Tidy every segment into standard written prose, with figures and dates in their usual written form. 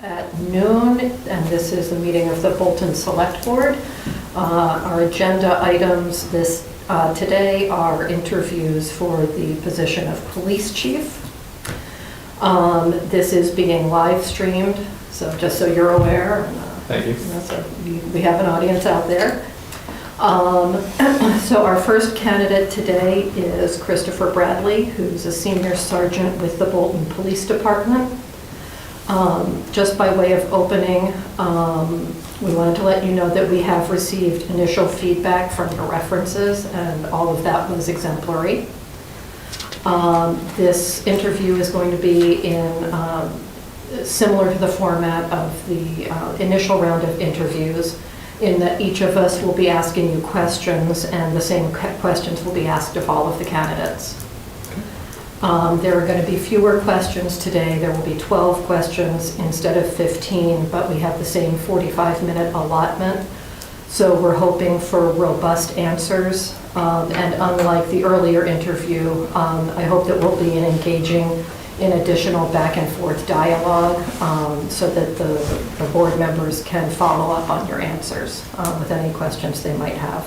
at noon, and this is the meeting of the Bolton Select Board. Our agenda items today are interviews for the position of police chief. This is being live streamed, so just so you're aware. Thank you. So we have an audience out there. So our first candidate today is Christopher Bradley, who's a senior sergeant with the Bolton Police Department. Just by way of opening, we wanted to let you know that we have received initial feedback from your references, and all of that was exemplary. This interview is going to be similar to the format of the initial round of interviews, in that each of us will be asking you questions, and the same questions will be asked of all of the candidates. There are going to be fewer questions today. There will be 12 questions instead of 15, but we have the same 45-minute allotment. So we're hoping for robust answers. And unlike the earlier interview, I hope that we'll be engaging in additional back and forth dialogue so that the board members can follow up on your answers with any questions they might have.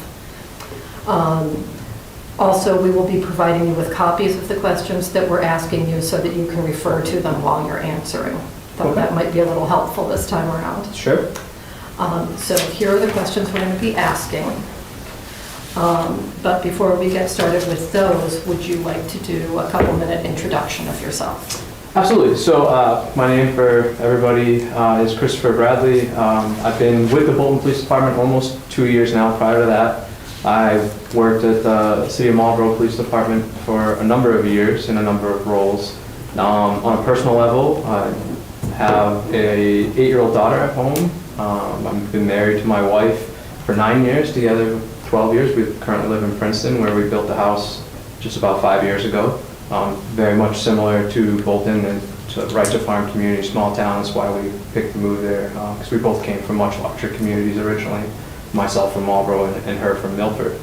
Also, we will be providing you with copies of the questions that we're asking you so that you can refer to them while you're answering. Thought that might be a little helpful this time around. Sure. So here are the questions we're going to be asking. But before we get started with those, would you like to do a couple-minute introduction of yourself? Absolutely. So my name for everybody is Christopher Bradley. I've been with the Bolton Police Department almost 2 years now. Prior to that, I worked at the City of Marlborough Police Department for a number of years in a number of roles. On a personal level, I have a 8-year-old daughter at home. I've been married to my wife for 9 years, together 12 years. We currently live in Princeton, where we built a house just about 5 years ago. Very much similar to Bolton and to Right to Farm community, small town. That's why we picked to move there, because we both came from much larger communities originally. Myself from Marlborough and her from Milford.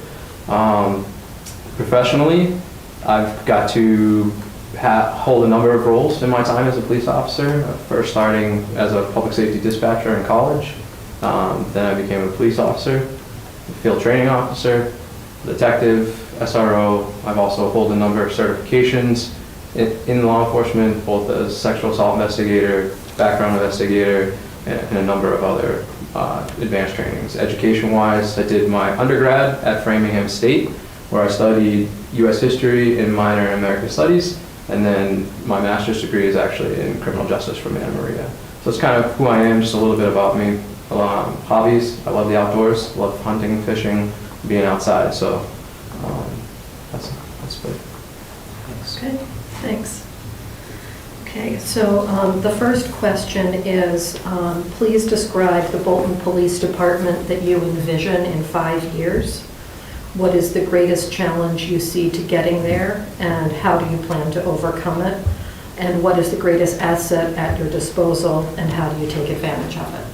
Professionally, I've got to hold a number of roles in my time as a police officer, first starting as a public safety dispatcher in college. Then I became a police officer, field training officer, detective, SRO. I've also held a number of certifications in law enforcement, both as sexual assault investigator, background investigator, and a number of other advanced trainings. Education-wise, I did my undergrad at Framingham State, where I studied U.S. history and minor in American Studies, and then my master's degree is actually in criminal justice from Anna Maria. So it's kind of who I am, just a little bit about me. Hobbies, I love the outdoors, love hunting, fishing, being outside, so that's good. Good, thanks. Okay, so the first question is, please describe the Bolton Police Department that you envision in 5 years. What is the greatest challenge you see to getting there, and how do you plan to overcome it? And what is the greatest asset at your disposal, and how do you take advantage of it?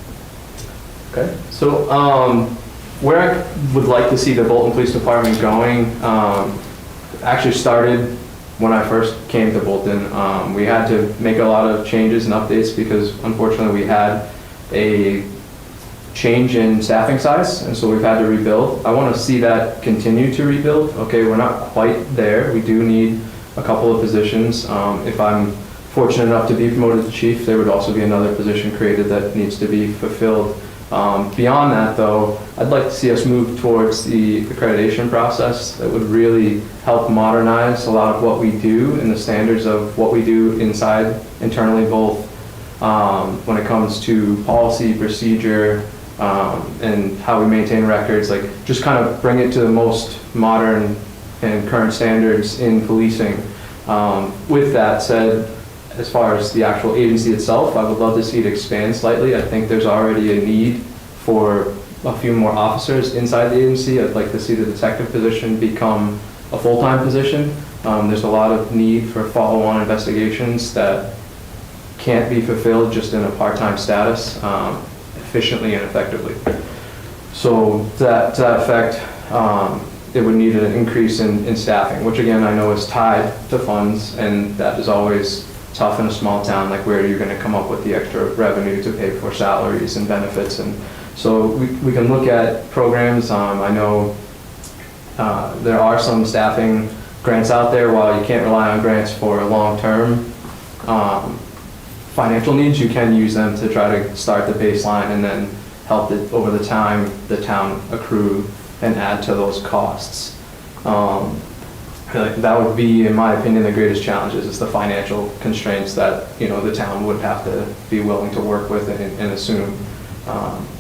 Okay, so where I would like to see the Bolton Police Department going actually started when I first came to Bolton. We had to make a lot of changes and updates because unfortunately we had a change in staffing size, and so we've had to rebuild. I want to see that continue to rebuild. Okay, we're not quite there. We do need a couple of positions. If I'm fortunate enough to be promoted to chief, there would also be another position created that needs to be fulfilled. Beyond that, though, I'd like to see us move towards the accreditation process that would really help modernize a lot of what we do and the standards of what we do internally, both when it comes to policy, procedure, and how we maintain records, like just kind of bring it to the most modern and current standards in policing. With that said, as far as the actual agency itself, I would love to see it expand slightly. I think there's already a need for a few more officers inside the agency. I'd like to see the detective position become a full-time position. There's a lot of need for follow-on investigations that can't be fulfilled just in a part-time status efficiently and effectively. So to that effect, it would need an increase in staffing, which again I know is tied to funds, and that is always tough in a small town, like where you're gonna come up with the extra revenue to pay for salaries and benefits. And so we can look at programs. I know there are some staffing grants out there. While you can't rely on grants for long-term financial needs, you can use them to try to start the baseline and then help it over the time the town accrue and add to those costs. That would be, in my opinion, the greatest challenges is the financial constraints that, you know, the town would have to be willing to work with and assume.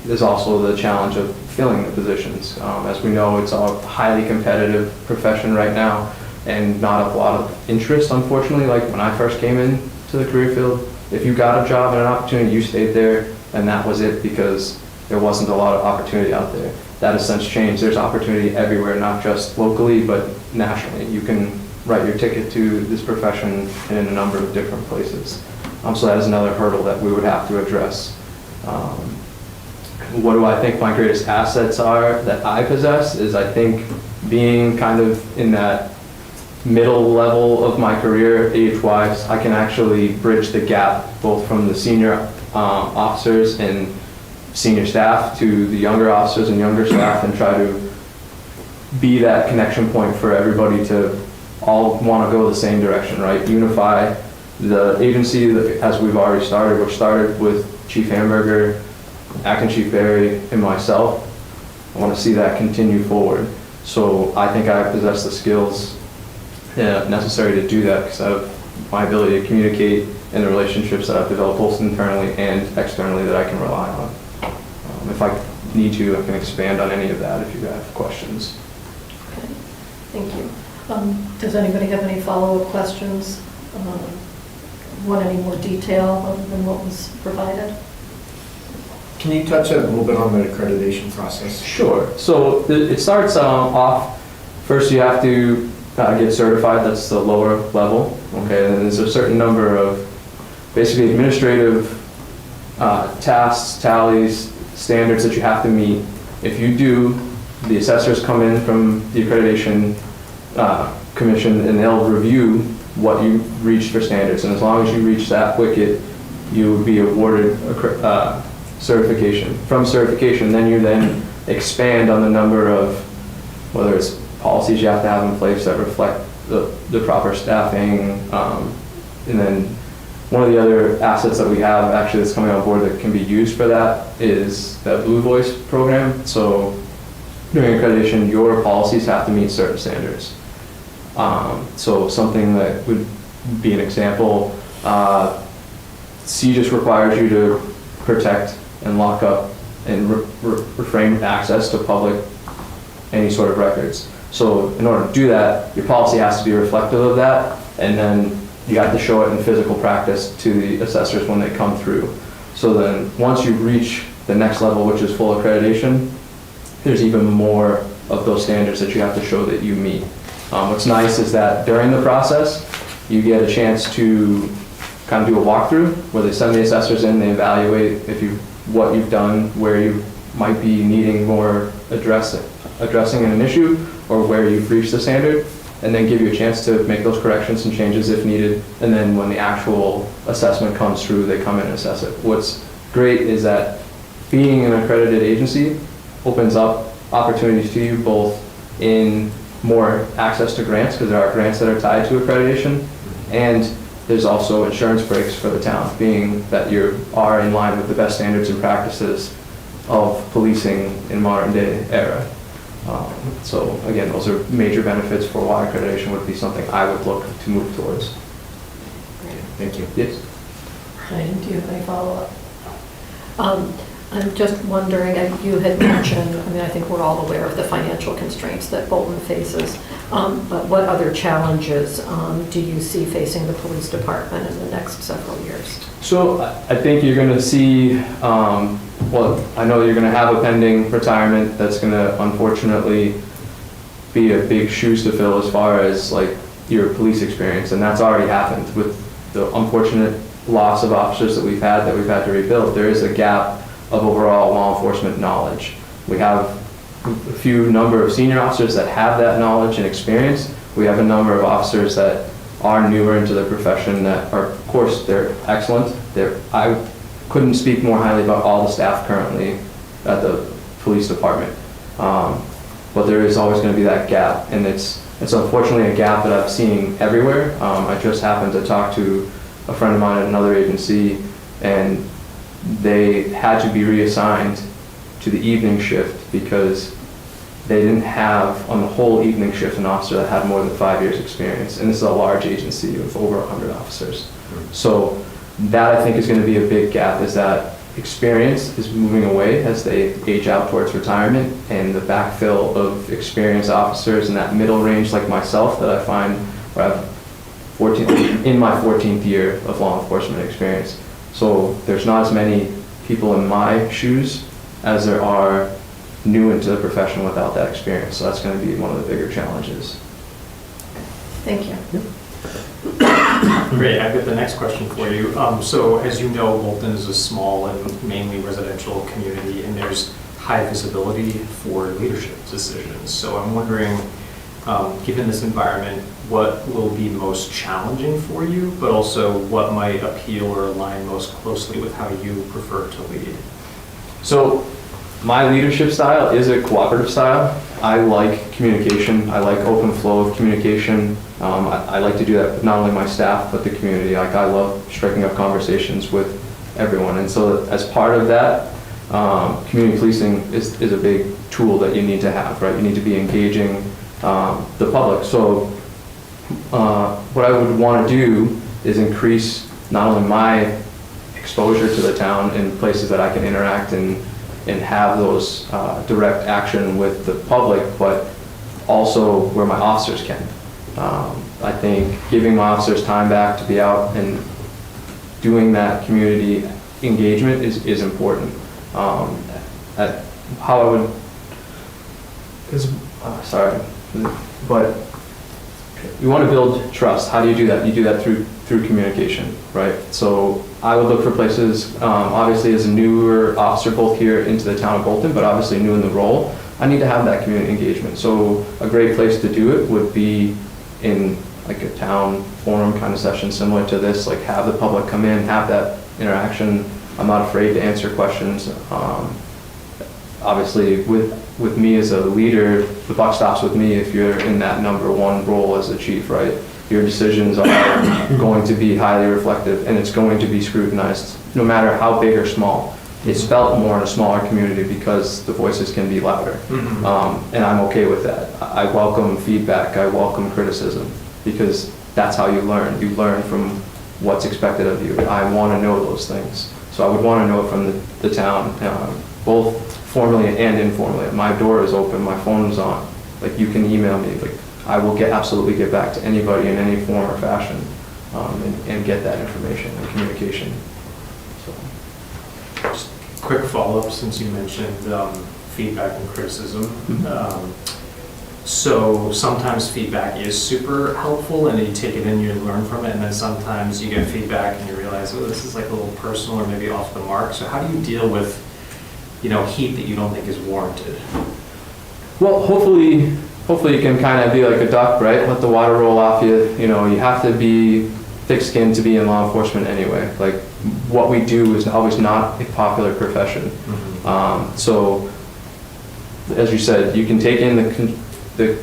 There's also the challenge of filling the positions. As we know, it's a highly competitive profession right now and not a lot of interest, unfortunately. Like when I first came into the career field, if you got a job and an opportunity, you stayed there and that was it, because there wasn't a lot of opportunity out there. That has since changed. There's opportunity everywhere, not just locally, but nationally. You can write your ticket to this profession in a number of different places. So that is another hurdle that we would have to address. What do I think my greatest assets are that I possess is, I think, being kind of in that middle level of my career, age-wise. I can actually bridge the gap both from the senior officers and senior staff to the younger officers and younger staff, and try to be that connection point for everybody to all want to go the same direction, right? Unify the agency as we've already started, which started with Chief Hamburger, Acting Chief Barry, and myself. I want to see that continue forward. So I think I possess the skills necessary to do that, because I have my ability to communicate and the relationships that I've developed both internally and externally that I can rely on. If I need to, I can expand on any of that if you have questions. Okay, thank you. Does anybody have any follow-up questions? Want any more detail other than what was provided? Can you touch a little bit on the accreditation process? Sure. So it starts off, first you have to get certified. That's the lower level. Okay, and there's a certain number of basically administrative tasks, tallies, standards that you have to meet. If you do, the assessors come in from the accreditation commission and they'll review what you reached for standards. And as long as you reach that wicket, you would be awarded certification. From certification, then you then expand on the number of, whether it's policies you have to have in place that reflect the proper staffing, and then one of the other assets that we have actually that's coming on board that can be used for that is the Blue Voice program. So during accreditation, your policies have to meet certain standards. So something that would be an example, CJIS requires you to protect and lock up and refrain access to public, any sort of records. So in order to do that, your policy has to be reflective of that, and then you have to show it in physical practice to the assessors when they come through. So then once you reach the next level, which is full accreditation, there's even more of those standards that you have to show that you meet. What's nice is that during the process, you get a chance to kind of do a walkthrough where they send the assessors in, they evaluate what you've done, where you might be needing more addressing an issue, or where you've reached the standard, and then give you a chance to make those corrections and changes if needed. And then when the actual assessment comes through, they come in and assess it. What's great is that being an accredited agency opens up opportunities to you both in more access to grants, because there are grants that are tied to accreditation, and there's also insurance breaks for the town, being that you are in line with the best standards and practices of policing in modern day era. So again, those are major benefits for why accreditation would be something I would look to move towards. Okay, thank you. Yes. Ryan, do you have any follow-up? I'm just wondering, you had mentioned, I mean, I think we're all aware of the financial constraints that Bolton faces, but what other challenges do you see facing the police department in the next several years? So I think you're going to see, well, I know you're going to have a pending retirement that's going to unfortunately be a big shoes to fill as far as like your police experience, and that's already happened with the unfortunate loss of officers that we've had to rebuild. There is a gap of overall law enforcement knowledge. We have a few number of senior officers that have that knowledge and experience. We have a number of officers that are newer into the profession that are, of course, they're excellent. I couldn't speak more highly about all the staff currently at the police department. But there is always going to be that gap, and it's unfortunately a gap that I've seen everywhere. I just happened to talk to a friend of mine at another agency, and they had to be reassigned to the evening shift because they didn't have on the whole evening shift an officer that had more than 5 years experience, and this is a large agency with over 100 officers. So that I think is going to be a big gap, is that experience is moving away as they age out towards retirement, and the backfill of experienced officers in that middle range like myself that I find where I've 14, in my 14th year of law enforcement experience. So there's not as many people in my shoes as there are new into the profession without that experience. So that's going to be one of the bigger challenges. Thank you. Great, I've got the next question for you. So as you know, Bolton is a small and mainly residential community, and there's high visibility for leadership decisions. So I'm wondering, given this environment, what will be most challenging for you, but also what might appeal or align most closely with how you prefer to lead? So my leadership style is a cooperative style. I like communication. I like open flow of communication. I like to do that with not only my staff, but the community. Like, I love striking up conversations with everyone. And so as part of that, community policing is a big tool that you need to have, right? You need to be engaging the public. So what I would want to do is increase not only my exposure to the town in places that I can interact and have those direct action with the public, but also where my officers can. I think giving my officers time back to be out and doing that community engagement is important. How I would, sorry, but you want to build trust. How do you do that? You do that through communication, right? So I would look for places, obviously as a newer officer both here into the town of Bolton, but obviously new in the role, I need to have that community engagement. So a great place to do it would be in like a town forum kind of session similar to this, like have the public come in, have that interaction. I'm not afraid to answer questions. Obviously with me as a leader, the buck stops with me if you're in that number one role as a chief, right? Your decisions are going to be highly reflective, and it's going to be scrutinized no matter how big or small. It's felt more in a smaller community because the voices can be louder. Mm-hmm. And I'm okay with that. I welcome feedback, I welcome criticism, because that's how you learn. You learn from what's expected of you. I want to know those things. So I would want to know it from the town, both formally and informally. My door is open, my phone is on. Like, you can email me. Like, I will absolutely get back to anybody in any form or fashion, and get that information and communication. So. Just quick follow-up, since you mentioned feedback and criticism. Mm-hmm. So sometimes feedback is super helpful and you take it in, you learn from it, and then sometimes you get feedback and you realize, oh, this is like a little personal or maybe off the mark. So how do you deal with, heat that you don't think is warranted? Well, hopefully you can kind of be like a duck, right? Let the water roll off you. You have to be thick-skinned to be in law enforcement anyway. Like, what we do is always not a popular profession. Mm-hmm. So, as you said, you can take in the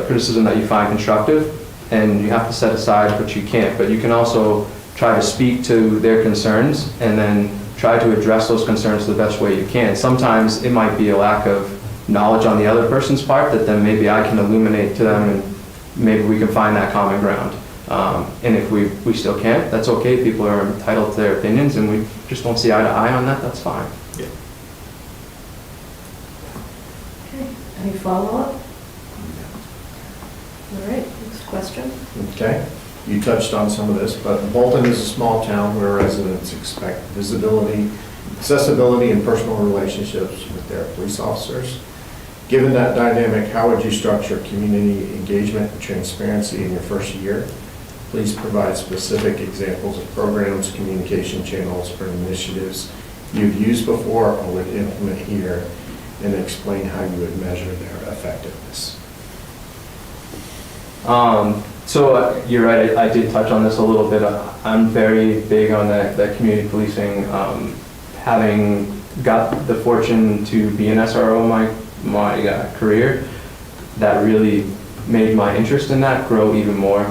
criticism that you find constructive, and you have to set aside what you can't. But you can also try to speak to their concerns and then try to address those concerns the best way you can. Sometimes it might be a lack of knowledge on the other person's part that then maybe I can illuminate to them, and maybe we can find that common ground. And if we still can't, that's okay. People are entitled to their opinions, and we just don't see eye to eye on that, that's fine. Yeah. Okay, any follow-up? All right, next question. Okay, you touched on some of this, but Bolton is a small town where residents expect visibility, accessibility, and personal relationships with their police officers. Given that dynamic, how would you structure community engagement and transparency in your first year? Please provide specific examples of programs, communication channels, or initiatives you've used before or would implement here, and explain how you would measure their effectiveness. So you're right, I did touch on this a little bit. I'm very big on that community policing. Having got the fortune to be an SRO my career, that really made my interest in that grow even more.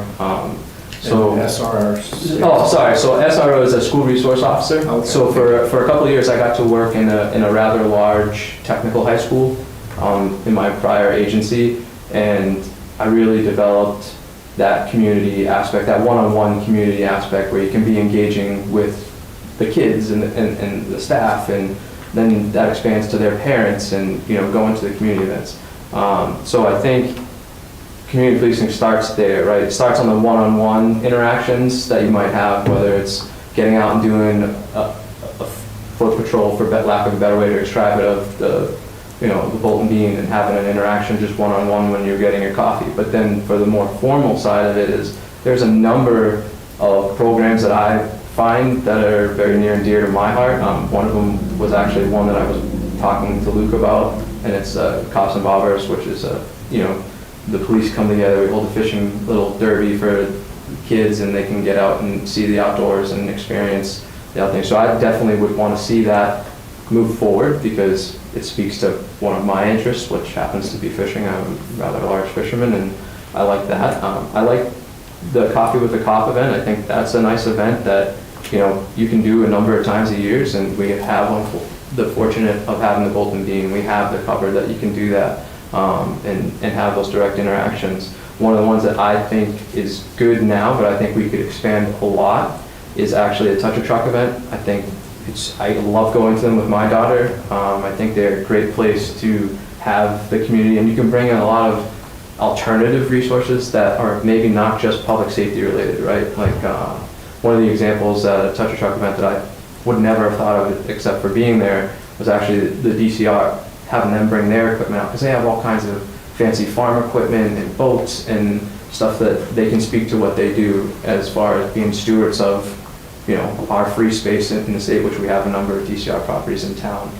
So And SRR. Oh, sorry. So SRO is a school resource officer. Okay. So for a couple of years, I got to work in a rather large technical high school in my prior agency, and I really developed that community aspect, that one-on-one community aspect where you can be engaging with the kids and the staff, and then that expands to their parents and, going to the community events. So I think community policing starts there, right? It starts on the one-on-one interactions that you might have, whether it's getting out and doing a foot patrol, for lack of a better way to describe it, of the Bolton Bean, and having an interaction just one-on-one when you're getting your coffee. But then for the more formal side of it is there's a number of programs that I find that are very near and dear to my heart. One of them was actually one that I was talking to Luke about, and it's Cops and Bobbers, which is the police come together, we hold a fishing little derby for kids, and they can get out and see the outdoors and experience the outdoor things. So I definitely would want to see that move forward, because it speaks to one of my interests, which happens to be fishing. I'm a rather large fisherman, and I like that. I like the Coffee with the Cop event. I think that's a nice event that you can do a number of times a year, and we have the fortunate of having the Bolton Bean. We have the cover that you can do that. And have those direct interactions. One of the ones that I think is good now, but I think we could expand a lot, is actually a Touch a Truck event. I love going to them with my daughter. I think they're a great place to have the community, and you can bring in a lot of alternative resources that are maybe not just public safety related, right? Like one of the examples at a Touch a Truck event that I would never have thought of it except for being there was actually the DCR, having them bring their equipment out, because they have all kinds of fancy farm equipment and boats and stuff that they can speak to what they do as far as being stewards of, our free space in the state, which we have a number of DCR properties in town.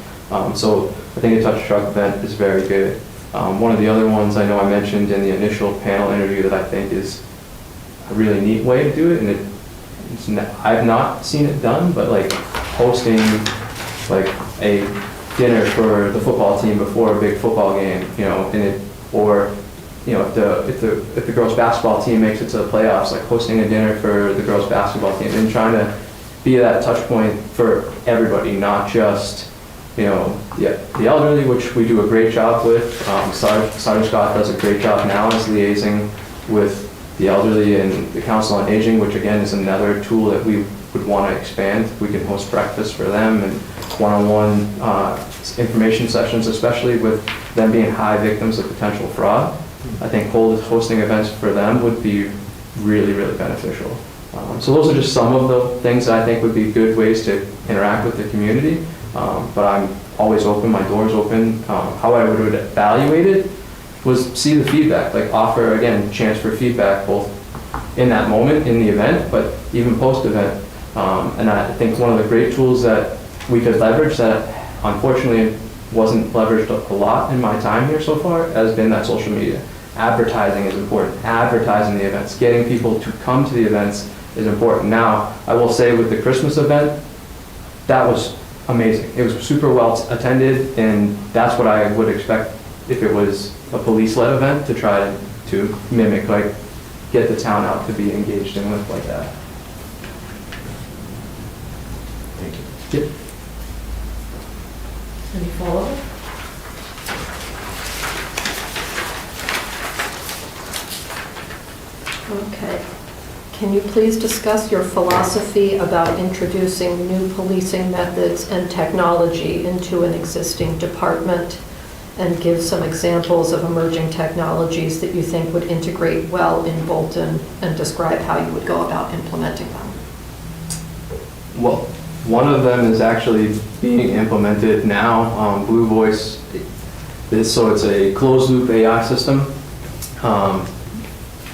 So I think a Touch a Truck event is very good. One of the other ones I know I mentioned in the initial panel interview that I think is a really neat way to do it, and I've not seen it done, but like hosting like a dinner for the football team before a big football game, if the girls basketball team makes it to the playoffs, like hosting a dinner for the girls basketball team, and trying to be that touch point for everybody, not just the elderly, which we do a great job with. Sergeant Scott does a great job now as liaising with the elderly and the Council on Aging, which again is another tool that we would want to expand. We can host breakfast for them and one-on-one information sessions, especially with them being high victims of potential fraud. I think hosting events for them would be really, really beneficial. So those are just some of the things that I think would be good ways to interact with the community. But I'm always open, my door's open. How I would evaluate it was see the feedback, like offer, again, chance for feedback, both in that moment, in the event, but even post-event. And I think one of the great tools that we could leverage that unfortunately wasn't leveraged a lot in my time here so far has been that social media. Advertising is important. Advertising the events, getting people to come to the events is important. Now, I will say with the Christmas event, that was amazing. It was super well attended, and that's what I would expect if it was a police-led event, to try to mimic, like get the town out to be engaged in with like that. Thank you. Yep. Any follow-up? Okay. Can you please discuss your philosophy about introducing new policing methods and technology into an existing department, and give some examples of emerging technologies that you think would integrate well in Bolton, and describe how you would go about implementing them? Well, one of them is actually being implemented now, Blue Voice. So it's a closed loop AI system.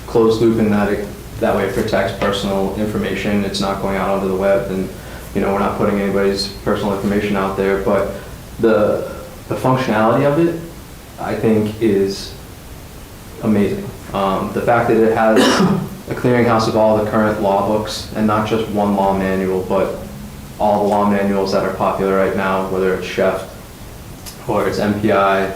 Closed loop in that way it protects personal information. It's not going out onto the web, and we're not putting anybody's personal information out there. But the functionality of it, I think, is amazing. The fact that it has a clearinghouse of all the current law books, and not just one law manual, but all the law manuals that are popular right now, whether it's Chef, or it's MPI,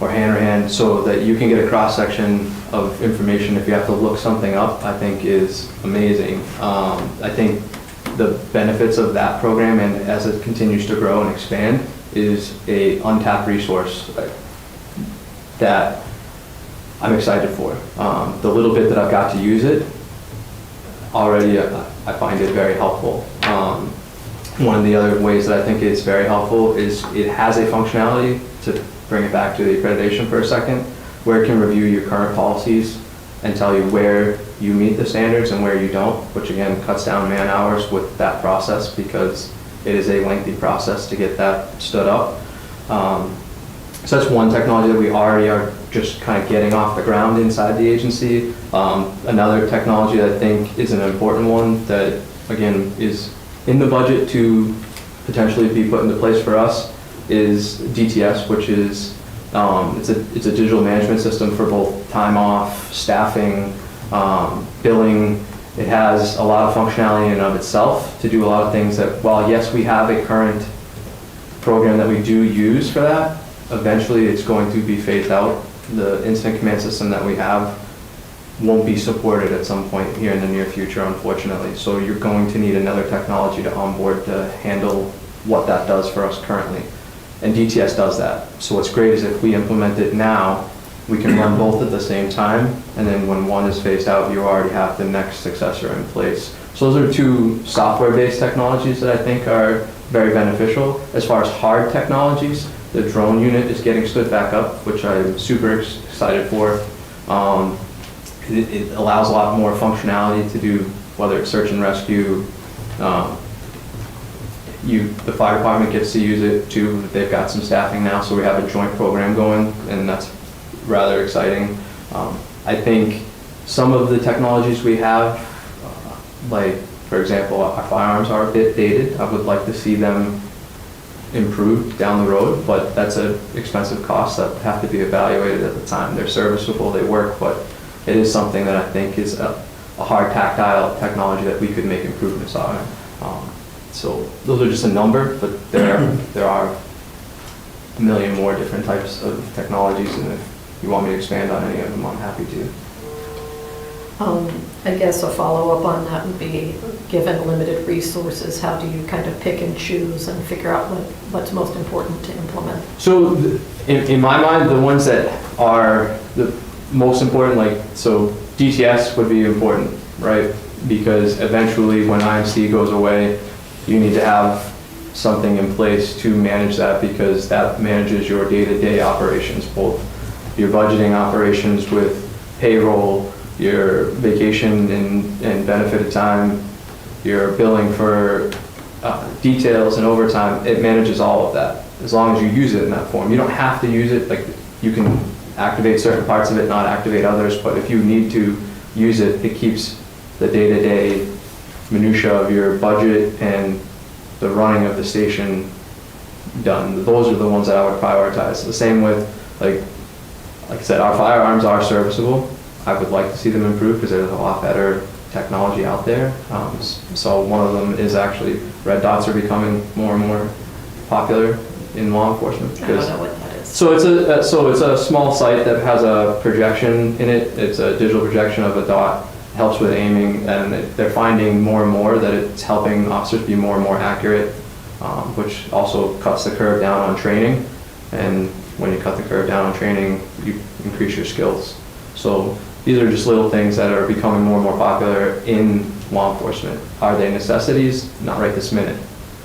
or Hanrahan, so that you can get a cross-section of information if you have to look something up, I think is amazing. I think the benefits of that program, and as it continues to grow and expand, is a untapped resource that I'm excited for. The little bit that I've got to use it, already I find it very helpful. One of the other ways that I think it's very helpful is it has a functionality, to bring it back to the accreditation for a second, where it can review your current policies and tell you where you meet the standards and where you don't, which again cuts down man hours with that process, because it is a lengthy process to get that stood up. So that's one technology that we already are just kind of getting off the ground inside the agency. Another technology that I think is an important one that, again, is in the budget to potentially be put into place for us is DTS, which is it's a digital management system for both time off, staffing, billing. It has a lot of functionality in and of itself to do a lot of things that, while yes, we have a current program that we do use for that, eventually it's going to be phased out. The incident command system that we have won't be supported at some point here in the near future, unfortunately. So you're going to need another technology to onboard to handle what that does for us currently. And DTS does that. So what's great is if we implement it now, we can run both at the same time, and then when one is phased out, you already have the next successor in place. So those are two software-based technologies that I think are very beneficial. As far as hard technologies, the drone unit is getting stood back up, which I'm super excited for. It allows a lot more functionality to do, whether it's search and rescue. The fire department gets to use it too. They've got some staffing now, so we have a joint program going, and that's rather exciting. I think some of the technologies we have, like for example, our firearms are a bit dated. I would like to see them improved down the road, but that's an expensive cost that have to be evaluated at the time. They're serviceable, they work, but it is something that I think is a hard tactile technology that we could make improvements on. So those are just a number, but there are a million more different types of technologies, and if you want me to expand on any of them, I'm happy to. I guess a follow-up on that would be, given limited resources, how do you kind of pick and choose and figure out what's most important to implement? So in my mind, the ones that are the most important, so DTS would be important, right? Because eventually when IMC goes away, you need to have something in place to manage that, because that manages your day-to-day operations, both your budgeting operations with payroll, your vacation and benefited time, your billing for details and overtime. It manages all of that, as long as you use it in that form. You don't have to use it, like you can activate certain parts of it, not activate others, but if you need to use it, it keeps the day-to-day minutia of your budget and the running of the station done. Those are the ones that I would prioritize. The same with, like I said, our firearms are serviceable. I would like to see them improve because there's a lot better technology out there. So one of them is actually red dots are becoming more and more popular in law enforcement. I don't know what that is. So it's a small site that has a projection in it. It's a digital projection of a dot. It helps with aiming, and they're finding more and more that it's helping officers be more and more accurate, which also cuts the curve down on training. And when you cut the curve down on training, you increase your skills. So these are just little things that are becoming more and more popular in law enforcement. Are they necessities? Not right this minute.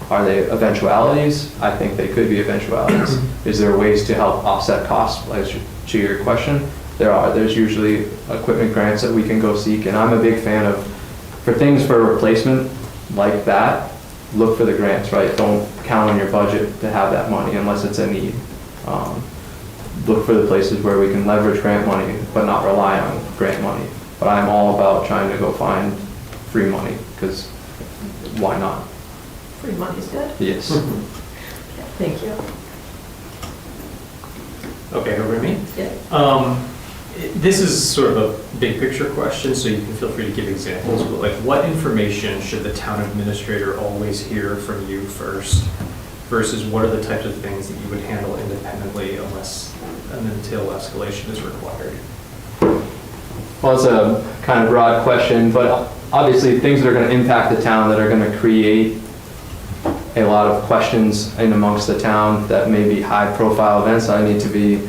Are they eventualities? I think they could be eventualities. Is there ways to help offset costs, as to your question? There are. There's usually equipment grants that we can go seek, and I'm a big fan of, for things for replacement like that, look for the grants, right? Don't count on your budget to have that money unless it's a need. Look for the places where we can leverage grant money, but not rely on grant money. But I'm all about trying to go find free money, because why not? Free money's good. Yes. Yeah, thank you. Okay, over to me. Yeah. This is sort of a big picture question, so you can feel free to give examples, but like what information should the town administrator always hear from you first versus what are the types of things that you would handle independently unless and until escalation is required? Well, it's a kind of broad question, but obviously things that are going to impact the town that are going to create a lot of questions in amongst the town that may be high profile events. I need to be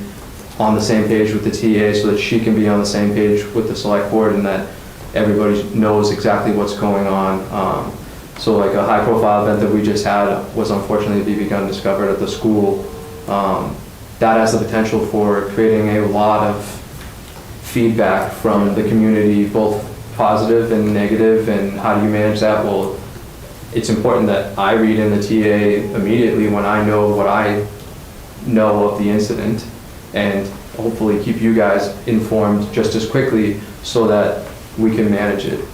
on the same page with the TA so that she can be on the same page with the select board and that everybody knows exactly what's going on. So like a high profile event that we just had was unfortunately a BB gun discovered at the school. That has the potential for creating a lot of feedback from the community, both positive and negative, and how do you manage that? Well, it's important that I read in the TA immediately when I know what I know of the incident, and hopefully keep you guys informed just as quickly so that we can manage it.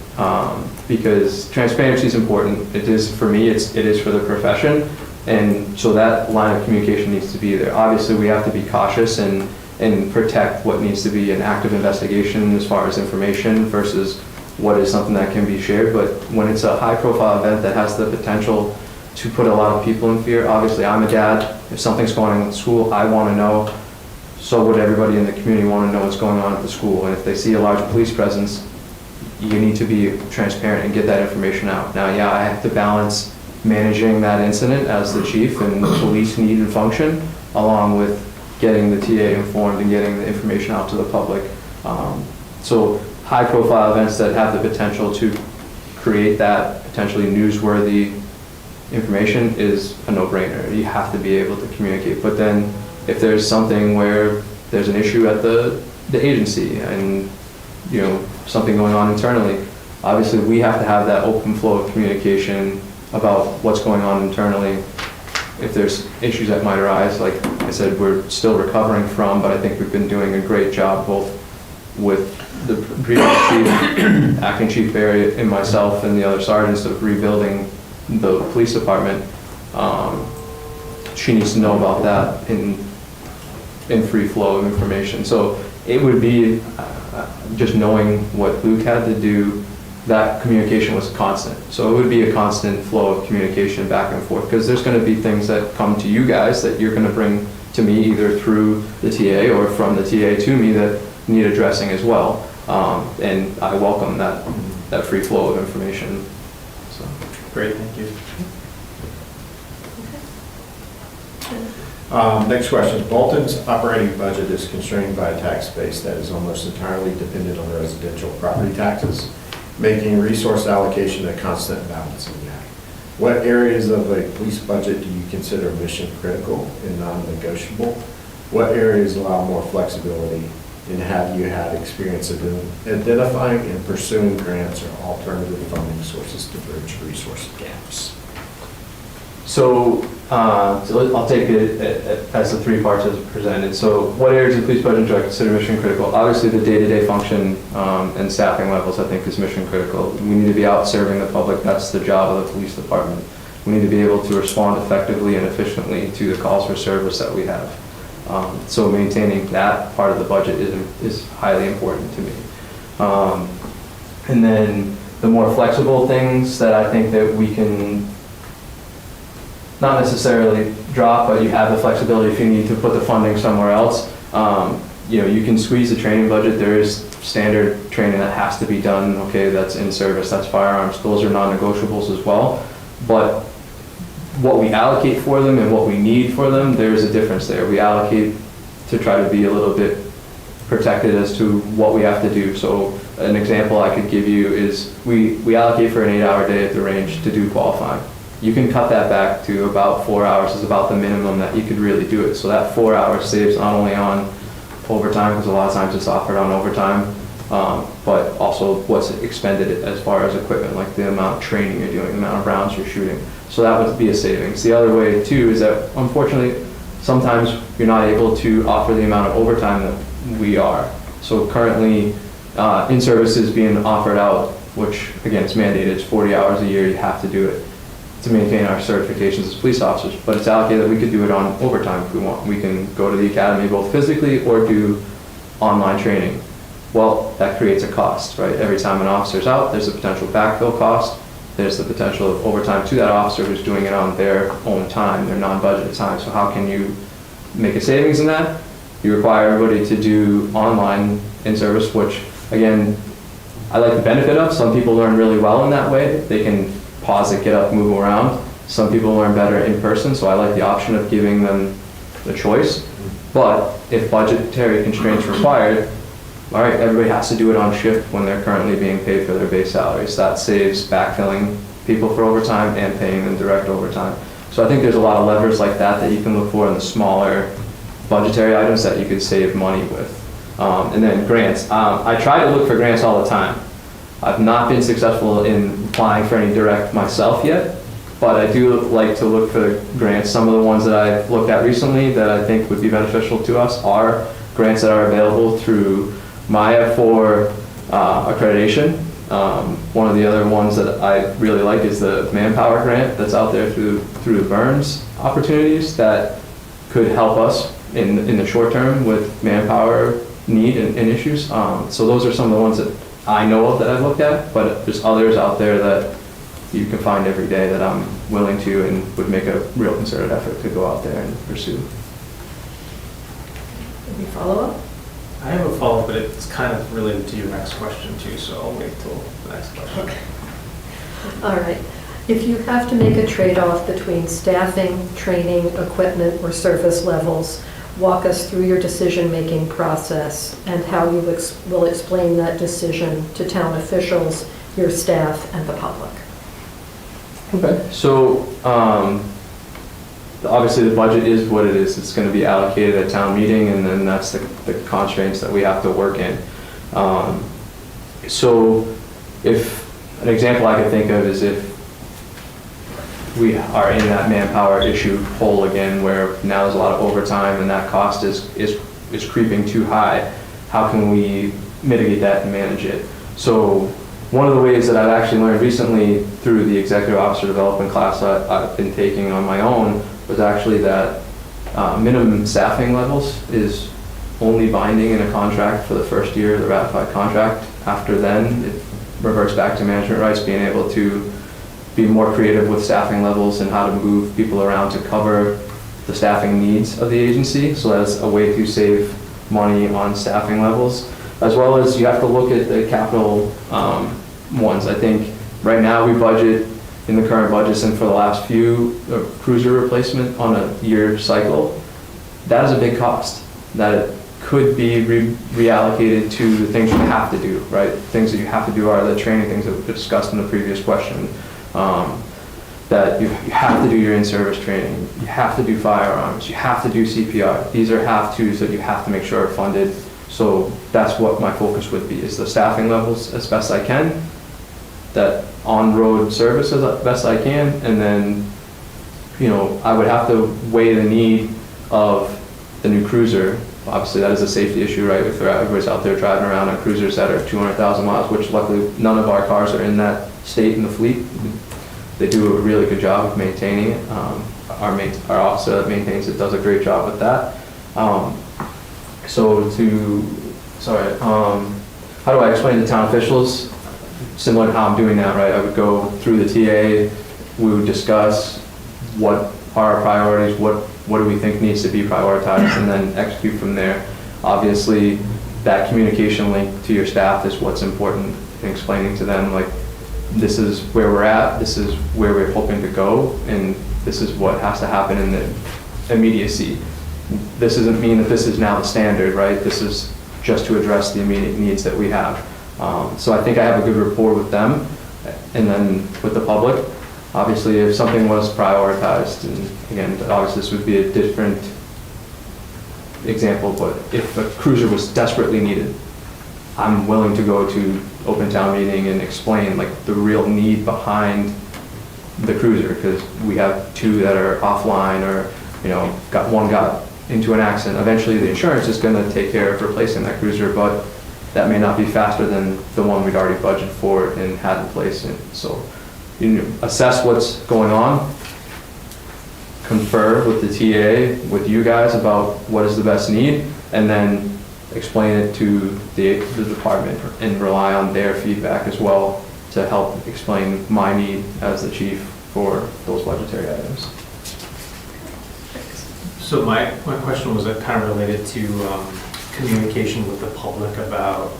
Because transparency is important. It is for me, it is for the profession, and so that line of communication needs to be there. Obviously, we have to be cautious and protect what needs to be an active investigation as far as information versus what is something that can be shared. But when it's a high profile event that has the potential to put a lot of people in fear, obviously I'm a dad. If something's going on with school, I want to know. So would everybody in the community want to know what's going on at the school. And if they see a large police presence, you need to be transparent and get that information out. Now, yeah, I have to balance managing that incident as the chief and the police need and function, along with getting the TA informed and getting the information out to the public. So high profile events that have the potential to create that potentially newsworthy information is a no-brainer. You have to be able to communicate. But then if there's something where there's an issue at the agency and something going on internally, obviously we have to have that open flow of communication about what's going on internally. If there's issues that might arise, like I said, we're still recovering from, but I think we've been doing a great job both with the previous chief, acting chief Barry, and myself and the other sergeants of rebuilding the police department. She needs to know about that in free flow of information. So it would be just knowing what Luke had to do. That communication was constant. So it would be a constant flow of communication back and forth, because there's going to be things that come to you guys that you're going to bring to me either through the TA or from the TA to me that need addressing as well. And I welcome that free flow of information. So. Great, thank you. Next question. Bolton's operating budget is constrained by a tax base that is almost entirely dependent on residential property taxes, making resource allocation a constant balancing act. What areas of a police budget do you consider mission critical and non-negotiable? What areas allow more flexibility? And have you had experience of identifying and pursuing grants or alternative funding sources to bridge resource gaps? So I'll take it as the three parts as presented. So what areas of police budget do I consider mission critical? Obviously the day-to-day function and staffing levels I think is mission critical. We need to be out serving the public. That's the job of the police department. We need to be able to respond effectively and efficiently to the calls for service that we have. So maintaining that part of the budget is highly important to me. And then the more flexible things that I think that we can not necessarily drop, but you have the flexibility if you need to put the funding somewhere else. You can squeeze the training budget. There is standard training that has to be done. Okay, that's in service, that's firearms. Those are non-negotiables as well. But what we allocate for them and what we need for them, there's a difference there. We allocate to try to be a little bit protected as to what we have to do. So an example I could give you is we allocate for an 8-hour day at the range to do qualifying. You can cut that back to about 4 hours is about the minimum that you could really do it. So that 4 hours saves not only on overtime, because a lot of times it's offered on overtime, but also what's expended as far as equipment, like the amount of training you're doing, the amount of rounds you're shooting. So that would be a savings. The other way too is that unfortunately sometimes you're not able to offer the amount of overtime that we are. So currently in-service is being offered out, which again is mandated, it's 40 hours a year, you have to do it to maintain our certifications as police officers, but it's allocated that we could do it on overtime if we want. We can go to the academy both physically or do online training. Well, that creates a cost, right? Every time an officer's out, there's a potential backfill cost. There's the potential of overtime to that officer who's doing it on their own time, their non-budgeted time. So how can you make a savings in that? You require everybody to do online in-service, which, again, I like the benefit of. Some people learn really well in that way. They can pause it, get up, move around. Some people learn better in person, so I like the option of giving them the choice. But if budgetary constraints required, all right, everybody has to do it on shift when they're currently being paid for their base salaries. That saves backfilling people for overtime and paying them direct overtime. So I think there's a lot of levers like that that you can look for in the smaller budgetary items that you could save money with. And then grants. I try to look for grants all the time. I've not been successful in applying for any direct myself yet, but I do like to look for grants. Some of the ones that I've looked at recently that I think would be beneficial to us are grants that are available through Maya for accreditation. One of the other ones that I really like is the Manpower grant that's out there through the Burns opportunities that could help us in the short term with manpower need and issues. So those are some of the ones that I know of that I've looked at, but there's others out there that you can find every day that I'm willing to and would make a real concerted effort to go out there and pursue. Any follow-up? I have a follow-up, but it's kind of related to your next question too, so I'll wait till the next question. Okay. All right. If you have to make a trade-off between staffing, training, equipment, or service levels, walk us through your decision-making process and how you will explain that decision to town officials, your staff, and the public. Okay. So obviously the budget is what it is. It's going to be allocated at town meeting, and then that's the constraints that we have to work in. So if an example I could think of is if we are in that manpower issue hole again, where now there's a lot of overtime and that cost is creeping too high, how can we mitigate that and manage it? So one of the ways that I've actually learned recently through the executive officer development class I've been taking on my own was actually that minimum staffing levels is only binding in a contract for the first year of the ratified contract. After then, it reverts back to management rights, being able to be more creative with staffing levels and how to move people around to cover the staffing needs of the agency. So that's a way to save money on staffing levels, as well as you have to look at the capital ones. I think right now we budget in the current budgets and for the last few cruiser replacement on a year cycle. That is a big cost that could be reallocated to the things you have to do, right? Things that you have to do are the training things that we discussed in the previous question. That you have to do your in-service training, you have to do firearms, you have to do CPR. These are have-tos that you have to make sure are funded. So that's what my focus would be, is the staffing levels as best I can, that on-road service as best I can, and then, you know, I would have to weigh the need of the new cruiser. Obviously that is a safety issue, right? If everybody's out there driving around on cruisers that are 200,000 miles, which luckily none of our cars are in that state in the fleet. They do a really good job of maintaining it. Our officer that maintains it does a great job with that. How do I explain to town officials? Similar to how I'm doing that, right? I would go through the TA, we would discuss what are our priorities, what do we think needs to be prioritized, and then execute from there. Obviously, that communication link to your staff is what's important in explaining to them, like, this is where we're at, this is where we're hoping to go, and this is what has to happen in the immediacy. This doesn't mean that this is now the standard, right? This is just to address the immediate needs that we have. So I think I have a good rapport with them, and then with the public. Obviously, if something was prioritized, and again, obviously this would be a different example, but if a cruiser was desperately needed, I'm willing to go to open town meeting and explain like the real need behind the cruiser, because we have two that are offline, or, you know, one got into an accident. Eventually the insurance is going to take care of replacing that cruiser, but that may not be faster than the one we'd already budgeted for and had in place. And so, you know, assess what's going on, confer with the TA, with you guys about what is the best need, and then explain it to the department and rely on their feedback as well to help explain my need as the chief for those budgetary items. So my question was kind of related to communication with the public about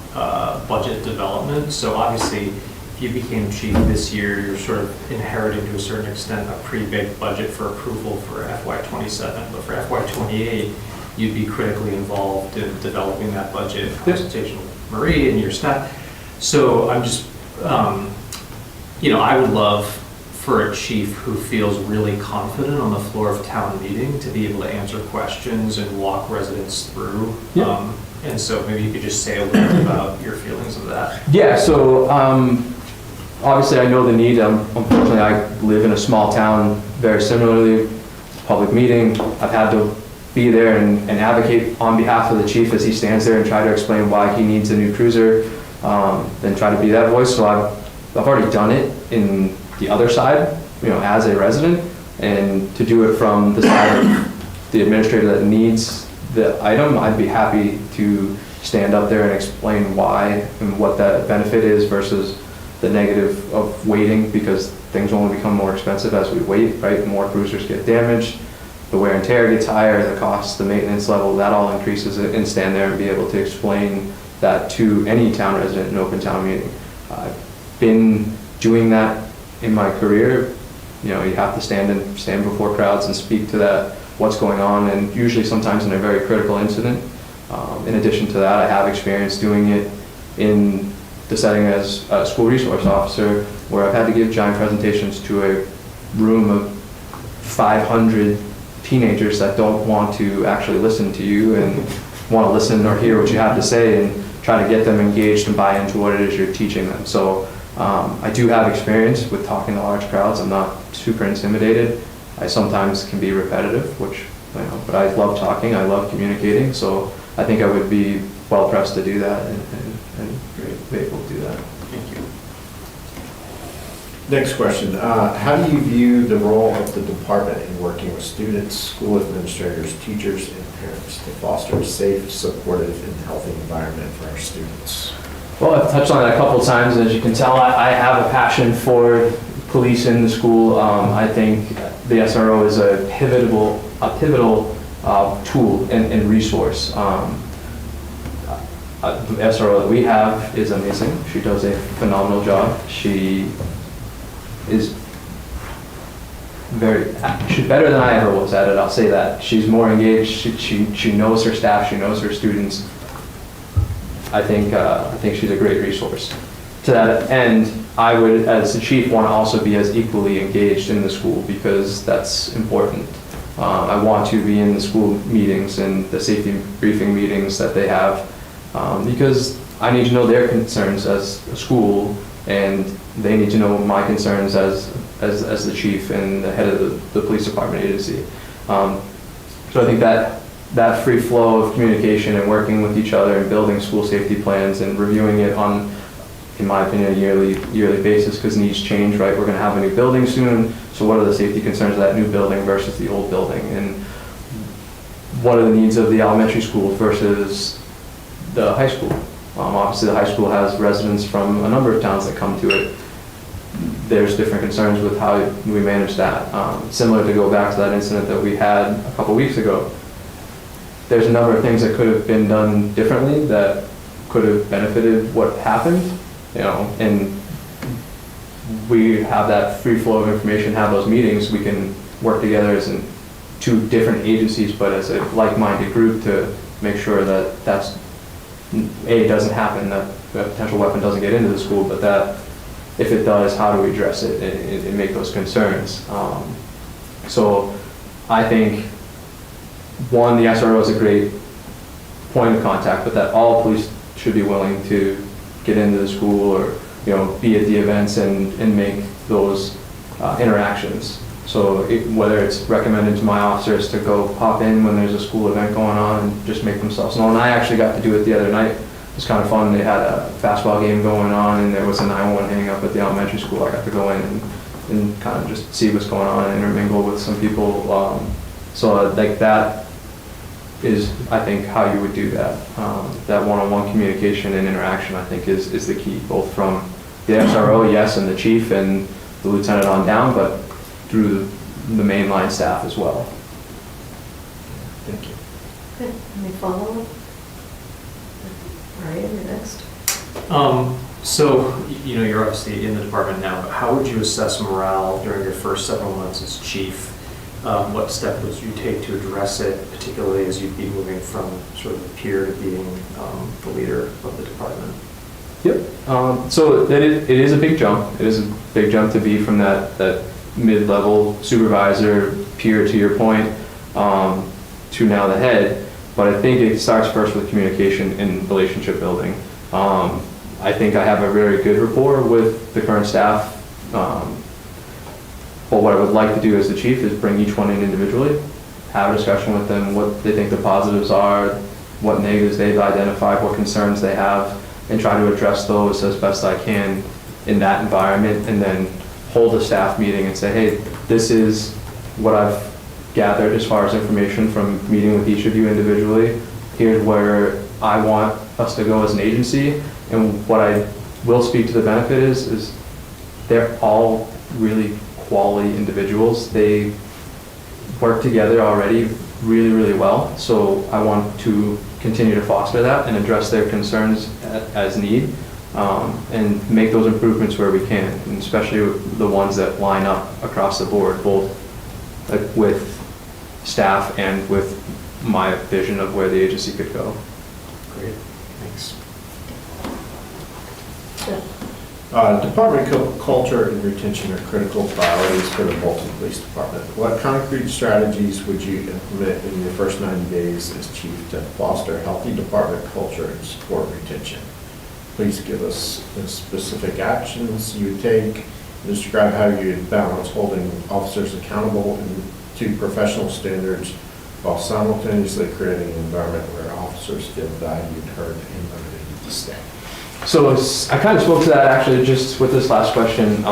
budget development. So obviously, if you became chief this year, you're sort of inheriting to a certain extent a pretty big budget for approval for FY27. But for FY28, you'd be critically involved in developing that budget in consultation with Marie and your staff. So I'm just, I would love for a chief who feels really confident on the floor of town meeting to be able to answer questions and walk residents through. Yeah. And so maybe you could just say a little bit about your feelings of that. Yeah, so obviously I know the need. Unfortunately, I live in a small town, very similarly, public meeting. I've had to be there and advocate on behalf of the chief as he stands there and try to explain why he needs a new cruiser, and try to be that voice. So I've already done it in the other side, as a resident, and to do it from the side of the administrator that needs the item, I'd be happy to stand up there and explain why and what that benefit is versus the negative of waiting, because things only become more expensive as we wait, right? More cruisers get damaged, the wear and tear gets higher, the cost, the maintenance level, that all increases, and stand there and be able to explain that to any town resident in open town meeting. I've been doing that in my career. You have to stand before crowds and speak to that, what's going on, and usually sometimes in a very critical incident. In addition to that, I have experience doing it in the setting as a school resource officer, where I've had to give giant presentations to a room of 500 teenagers that don't want to actually listen to you and want to listen or hear what you have to say, and try to get them engaged and buy into what it is you're teaching them. So I do have experience with talking to large crowds. I'm not super intimidated. I sometimes can be repetitive, but I love talking, I love communicating, so I think I would be well pressed to do that and be able to do that. Thank you. Next question. How do you view the role of the department in working with students, school administrators, teachers, and parents to foster a safe, supportive, and healthy environment for our students? Well, I've touched on it a couple of times. As you can tell, I have a passion for police in the school. I think the SRO is a pivotal tool and resource. The SRO that we have is amazing. She does a phenomenal job. She's better than I ever was at it, I'll say that. She's more engaged, she knows her staff, she knows her students. I think she's a great resource. To that end, I would, as the chief, want to also be as equally engaged in the school, because that's important. I want to be in the school meetings and the safety briefing meetings that they have, because I need to know their concerns as a school, and they need to know my concerns as the chief and the head of the police department agency. So I think that free flow of communication and working with each other and building school safety plans and reviewing it on, in my opinion, a yearly basis, because needs change, right? We're going to have a new building soon, so what are the safety concerns of that new building versus the old building? And what are the needs of the elementary school versus the high school? Obviously, the high school has residents from a number of towns that come to it. There's different concerns with how we manage that. Similar, to go back to that incident that we had a couple weeks ago, there's a number of things that could have been done differently that could have benefited what happened, and we have that free flow of information, have those meetings, we can work together as in two different agencies, but as a like-minded group to make sure that that's, A, doesn't happen, that a potential weapon doesn't get into the school, but that if it does, how do we address it and make those concerns? So I think, one, the SRO is a great point of contact, but that all police should be willing to get into the school or be at the events and make those interactions. So whether it's recommended to my officers to go pop in when there's a school event going on and just make themselves known. I actually got to do it the other night. It was kind of fun. They had a basketball game going on and there was a 911 hanging up at the elementary school. I got to go in and kind of just see what's going on and intermingle with some people. So like that is, I think, how you would do that. That one-on-one communication and interaction, I think, is the key, both from the SRO, yes, and the chief and the lieutenant on down, but through the mainline staff as well. Thank you. Good. Any follow-up? All right, you're next. So, you're obviously in the department now, but how would you assess morale during your first several months as chief? What steps would you take to address it, particularly as you'd be moving from sort of peer to being the leader of the department? Yep. So it is a big jump. It is a big jump to be from that mid-level supervisor, peer to your point, to now the head. But I think it starts first with communication and relationship building. I think I have a very good rapport with the current staff. But what I would like to do as the chief is bring each one in individually, have a discussion with them, what they think the positives are, what negatives they've identified, what concerns they have, and try to address those as best I can in that environment, and then hold a staff meeting and say, hey, this is what I've gathered as far as information from meeting with each of you individually. Here's where I want us to go as an agency, and what I will speak to the benefit is they're all really quality individuals. They work together already really, really well. So I want to continue to foster that and address their concerns as need, and make those improvements where we can, and especially the ones that line up across the board, both with staff and with my vision of where the agency could go. Great, thanks. Department culture and retention are critical priorities for the Bolton Police Department. What concrete strategies would you implement in your first 90 days as chief to foster healthy department culture and support retention? Please give us the specific actions you take and describe how you balance holding officers accountable to professional standards while simultaneously creating an environment where officers feel valued, heard, and motivated to stay. So I kind of spoke to that actually just with this last question.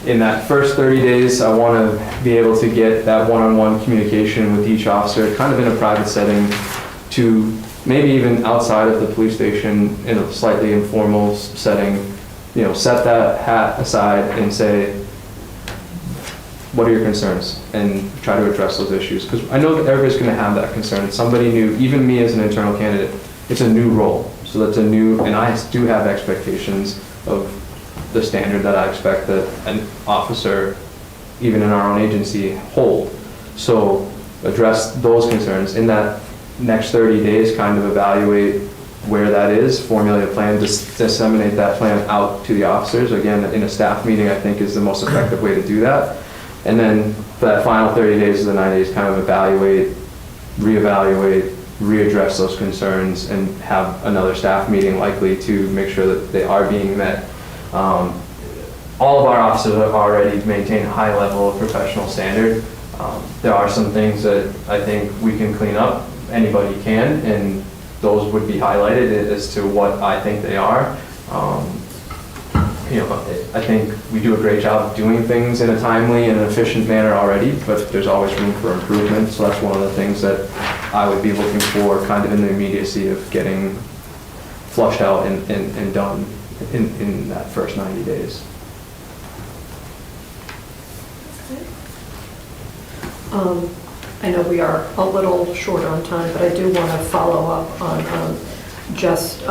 In that first 30 days, I want to be able to get that one-on-one communication with each officer, kind of in a private setting, to maybe even outside of the police station in a slightly informal setting, set that hat aside and say, what are your concerns? And try to address those issues. Because I know that everybody's going to have that concern. It's somebody new, even me as an internal candidate, it's a new role. So that's a new, and I do have expectations of the standard that I expect that an officer, even in our own agency, hold. So address those concerns. In that next 30 days, kind of evaluate where that is, formulate a plan, disseminate that plan out to the officers. Again, in a staff meeting, I think is the most effective way to do that. And then for that final 30 days of the 90 days, kind of evaluate, reevaluate, readdress those concerns, and have another staff meeting likely to make sure that they are being met. All of our officers have already maintained a high level of professional standard. There are some things that I think we can clean up. Anybody can, and those would be highlighted as to what I think they are. I think we do a great job of doing things in a timely and efficient manner already, but there's always room for improvement. So that's one of the things that I would be looking for kind of in the immediacy of getting flushed out and done in that first 90 days. I know we are a little short on time, but I do want to follow up on just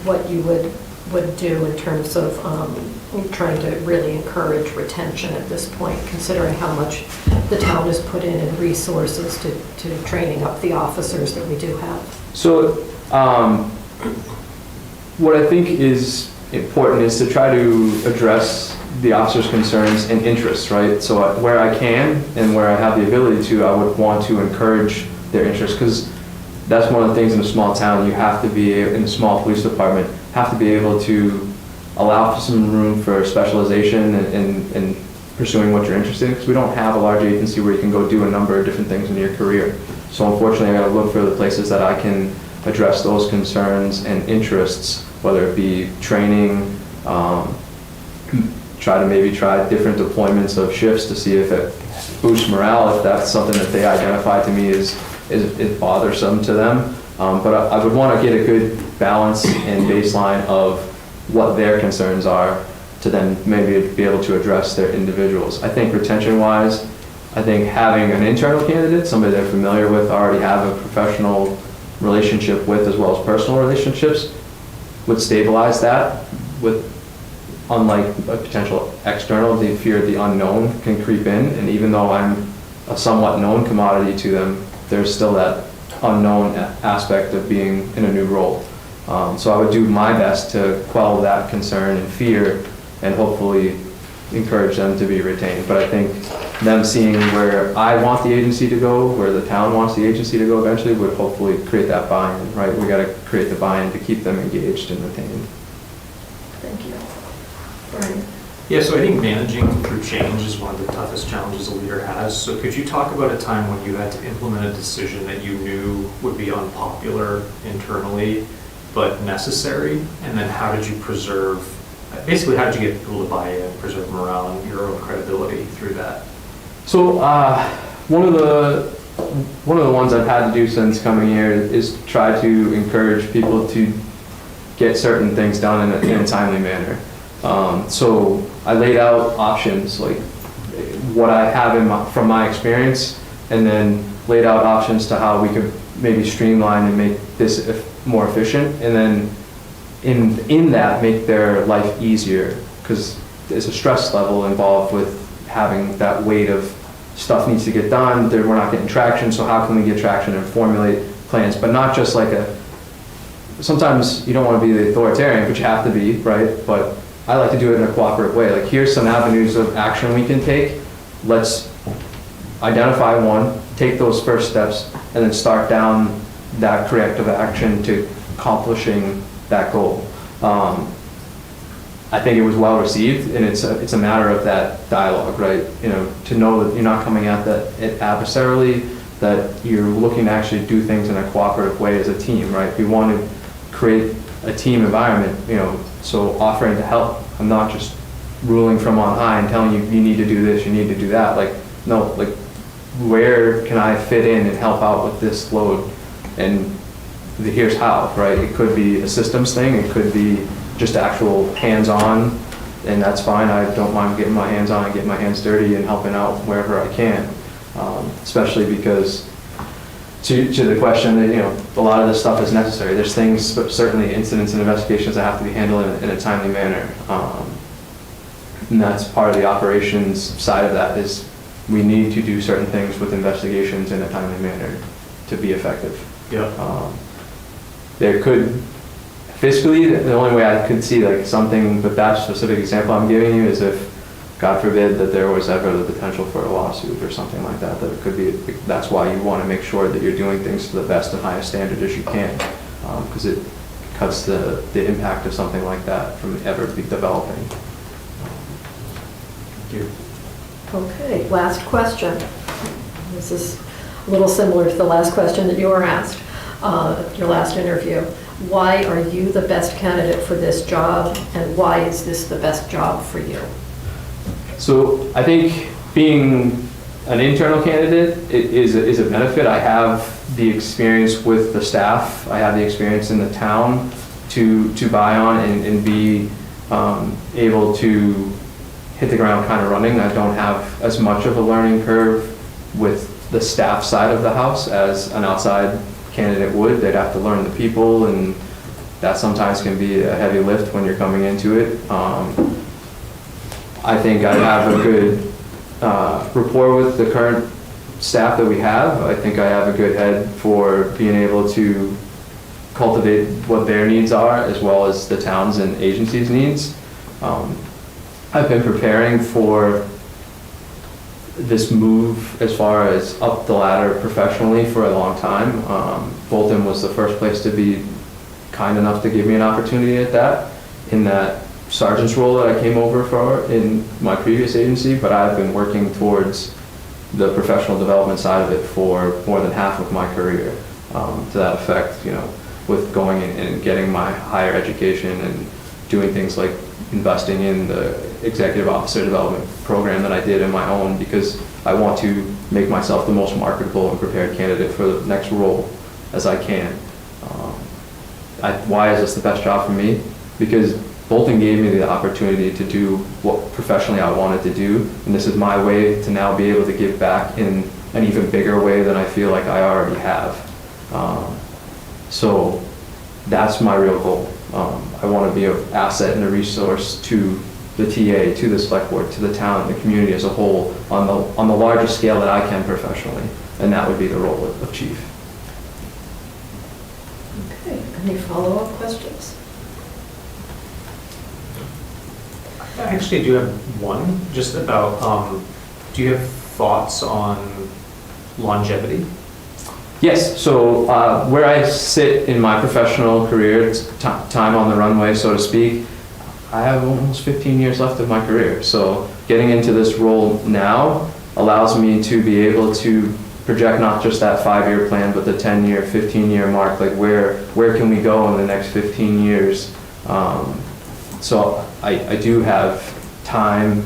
what you would do in terms of trying to really encourage retention at this point, considering how much the town has put in resources to training up the officers that we do have. So what I think is important is to try to address the officers' concerns and interests, right? So where I can and where I have the ability to, I would want to encourage their interests, because that's one of the things in a small town, you have to be, in a small police department, have to be able to allow for some room for specialization and pursuing what you're interested in, because we don't have a large agency where you can go do a number of different things in your career. So unfortunately, I gotta look for the places that I can address those concerns and interests, whether it be training, try different deployments of shifts to see if it boosts morale, if that's something that they identify to me as is bothersome to them. But I would want to get a good balance and baseline of what their concerns are to then maybe be able to address their individuals. I think retention-wise, I think having an internal candidate, somebody they're familiar with, already have a professional relationship with as well as personal relationships, would stabilize that. With, unlike a potential external, the fear of the unknown can creep in, and even though I'm a somewhat known commodity to them, there's still that unknown aspect of being in a new role. So I would do my best to quell that concern and fear and hopefully encourage them to be retained. But I think them seeing where I want the agency to go, where the town wants the agency to go eventually, would hopefully create that buy-in, right? We got to create the buy-in to keep them engaged and retained. Thank you. Brian? Yeah, so I think managing through change is one of the toughest challenges a leader has. So could you talk about a time when you had to implement a decision that you knew would be unpopular internally, but necessary? And then how did you basically how did you get people to buy in, preserve morale and your own credibility through that? So one of the ones I've had to do since coming here is try to encourage people to get certain things done in a timely manner. So I laid out options, like what I have from my experience, and then laid out options to how we could maybe streamline and make this more efficient, and then in that make their life easier, because there's a stress level involved with having that weight of stuff needs to get done, we're not getting traction, so how can we get traction and formulate plans, but not just like sometimes you don't want to be the authoritarian, but you have to be, right? But I like to do it in a cooperative way. Like, here's some avenues of action we can take. Let's identify one, take those first steps, and then start down that corrective action to accomplishing that goal. I think it was well received, and it's a matter of that dialogue, right? You know, to know that you're not coming at it adversarially, that you're looking to actually do things in a cooperative way as a team, right? We want to create a team environment, you know, so offering to help. I'm not just ruling from on high and telling you, you need to do this, you need to do that. Like, no, like, where can I fit in and help out with this load? And here's how, right? It could be a systems thing, it could be just actual hands-on, and that's fine. I don't mind getting my hands on and getting my hands dirty and helping out wherever I can, especially because to the question that, you know, a lot of this stuff is necessary. There's things, certainly incidents and investigations that have to be handled in a timely manner. And that's part of the operations side of that, is we need to do certain things with investigations in a timely manner to be effective. Yeah. There could, fiscally, the only way I could see like something, but that specific example I'm giving you is if, God forbid, that there was ever the potential for a lawsuit or something like that, that it could be, that's why you want to make sure that you're doing things to the best and highest standard as you can, because it cuts the impact of something like that from ever be developing. Thank you. Okay, last question. This is a little similar to the last question that you were asked, your last interview. Why are you the best candidate for this job, and why is this the best job for you? So I think being an internal candidate is a benefit. I have the experience with the staff. I have the experience in the town to buy on and be able to hit the ground kind of running. I don't have as much of a learning curve with the staff side of the house as an outside candidate would. They'd have to learn the people, and that sometimes can be a heavy lift when you're coming into it. I think I have a good rapport with the current staff that we have. I think I have a good head for being able to cultivate what their needs are as well as the town's and agency's needs. I've been preparing for this move as far as up the ladder professionally for a long time. Bolton was the first place to be kind enough to give me an opportunity at that, in that sergeant's role that I came over for in my previous agency, but I've been working towards the professional development side of it for more than half of my career. To that effect, you know, with going and getting my higher education and doing things like investing in the executive officer development program that I did in my own, because I want to make myself the most marketable and prepared candidate for the next role as I can. Why is this the best job for me? Because Bolton gave me the opportunity to do what professionally I wanted to do, and this is my way to now be able to give back in an even bigger way than I feel like I already have. So that's my real goal. I want to be an asset and a resource to the TA, to the select board, to the town, the community as a whole, on the largest scale that I can professionally, and that would be the role of chief. Okay, any follow-up questions? I actually do have one, just about, do you have thoughts on longevity? Yes, so where I sit in my professional career, it's time on the runway, so to speak, I have almost 15 years left of my career. So getting into this role now allows me to be able to project not just that 5-year plan, but the 10-year, 15-year mark, like where can we go in the next 15 years? So I do have time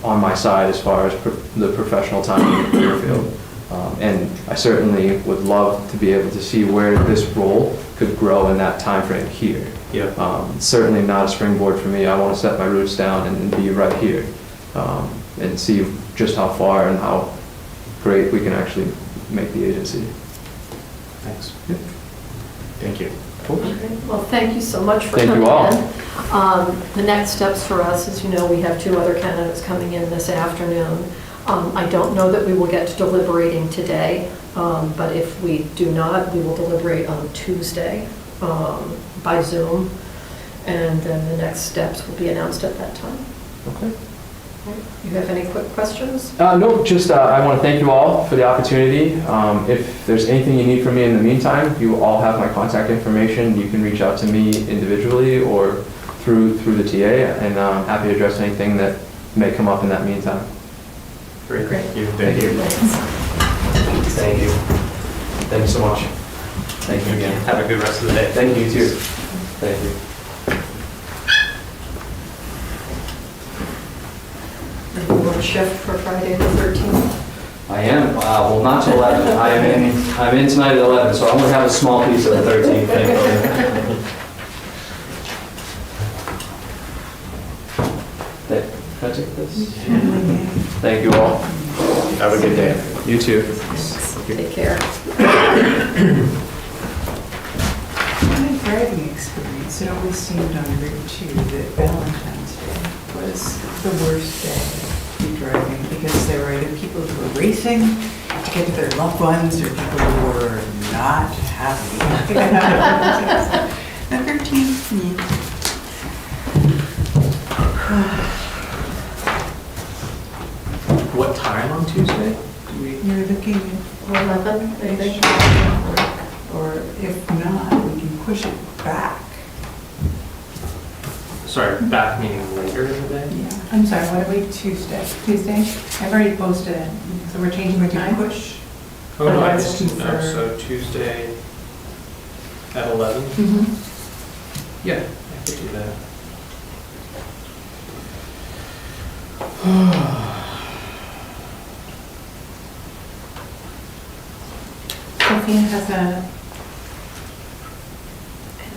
on my side as far as the professional time in the career field. And I certainly would love to be able to see where this role could grow in that time frame here. Yeah. Certainly not a springboard for me. I want to set my roots down and be right here, and see just how far and how great we can actually make the agency. Thanks. Yep. Thank you. Okay, well, thank you so much for Thank coming you all. in. The next steps for us is, we have 2 other candidates coming in this afternoon. I don't know that we will get to deliberating today, but if we do not, we will deliberate on Tuesday by Zoom, and then the next steps will be announced at that time. Okay. You have any quick questions? No, just I want to thank you all for the opportunity. If there's anything you need from me in the meantime, you all have my contact information. You can reach out to me individually or through the TA, and I'm happy to address anything that may come up in that meantime. Great. Thank you. Thank you. Thanks. Thank you. Thank you so much. Thank you again. Have a good rest of the day. Thank you too. Thank you. You want to shift for Friday the 13th? I am. Well, not till 11. I'm in tonight at 11, so I'm gonna have a small piece of the 13th. Thankfully. Can I take this? Thank you all. Have a good day. You too. Take care. My driving experience, it always seemed on Route 2 that Valentine's Day was the worst day to be driving because there were either people who were racing to get to their loved ones or people who were not happy. The 13th, What time on Tuesday? you're looking at 11, I think. or if not, we can push it back. Sorry, back meaning later in the day? Yeah. I'm sorry, what are we, Tuesday? Tuesday? I've already posted it, so we're changing the We can time? push. Oh, no, I Otherwise, just looking didn't know. for- So Tuesday at 11? Mm-hmm. Yeah, I could do that. Sophia has an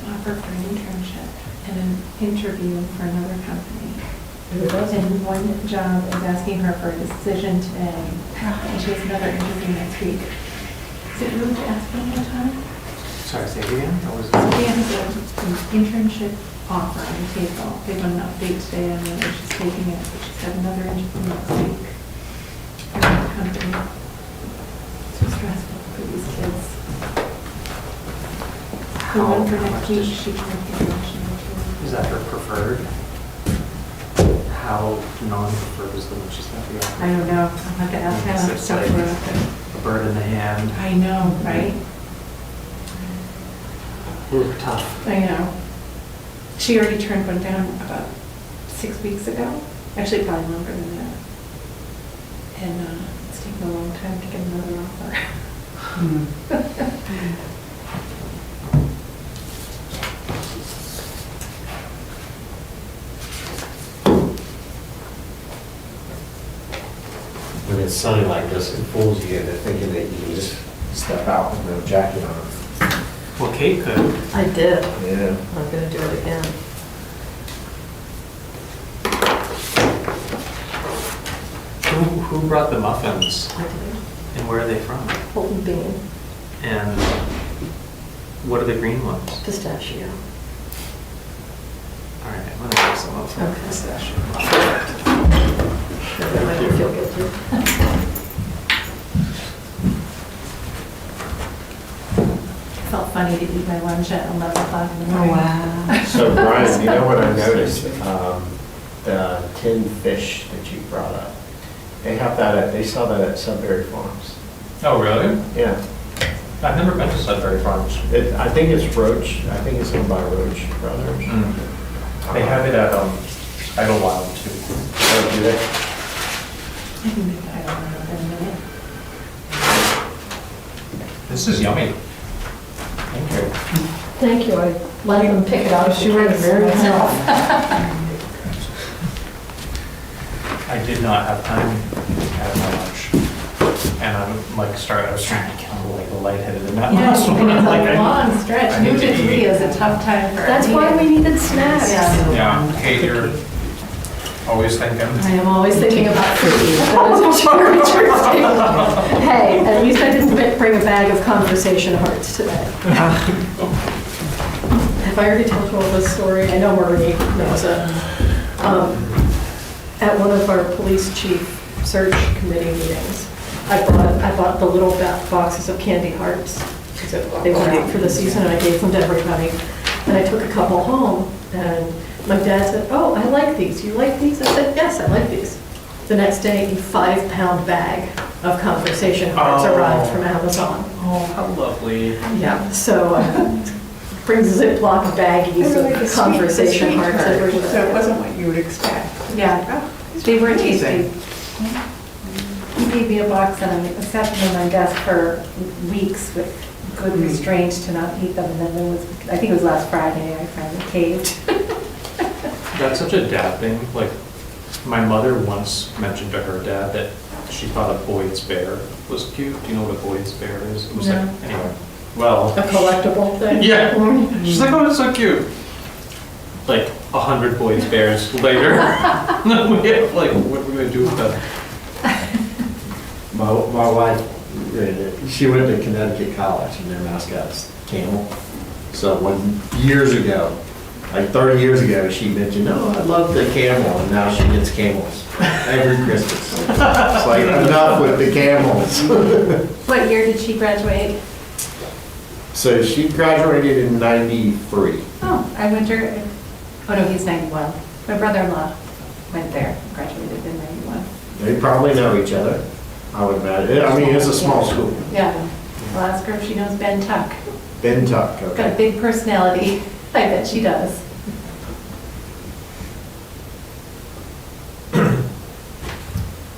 offer for an internship and an interview for another company. And one job is asking her for a decision today, and she has another interview next week. Is it rude to ask one more time? Sorry, say it again? That was Sophia has an internship offer on the table. They want an update today on whether she's taking it, but she's got another interview next week for another company. So stressful for these kids. The one for much next week, does she can get national too. Is that her preferred? How non-preferred is the one she's got to go? I don't know, I'll have to ask Hannah. It's Stuff like for- a bird in the hand. I know, right? Ooh, tough. I know. She already turned one down about 6 weeks ago, actually probably longer than that. And it's taken a long time to get another offer. Within it's sunny like this, it fools you into thinking that you can just step out with no jacket on. Well, Kate could. I did. Yeah. I'm gonna do it again. Who brought the muffins I did. and where are they from? Holton bean, And what are the green ones? pistachio. All right, I'm gonna make some of them. Okay. That might make you feel good too. Felt funny to eat my lunch at 11 o'clock in the Oh, morning. wow. So Brian, you know what I noticed? The tinned fish that you brought up. They have that they sell that at Sudbury Farms. Oh, really? Yeah. I've never been to Sudbury Farms. I think it's Roach. I think it's owned by Roach Brothers. They have it at Idlewild too. Oh, do they? I can make that, I don't know, in a minute. This is yummy. Thank you. Thank you, I let them pick it out. She worked very myself. I did not have time to have my lunch. And I'm like, I was trying to get a little lightheaded in that Yeah, last it's one. I'm like, a long stretch. I need Noon to to 3 eat. is a tough time for. That's why we needed snacks. Yeah. Yeah, Kate, you're always thinking. I am always thinking about food. That is very interesting. Hey, at least I didn't bring a bag of conversation hearts today. Have I already told you all this story? I know Marie knows it. At one of our police chief search committee meetings, I bought the little boxes of candy hearts. So they went out for the season and I gave them to everybody. And I took a couple home and my dad said, "Oh, I like these. You like these?" I said, "Yes, I like these." The next day, a 5-pound bag of conversation hearts Oh. arrived from Amazon. Oh, how lovely. Yeah, so brings a Ziploc baggies They were like a of sweet- conversation sweet hearts tart, everywhere. So it wasn't what you would expect. Yeah, Oh, they were amazing. tasty. He gave me a box and I sat them on my desk for weeks with good restraint to not eat them. And then there was, I think it was last Friday, I finally caved. That's such a dad thing. Like, my mother once mentioned to her dad that she thought a Boyd's bear was cute. Do you know what a Boyd's bear is? It was No. like, anyway, well. A collectible thing? Yeah. She's like, oh, that's so cute. Like 100 Boyd's bears later. We have, like, what are we gonna do with them? My wife, she went to Connecticut College and their mascot's camel. So years ago, like 30 years ago, she mentioned, "Oh, I love the camel," and now she gets camels every Christmas. It's like, enough with the camels. What year did she graduate? So she graduated in '93. Oh, I went to, oh no, he's 91. My brother-in-law went there, graduated in 91. They probably know each other, I would imagine. I mean, it's a small school. Yeah, I'll ask her if she knows Ben Tuck. Ben Tuck, Got a okay. big personality. I bet she does.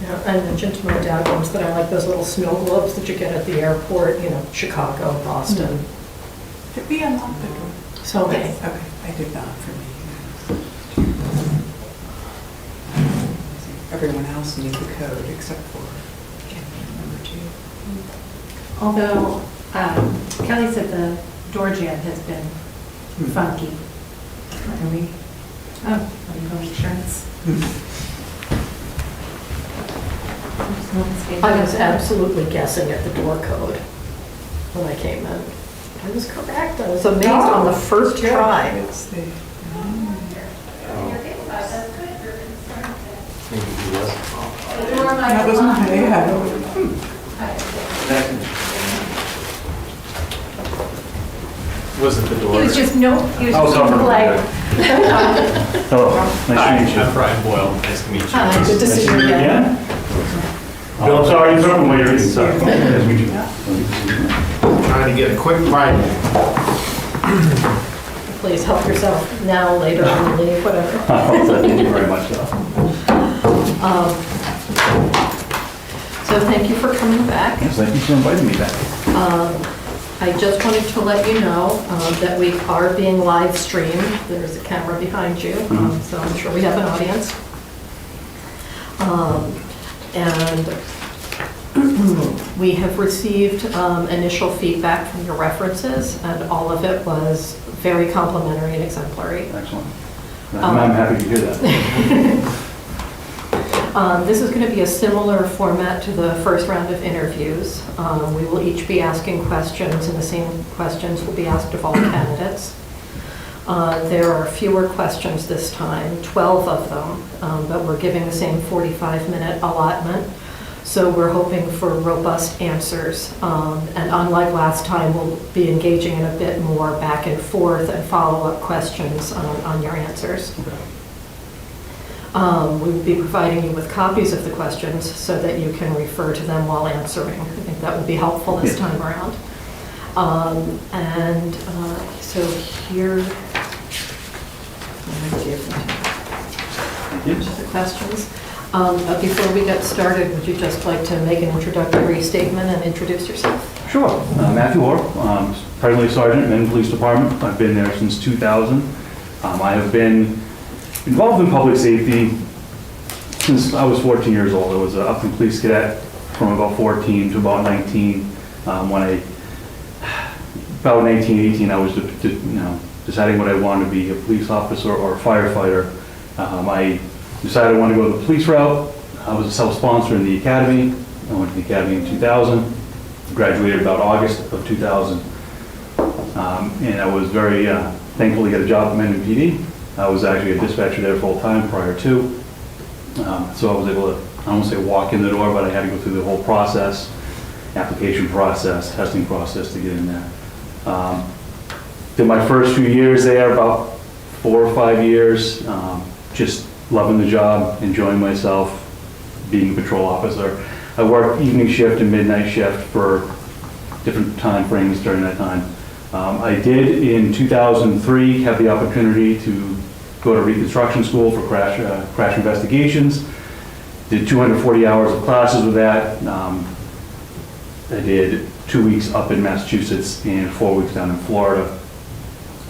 Yeah, I mentioned to my dad once that I like those little snow globes that you get at the airport, you know, Chicago, Boston, Did we unlock the door? so many. Okay, I did not for me. Everyone else knew the code except for number 2. Although Kelly said the door jam has been funky. Are we? Oh, are you going insurance? I was absolutely guessing at the door code when I came in. I was correct. I was amazed on the first try. It's the, Maybe he was. that wasn't how they had it. Was it the door? He was just, no, he was Oh, just sorry. polite. Hello, Hi, nice to meet you. I'm Brian Boyle. Nice to meet you. Hi, good to see you again. Bill, sorry, you took him later. Sorry. Nice to meet you. Trying to get a quick bite. Please help yourself now, later, when you leave, whatever. Thank you very much. So thank you for coming back. Yes, thank you for inviting me back. I just wanted to let you know that we are being live streamed. There's a camera behind you, so I'm sure we have an audience. And We have received initial feedback from your references, and all of it was very complimentary and exemplary. Excellent. I'm happy to hear that. This is going to be a similar format to the first round of interviews. We will each be asking questions, and the same questions will be asked of all candidates. There are fewer questions this time, 12 of them, but we're giving the same 45-minute allotment. So we're hoping for robust answers. And unlike last time, we'll be engaging in a bit more back and forth and follow-up questions on your answers. We will be providing you with copies of the questions so that you can refer to them while answering. I think that will be helpful this time around. So here, the questions. But before we get started, would you just like to make an introductory statement and introduce yourself? Sure. Matthew Orr, presently Sergeant, Minden Police Department. I've been there since 2000. I have been involved in public safety since I was 14 years old. I was an Upton Police Cadet from about 14 to about 19. About 19, 18, I was deciding what I wanted to be, a police officer or a firefighter. I decided I wanted to go the police route. I was a self-sponsor in the academy. I went to the academy in 2000, graduated about August of 2000. And I was very thankful to get a job at Minden PD. I was actually a dispatcher there full-time prior to. So I was able to, I don't want to say walk in the door, but I had to go through the whole process, application process, testing process to get in there. Did my first few years there, about 4 or 5 years, just loving the job, enjoying myself, being a patrol officer. I worked evening shift and midnight shift for different time frames during that time. I did in 2003 have the opportunity to go to reconstruction school for crash investigations. Did 240 hours of classes with that. I did 2 weeks up in Massachusetts and 4 weeks down in Florida.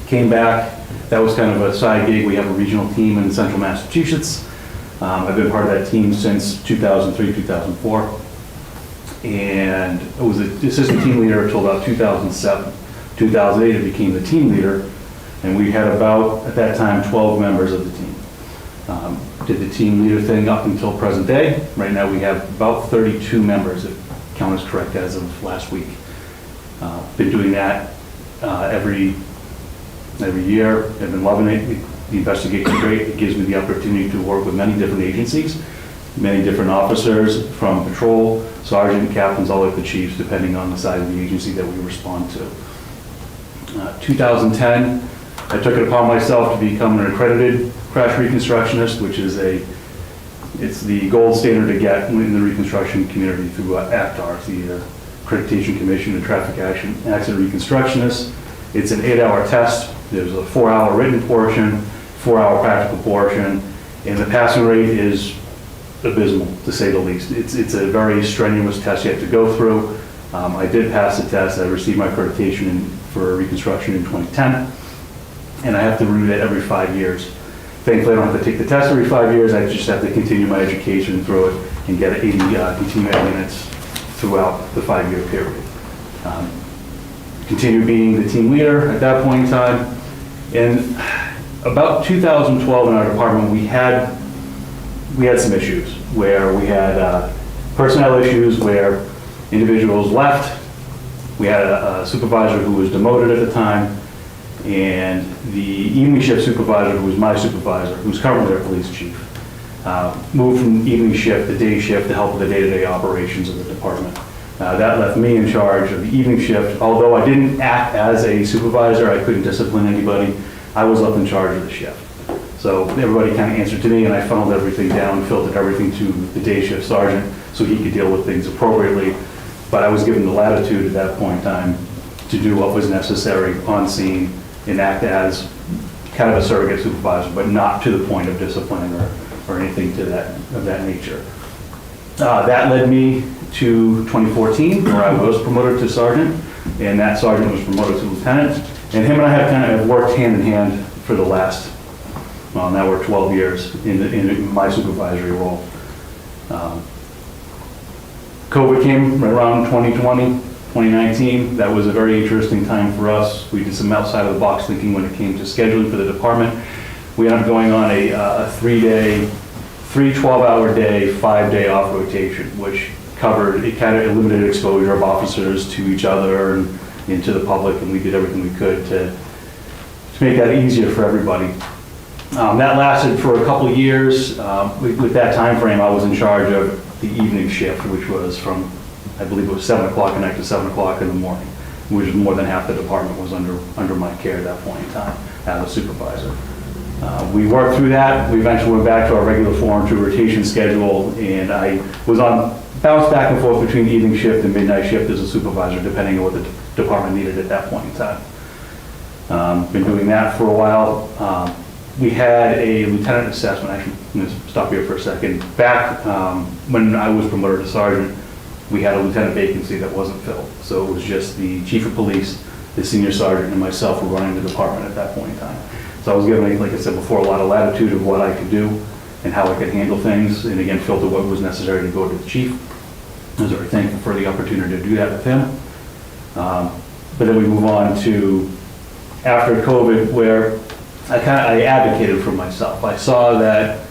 Came back, that was kind of a side gig. We have a regional team in central Massachusetts. I've been part of that team since 2003, 2004. And I was the assistant team leader until about 2007. 2008, I became the team leader, and we had about, at that time, 12 members of the team. Did the team leader thing up until present day. Right now we have about 32 members, if count is correct, as of last week. Been doing that every year. I've been loving it. The investigation's great. It gives me the opportunity to work with many different agencies, many different officers, from patrol, sergeant, captains, all the way to chiefs, depending on the size of the agency that we respond to. 2010, I took it upon myself to become an accredited crash reconstructionist, which is it's the gold standard to get in the reconstruction community through ACTAR, the Accreditation Commission of Traffic Accident Reconstructionists. It's an 8-hour test. There's a 4-hour written portion, 4-hour practical portion, and the passing rate is abysmal, to say the least. It's a very strenuous test you have to go through. I did pass the test. I received my accreditation for reconstruction in 2010, and I have to renew that every 5 years. Thankfully, I don't have to take the test every 5 years. I just have to continue my education through it and get 80 continuing units throughout the 5-year period. Continue being the team leader at that point in time. In about 2012 in our department, we had some issues where we had personnel issues where individuals left. We had a supervisor who was demoted at the time, and the evening shift supervisor, who was my supervisor, who's currently our police chief, moved from evening shift to day shift to help with the day-to-day operations of the department. That left me in charge of the evening shift. Although I didn't act as a supervisor, I couldn't discipline anybody, I was left in charge of the shift. So everybody kind of answered to me, and I funneled everything down, filtered everything to the day shift sergeant so he could deal with things appropriately. But I was given the latitude at that point in time to do what was necessary on scene and act as kind of a surrogate supervisor, but not to the point of discipline or anything of that nature. That led me to 2014, where I was promoted to sergeant, and that sergeant was promoted to lieutenant. And him and I have kind of worked hand in hand for the last, now we're 12 years in my supervisory role. COVID came right around 2020, 2019. That was a very interesting time for us. We did some outside of the box thinking when it came to scheduling for the department. We ended up going on a 3 12-hour day, 5-day off rotation, which covered, it kind of limited exposure of officers to each other and to the public, and we did everything we could to make that easier for everybody. That lasted for a couple of years. With that time frame, I was in charge of the evening shift, which was from, I believe it was 7 o'clock at night to 7 o'clock in the morning, which is more than half the department was under my care at that point in time as a supervisor. We worked through that. We eventually went back to our regular 4-on-2 rotation schedule, and I was bounced back and forth between evening shift and midnight shift as a supervisor, depending on what the department needed at that point in time. Been doing that for a while. We had a lieutenant assessment. Actually, I'm going to stop here for a second. Back when I was promoted to sergeant, we had a lieutenant vacancy that wasn't filled. So it was just the chief of police, the senior sergeant, and myself were running the department at that point in time. So I was given, like I said before, a lot of latitude of what I could do and how I could handle things, and again, filter what was necessary to go to the chief. I was very thankful for the opportunity to do that with him. But then we move on to after COVID, where I advocated for myself. I saw that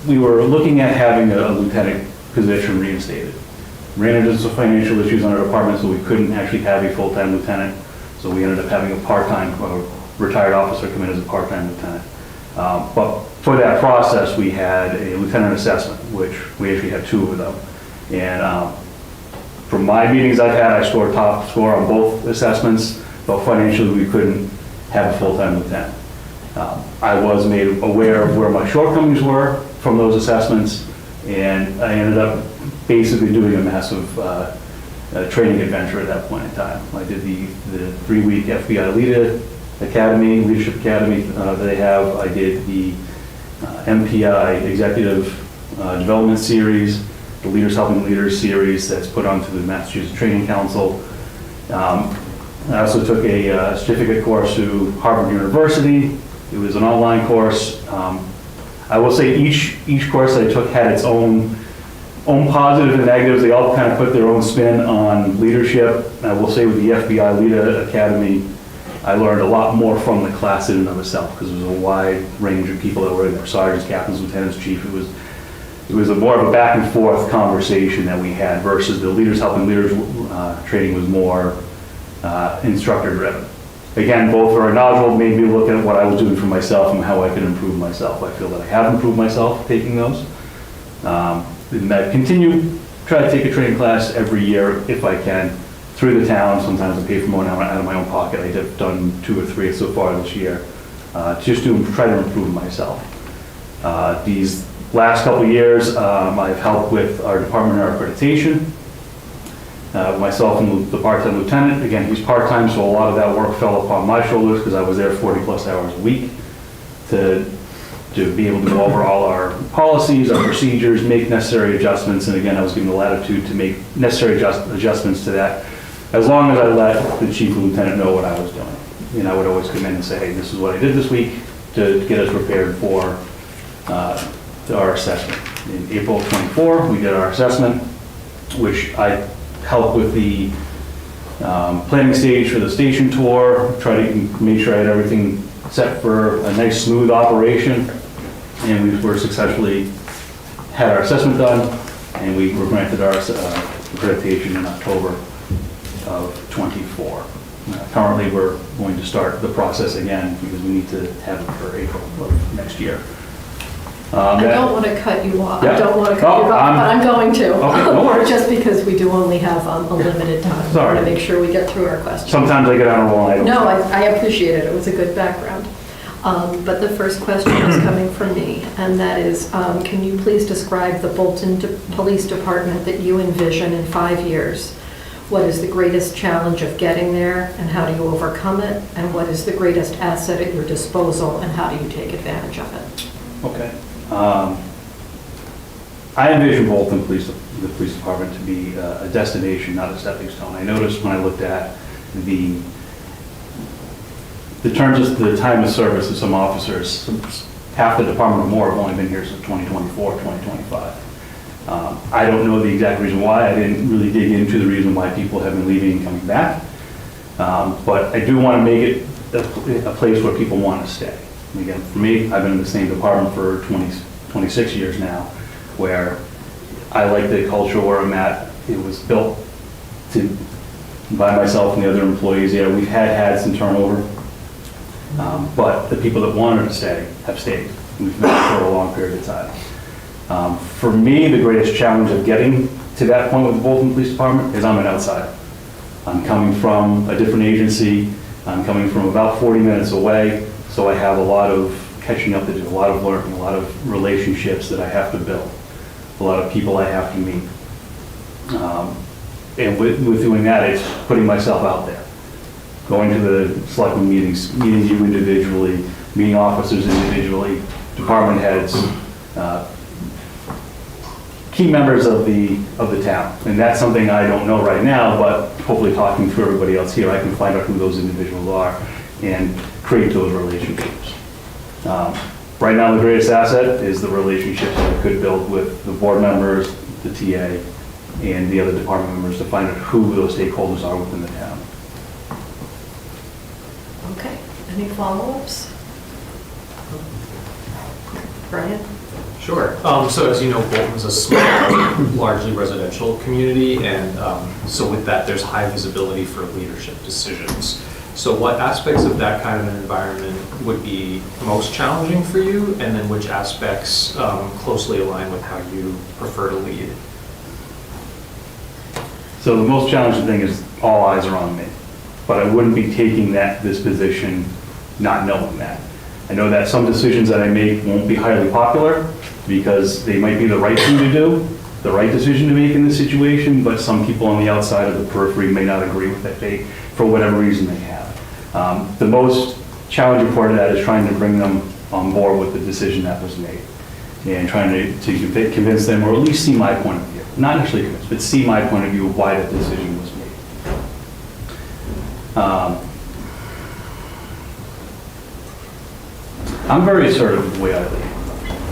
we were looking at having a lieutenant position reinstated. Ran into some financial issues in our department, so we couldn't actually have a full-time lieutenant. So we ended up having a part-time, retired officer come in as a part-time lieutenant. But for that process, we had a lieutenant assessment, which we actually had 2 of them. And from my meetings I've had, I scored top score on both assessments, but financially we couldn't have a full-time lieutenant. I was made aware of where my shortcomings were from those assessments, and I ended up basically doing a massive training adventure at that point in time. I did the 3-week FBI Leadership Academy that they have. I did the MPI Executive Development Series, the Leaders Helping Leaders series that's put onto the Massachusetts Training Council. I also took a certificate course through Harvard University. It was an online course. I will say each course I took had its own positives and negatives. They all kind of put their own spin on leadership. I will say with the FBI Leader Academy, I learned a lot more from the class in and of itself, because there was a wide range of people that were in there, sergeants, captains, lieutenants, chief. It was more of a back and forth conversation that we had versus the Leaders Helping Leaders training was more instructor driven. Again, both very knowledgeable, made me look at what I was doing for myself and how I could improve myself. I feel that I have improved myself taking those. And I continue, try to take a training class every year if I can, through the town. Sometimes I pay for more out of my own pocket. I've done 2 or 3 so far this year, just to try to improve myself. These last couple of years, I've helped with our department accreditation. Myself and the part-time lieutenant, again, he's part-time, so a lot of that work fell upon my shoulders because I was there 40+ hours a week to be able to go over all our policies, our procedures, make necessary adjustments, and again, I was given the latitude to make necessary adjustments to that, as long as I let the chief and lieutenant know what I was doing. And I would always come in and say, hey, this is what I did this week to get us prepared for our assessment. In April 24, we did our assessment, which I helped with the planning stage for the station tour, try to make sure I had everything set for a nice smooth operation, and we were successfully had our assessment done, and we were granted our accreditation in October of 24. Currently, we're going to start the process again because we need to have it for April of next year. I don't want to cut you off. Yeah. I don't want to cut you off, but I'm going to. Okay, no worries. Just because we do only have a limited time. Sorry. I want to make sure we get through our questions. Sometimes I get on a roll and I don't. No, I appreciate it. It was a good background. But the first question is coming from me, and that is, can you please describe the Bolton Police Department that you envision in 5 years? What is the greatest challenge of getting there, and how do you overcome it? And what is the greatest asset at your disposal, and how do you take advantage of it? Okay. I envision Bolton the police department to be a destination, not a stepping stone. I noticed when I looked at the terms of the time of service of some officers, half the department or more have only been here since 2024, 2025. I don't know the exact reason why. I didn't really dig into the reason why people have been leaving and coming back. But I do want to make it a place where people want to stay. And again, for me, I've been in the same department for 26 years now, where I like the culture where I'm at. It was built by myself and the other employees. Yeah, we've had some turnover, but the people that wanted to stay have stayed. We've been there for a long period of time. For me, the greatest challenge of getting to that point with the Bolton Police Department is I'm an outsider. I'm coming from a different agency. I'm coming from about 40 minutes away, so I have a lot of catching up to do, a lot of learning, a lot of relationships that I have to build, a lot of people I have to meet. And with doing that, it's putting myself out there, going to the selectmen meetings, meeting you individually, meeting officers individually, department heads, key members of the town. And that's something I don't know right now, but hopefully talking to everybody else here, I can find out who those individuals are and create those relationships. Right now, the greatest asset is the relationships that I could build with the board members, the TA, and the other department members to find out who those stakeholders are within the town. Okay, any follow-ups? Brian? Sure. So as you know, Bolton's a small, largely residential community, and so with that, there's high visibility for leadership decisions. So what aspects of that kind of an environment would be most challenging for you, and then which aspects closely align with how you prefer to lead? So the most challenging thing is all eyes are on me, but I wouldn't be taking this position not knowing that. I know that some decisions that I make won't be highly popular because they might be the right thing to do, the right decision to make in this situation, but some people on the outside of the periphery may not agree with that for whatever reason they have. The most challenging part of that is trying to bring them on board with the decision that was made and trying to convince them, or at least see my point of view. Not necessarily convince, but see my point of view of why that decision was made. I'm very assertive with the way I lead.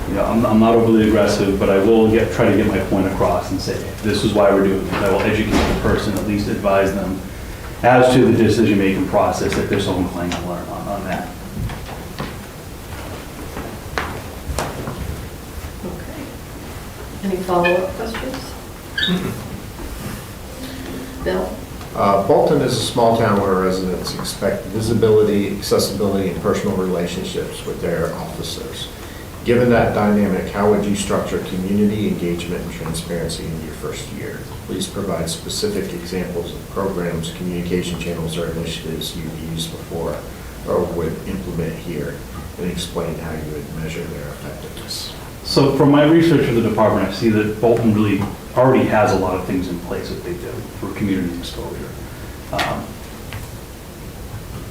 You know, I'm not overly aggressive, but I will try to get my point across and say, this is why we're doing this. I will educate the person, at least advise them as to the decision-making process if they're so inclined to learn on that. Okay. Any follow-up questions? Bill? Bolton is a small town where residents expect visibility, accessibility, and personal relationships with their officers. Given that dynamic, how would you structure community engagement and transparency in your first year? Please provide specific examples of programs, communication channels, or initiatives you've used before or would implement here, and explain how you would measure their effectiveness. So from my research of the department, I see that Bolton really already has a lot of things in place that they do for community exposure.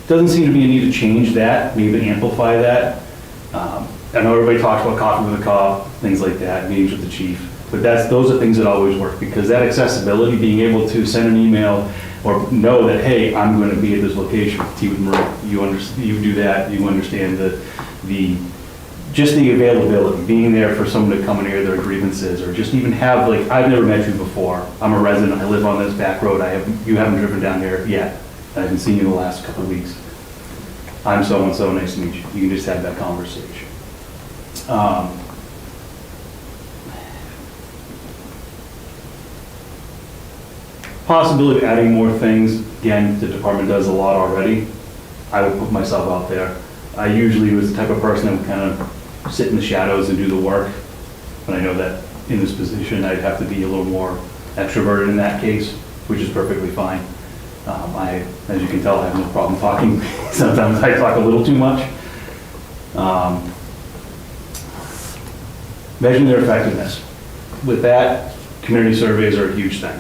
Doesn't seem to be a need to change that, maybe amplify that. I know everybody talks about coffee with a cop, things like that, meetings with the chief, but those are things that always work, because that accessibility, being able to send an email or know that, hey, I'm going to be at this location with T with Marie, you do that, you understand just the availability, being there for someone to come and air their grievances, or just even have, like, I've never met you before, I'm a resident, I live on this back road, you haven't driven down here yet, I haven't seen you in the last couple of weeks. I'm so-and-so, nice to meet you. You can just have that conversation. Possibility of adding more things, again, the department does a lot already. I would put myself out there. I usually was the type of person that would kind of sit in the shadows and do the work, but I know that in this position, I'd have to be a little more extroverted in that case, which is perfectly fine. As you can tell, I have no problem talking. Sometimes I talk a little too much. Measuring their effectiveness. With that, community surveys are a huge thing.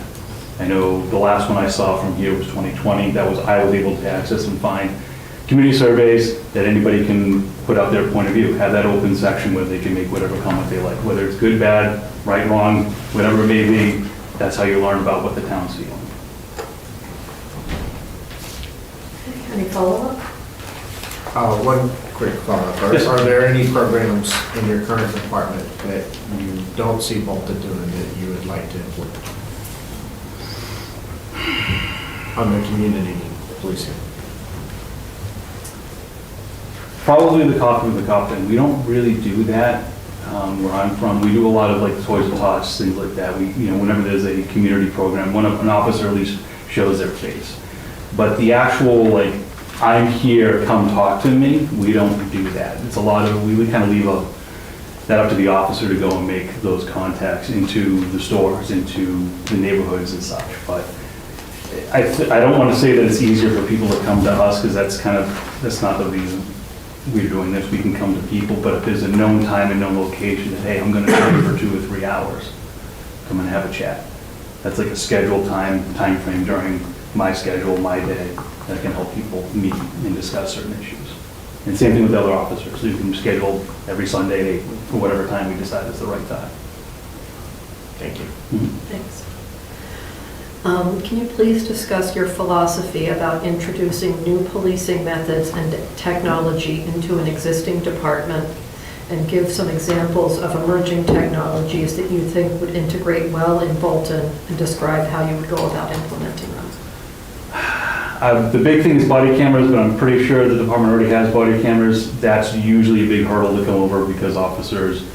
I know the last one I saw from here was 2020. I was able to access and find community surveys that anybody can put out their point of view. Have that open section where they can make whatever comment they like, whether it's good, bad, right, wrong, whatever it may be. That's how you learn about what the town's feeling. Any follow-up? One quick follow-up. Yes. Are there any programs in your current department that you don't see Bolton doing that you would like to implement? On the community policing? Probably the coffee with the cop thing. We don't really do that where I'm from. We do a lot of like Toys and Tots, things like that. We, whenever there's a community program, an officer at least shows their face. But the actual like, I'm here, come talk to me, we don't do that. It's a lot of, we kind of leave that up to the officer to go and make those contacts into the stores, into the neighborhoods and such. But I don't want to say that it's easier for people to come to us, because that's not the reason we're doing this. We can come to people, but if there's a known time and known location that, hey, I'm going to be here for 2 or 3 hours, come and have a chat. That's like a scheduled time frame during my schedule, my day, that can help people meet and discuss certain issues. And same thing with other officers. So you can schedule every Sunday for whatever time we decide is the right time. Thank you. Thanks. Can you please discuss your philosophy about introducing new policing methods and technology into an existing department, and give some examples of emerging technologies that you think would integrate well in Bolton, and describe how you would go about implementing them? The big thing is body cameras, but I'm pretty sure the department already has body cameras. That's usually a big hurdle to come over because officers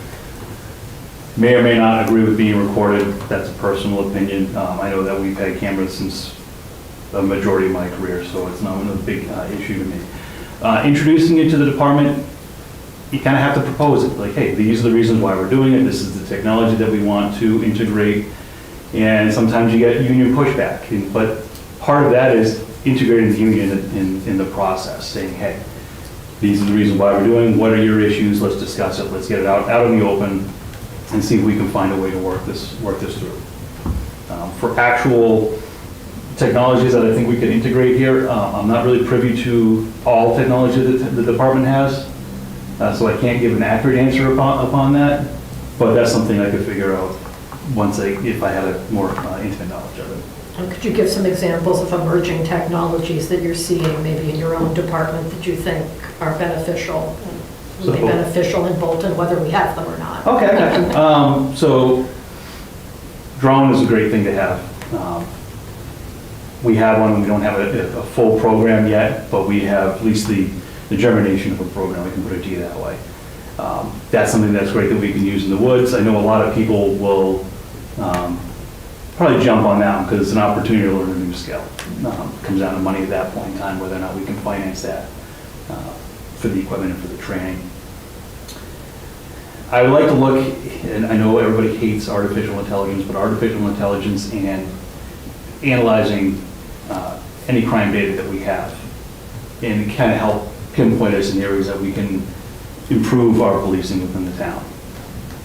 may or may not agree with being recorded. That's a personal opinion. I know that we've had cameras since the majority of my career, so it's not a big issue to me. Introducing it to the department, you kind of have to propose it. Like, hey, these are the reasons why we're doing it. This is the technology that we want to integrate. And sometimes you get union pushback. But part of that is integrating the union in the process, saying, hey, these are the reasons why we're doing, what are your issues, let's discuss it, let's get it out in the open, and see if we can find a way to work this through. For actual technologies that I think we could integrate here, I'm not really privy to all technology that the department has, so I can't give an accurate answer upon that, but that's something I could figure out if I had a more intimate knowledge of it. And could you give some examples of emerging technologies that you're seeing maybe in your own department that you think are beneficial, and will be beneficial in Bolton, whether we have them or not? Okay, I got you. So drone is a great thing to have. We have one. We don't have a full program yet, but we have at least the germination of a program. We can put it to you that way. That's something that's great that we can use in the woods. I know a lot of people will probably jump on that one because it's an opportunity to learn a new skill. It comes down to money at that point in time, whether or not we can finance that for the equipment and for the training. I would like to look, and I know everybody hates artificial intelligence, but artificial intelligence and analyzing any crime data that we have, and kind of help pinpoint us in areas that we can improve our policing within the town.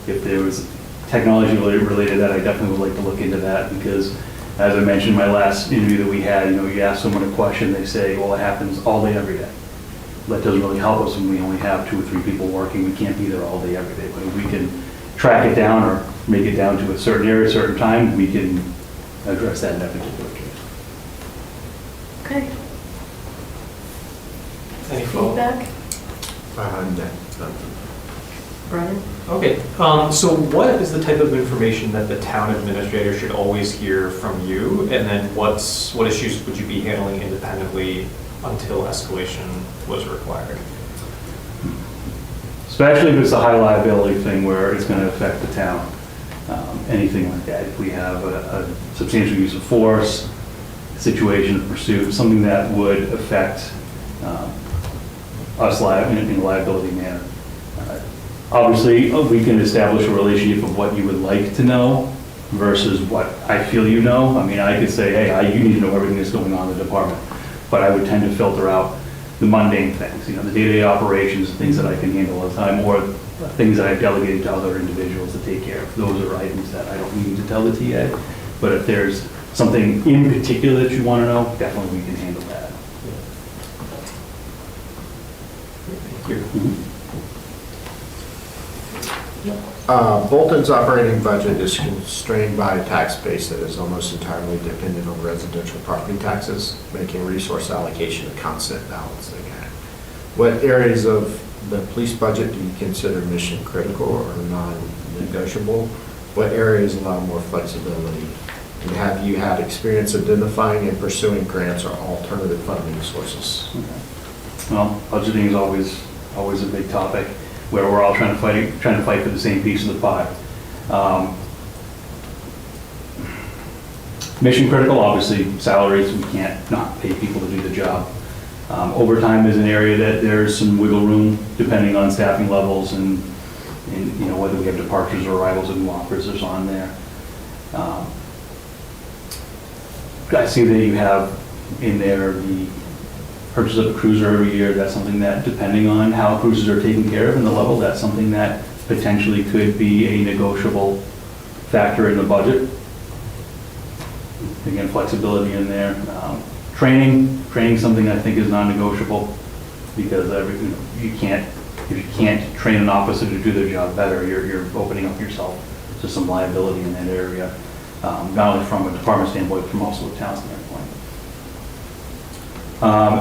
If there was technology related to that, I definitely would like to look into that, because as I mentioned in my last interview that we had, you ask someone a question, they say, well, it happens all day, every day. That doesn't really help us when we only have 2 or 3 people working. We can't be there all day, every day. But if we can track it down or make it down to a certain area, a certain time, we can address that in that particular case. Okay. Any follow-up? Feedback? Brian? Okay, so what is the type of information that the town administrator should always hear from you? And then what issues would you be handling independently until escalation was required? Especially if it's a high liability thing where it's going to affect the town. Anything like that. If we have a substantial use of force, situation of pursuit, something that would affect us in a liability manner. Obviously, we can establish a relationship of what you would like to know versus what I feel you know. I mean, I could say, hey, you need to know everything that's going on in the department. But I would tend to filter out the mundane things, the day-to-day operations, things that I can handle all the time, or things that I've delegated to other individuals to take care of. Those are items that I don't need to tell the TA. But if there's something in particular that you want to know, definitely we can handle that. Thank you. Mm-hmm. Bolton's operating budget is constrained by a tax base that is almost entirely dependent on residential property taxes, making resource allocation a constant balancing act. What areas of the police budget, do you consider mission critical or non-negotiable? What areas allow more flexibility? And have you had experience identifying and pursuing grants or alternative funding sources? Well, budgeting is always a big topic where we're all trying to fight for the same piece of the pie. Mission critical, obviously, salaries, we can't not pay people to do the job. Overtime is an area that there's some wiggle room depending on staffing levels and whether we have departures or arrivals of new officers on there. I see that you have in there the purchase of a cruiser every year. That's something that, depending on how cruisers are taken care of and the level, that's something that potentially could be a negotiable factor in the budget. Again, flexibility in there. Training something I think is non-negotiable because if you can't train an officer to do their job better, you're opening up yourself to some liability in that area, not only from a department standpoint, but from also a town standpoint.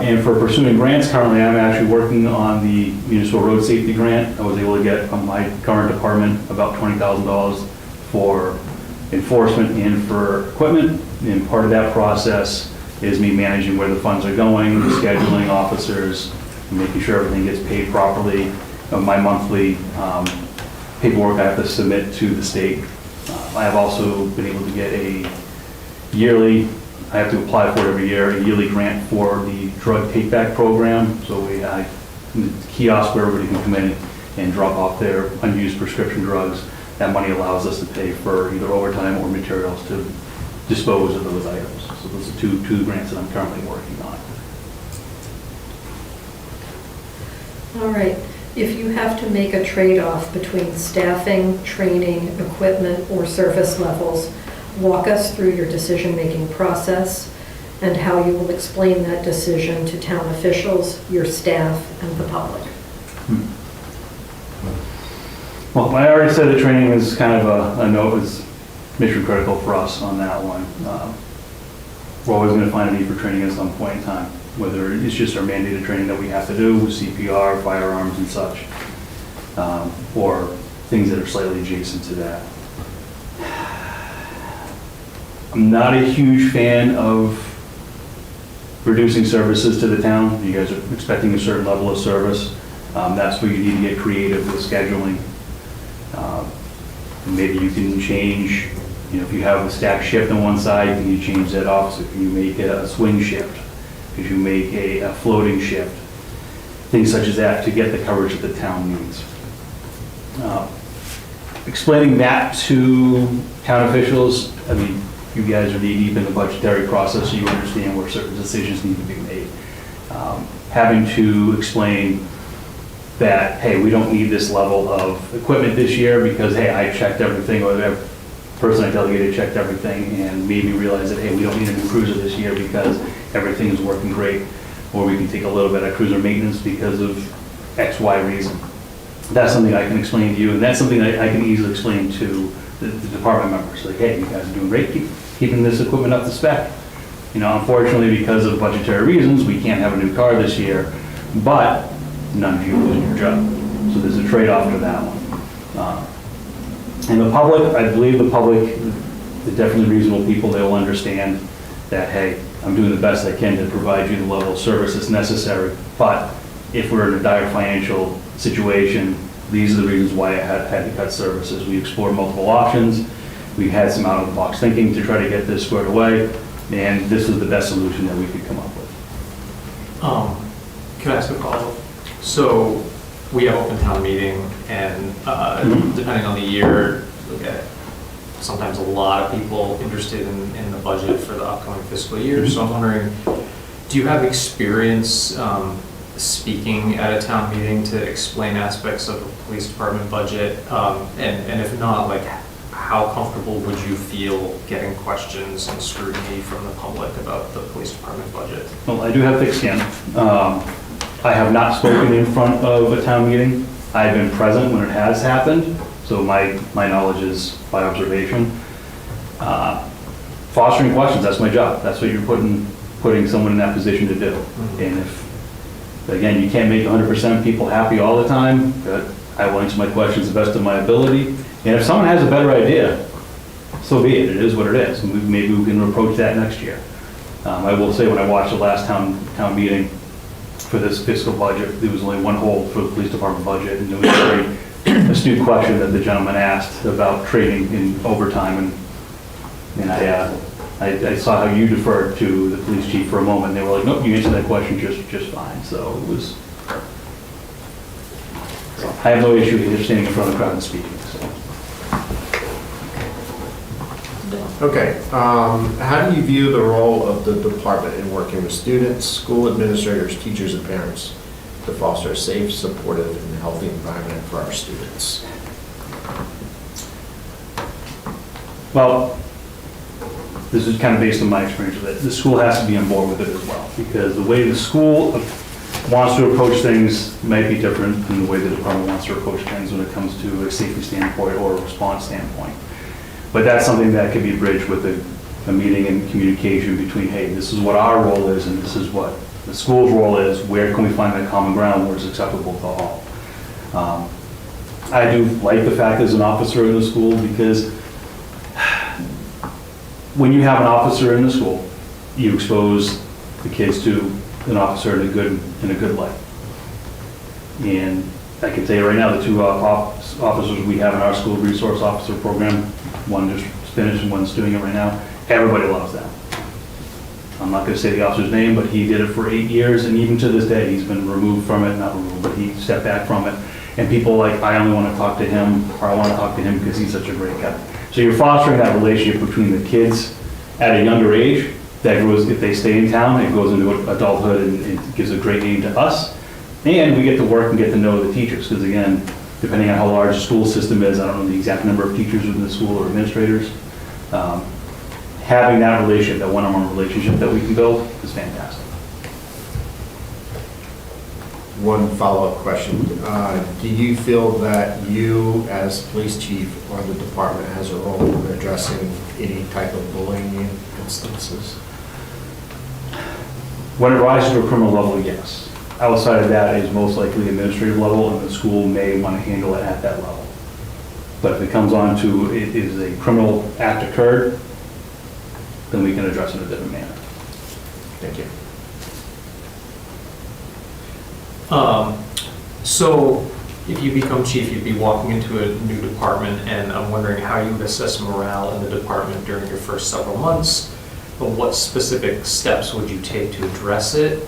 And for pursuing grants, currently I'm actually working on the municipal road safety grant. I was able to get from my current department about $20,000 for enforcement and for equipment. And part of that process is me managing where the funds are going, scheduling officers, and making sure everything gets paid properly. My monthly paperwork I have to submit to the state. I have also been able to get a yearly, I have to apply for it every year, a yearly grant for the drug take-back program. So we have a kiosk where everybody can come in and drop off their unused prescription drugs. That money allows us to pay for either overtime or materials to dispose of those items. So those are two grants that I'm currently working on. All right. If you have to make a trade-off between staffing, training, equipment, or service levels, walk us through your decision-making process and how you will explain that decision to town officials, your staff, and the public. Well, I already said that training is kind of a note is mission critical for us on that one. We're always going to find a need for training at some point in time, whether it's just our mandated training that we have to do with CPR, firearms and such, or things that are slightly adjacent to that. I'm not a huge fan of reducing services to the town. You guys are expecting a certain level of service. That's where you need to get creative with scheduling. Maybe you can change, if you have a stacked shift on one side, can you change that officer? Can you make it a swing shift? Could you make a floating shift? Things such as that to get the coverage that the town needs. Explaining that to town officials, I mean, you guys are knee-deep in the budgetary process, so you understand where certain decisions need to be made. Having to explain that, hey, we don't need this level of equipment this year because, hey, I checked everything, or the person I delegated checked everything and made me realize that, hey, we don't need a new cruiser this year because everything is working great, or we can take a little bit of cruiser maintenance because of X, Y reason. That's something I can explain to you, and that's something I can easily explain to the department members. Like, hey, you guys are doing great, keeping this equipment up to spec. Unfortunately, because of budgetary reasons, we can't have a new car this year, but none of you lose your job. So there's a trade-off to that one. And the public, I believe the public, they're definitely reasonable people. They will understand that, hey, I'm doing the best I can to provide you the level of service that's necessary. But if we're in a dire financial situation, these are the reasons why I had to cut services. We explored multiple options. We had some out-of-the-box thinking to try to get this squared away, and this was the best solution that we could come up with. Can I ask a follow-up? So we have open town meeting, and depending on the year, we get sometimes a lot of people interested in the budget for the upcoming fiscal year. So I'm wondering, do you have experience speaking at a town meeting to explain aspects of the police department budget? And if not, like, how comfortable would you feel getting questions and scrutiny from the public about the police department budget? Well, I do have thick skin. I have not spoken in front of a town meeting. I've been present when it has happened, so my knowledge is by observation. Fostering questions, that's my job. That's what you're putting someone in that position to do. And if Again, you can't make 100% people happy all the time, but I will answer my questions the best of my ability. And if someone has a better idea, so be it. It is what it is. Maybe we can approach that next year. I will say, when I watched the last town meeting for this fiscal budget, there was only one hold for the police department budget, and there was a very astute question that the gentleman asked about training in overtime, and I saw how you deferred to the police chief for a moment. They were like, nope, you answered that question just fine. So it was, I have no issue with you standing in front of the crowd and speaking, so. Okay, how do you view the role of the department in working with students, school administrators, teachers, and parents to foster a safe, supportive, and healthy environment for our students? Well, this is kind of based on my experience with it. The school has to be on board with it as well, because the way the school wants to approach things might be different than the way the department wants to approach things when it comes to a safety standpoint or a response standpoint. But that's something that can be bridged with a meeting and communication between, hey, this is what our role is and this is what the school's role is. Where can we find that common ground where it's acceptable to all? I do like the fact there's an officer in the school, because when you have an officer in the school, you expose the kids to an officer in a good light. And I can tell you right now, the two officers we have in our school resource officer program, one just finished and one's doing it right now, everybody loves them. I'm not gonna say the officer's name, but he did it for 8 years, and even to this day, he's been removed from it, not removed, but he stepped back from it. And people are like, I only wanna talk to him, or I wanna talk to him because he's such a great guy. So you're fostering that relationship between the kids at a younger age, that grows, if they stay in town, it goes into adulthood and it gives a great name to us. And we get to work and get to know the teachers, because again, depending on how large the school system is, I don't know the exact number of teachers within the school or administrators, having that relationship, that one-on-one relationship that we can build is fantastic. One follow-up question. Do you feel that you, as police chief, or the department has a role in addressing any type of bullying instances? When it rises to a criminal level, yes. Outside of that is most likely administrative level, and the school may want to handle it at that level. But if it comes on to it is a criminal act occurred, then we can address it in a different manner. Thank you. So if you become chief, you'd be walking into a new department, and I'm wondering how you would assess morale in the department during your first several months. But what specific steps would you take to address it?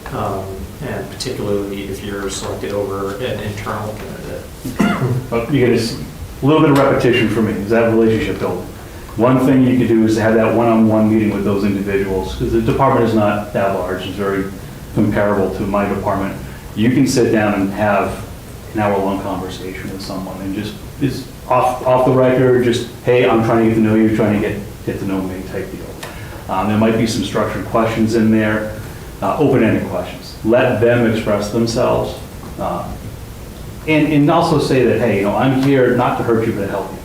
And particularly if you're selected over an internal candidate? But you get a little bit of repetition for me, is that relationship building. One thing you could do is have that one-on-one meeting with those individuals, because the department is not that large, it's very comparable to my department. You can sit down and have an hour-long conversation with someone and just off the record, just, hey, I'm trying to get to know you, trying to get to know me type deal. There might be some structured questions in there, open-ended questions. Let them express themselves. And also say that, hey, I'm here not to hurt you, but to help you.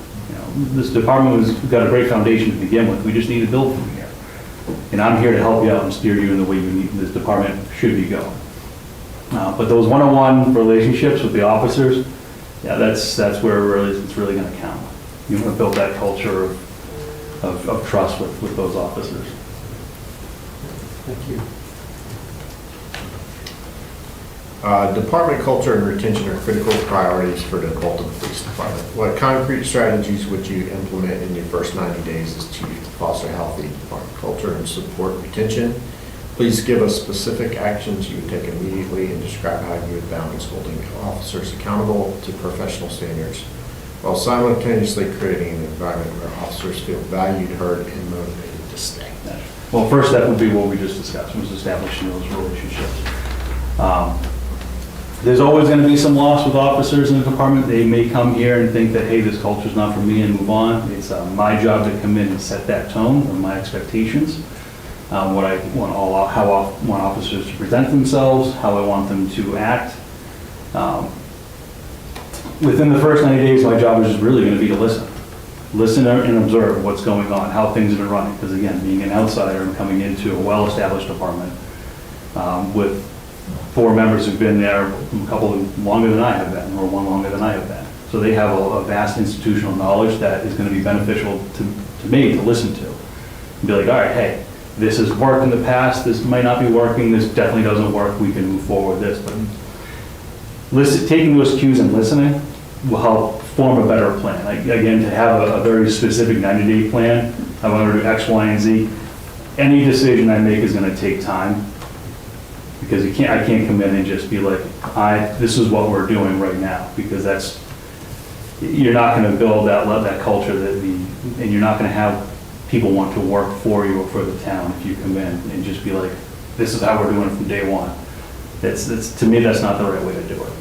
This department has got a great foundation to begin with. We just need to build from here. And I'm here to help you out and steer you in the way this department should be going. But those one-on-one relationships with the officers, yeah, that's where it's really going to count. You want to build that culture of trust with those officers. Thank you. Department culture and retention are critical priorities for the Bolton Police Department. What concrete strategies would you implement in your first 90 days as chief to foster healthy department culture and support retention? Please give us specific actions you would take immediately and describe how you would balance holding officers accountable to professional standards while simultaneously creating an environment where officers feel valued, heard, and motivated to stay. Well, first step would be what we just discussed, was establishing those relationships. There's always going to be some loss with officers in the department. They may come here and think that, hey, this culture's not for me, and move on. It's my job to come in and set that tone of my expectations, what I want how I want officers to present themselves, how I want them to act. Within the first 90 days, my job is just really going to be to listen. Listen and observe what's going on, how things have been running. Because again, being an outsider and coming into a well-established department with 4 members who've been there, a couple longer than I have been, or one longer than I have been. So they have a vast institutional knowledge that is going to be beneficial to me to listen to. And be like, all right, hey, this has worked in the past, this might not be working, this definitely doesn't work, we can move forward with this. But taking those cues and listening will help form a better plan. Like, again, to have a very specific 90-day plan, I want to do X, Y, and Z. Any decision I make is going to take time, because I can't come in and just be like, this is what we're doing right now, because you're not going to build that culture and you're not going to have people want to work for you or for the town if you come in and just be like, this is how we're doing it from day one. To me, that's not the right way to do it.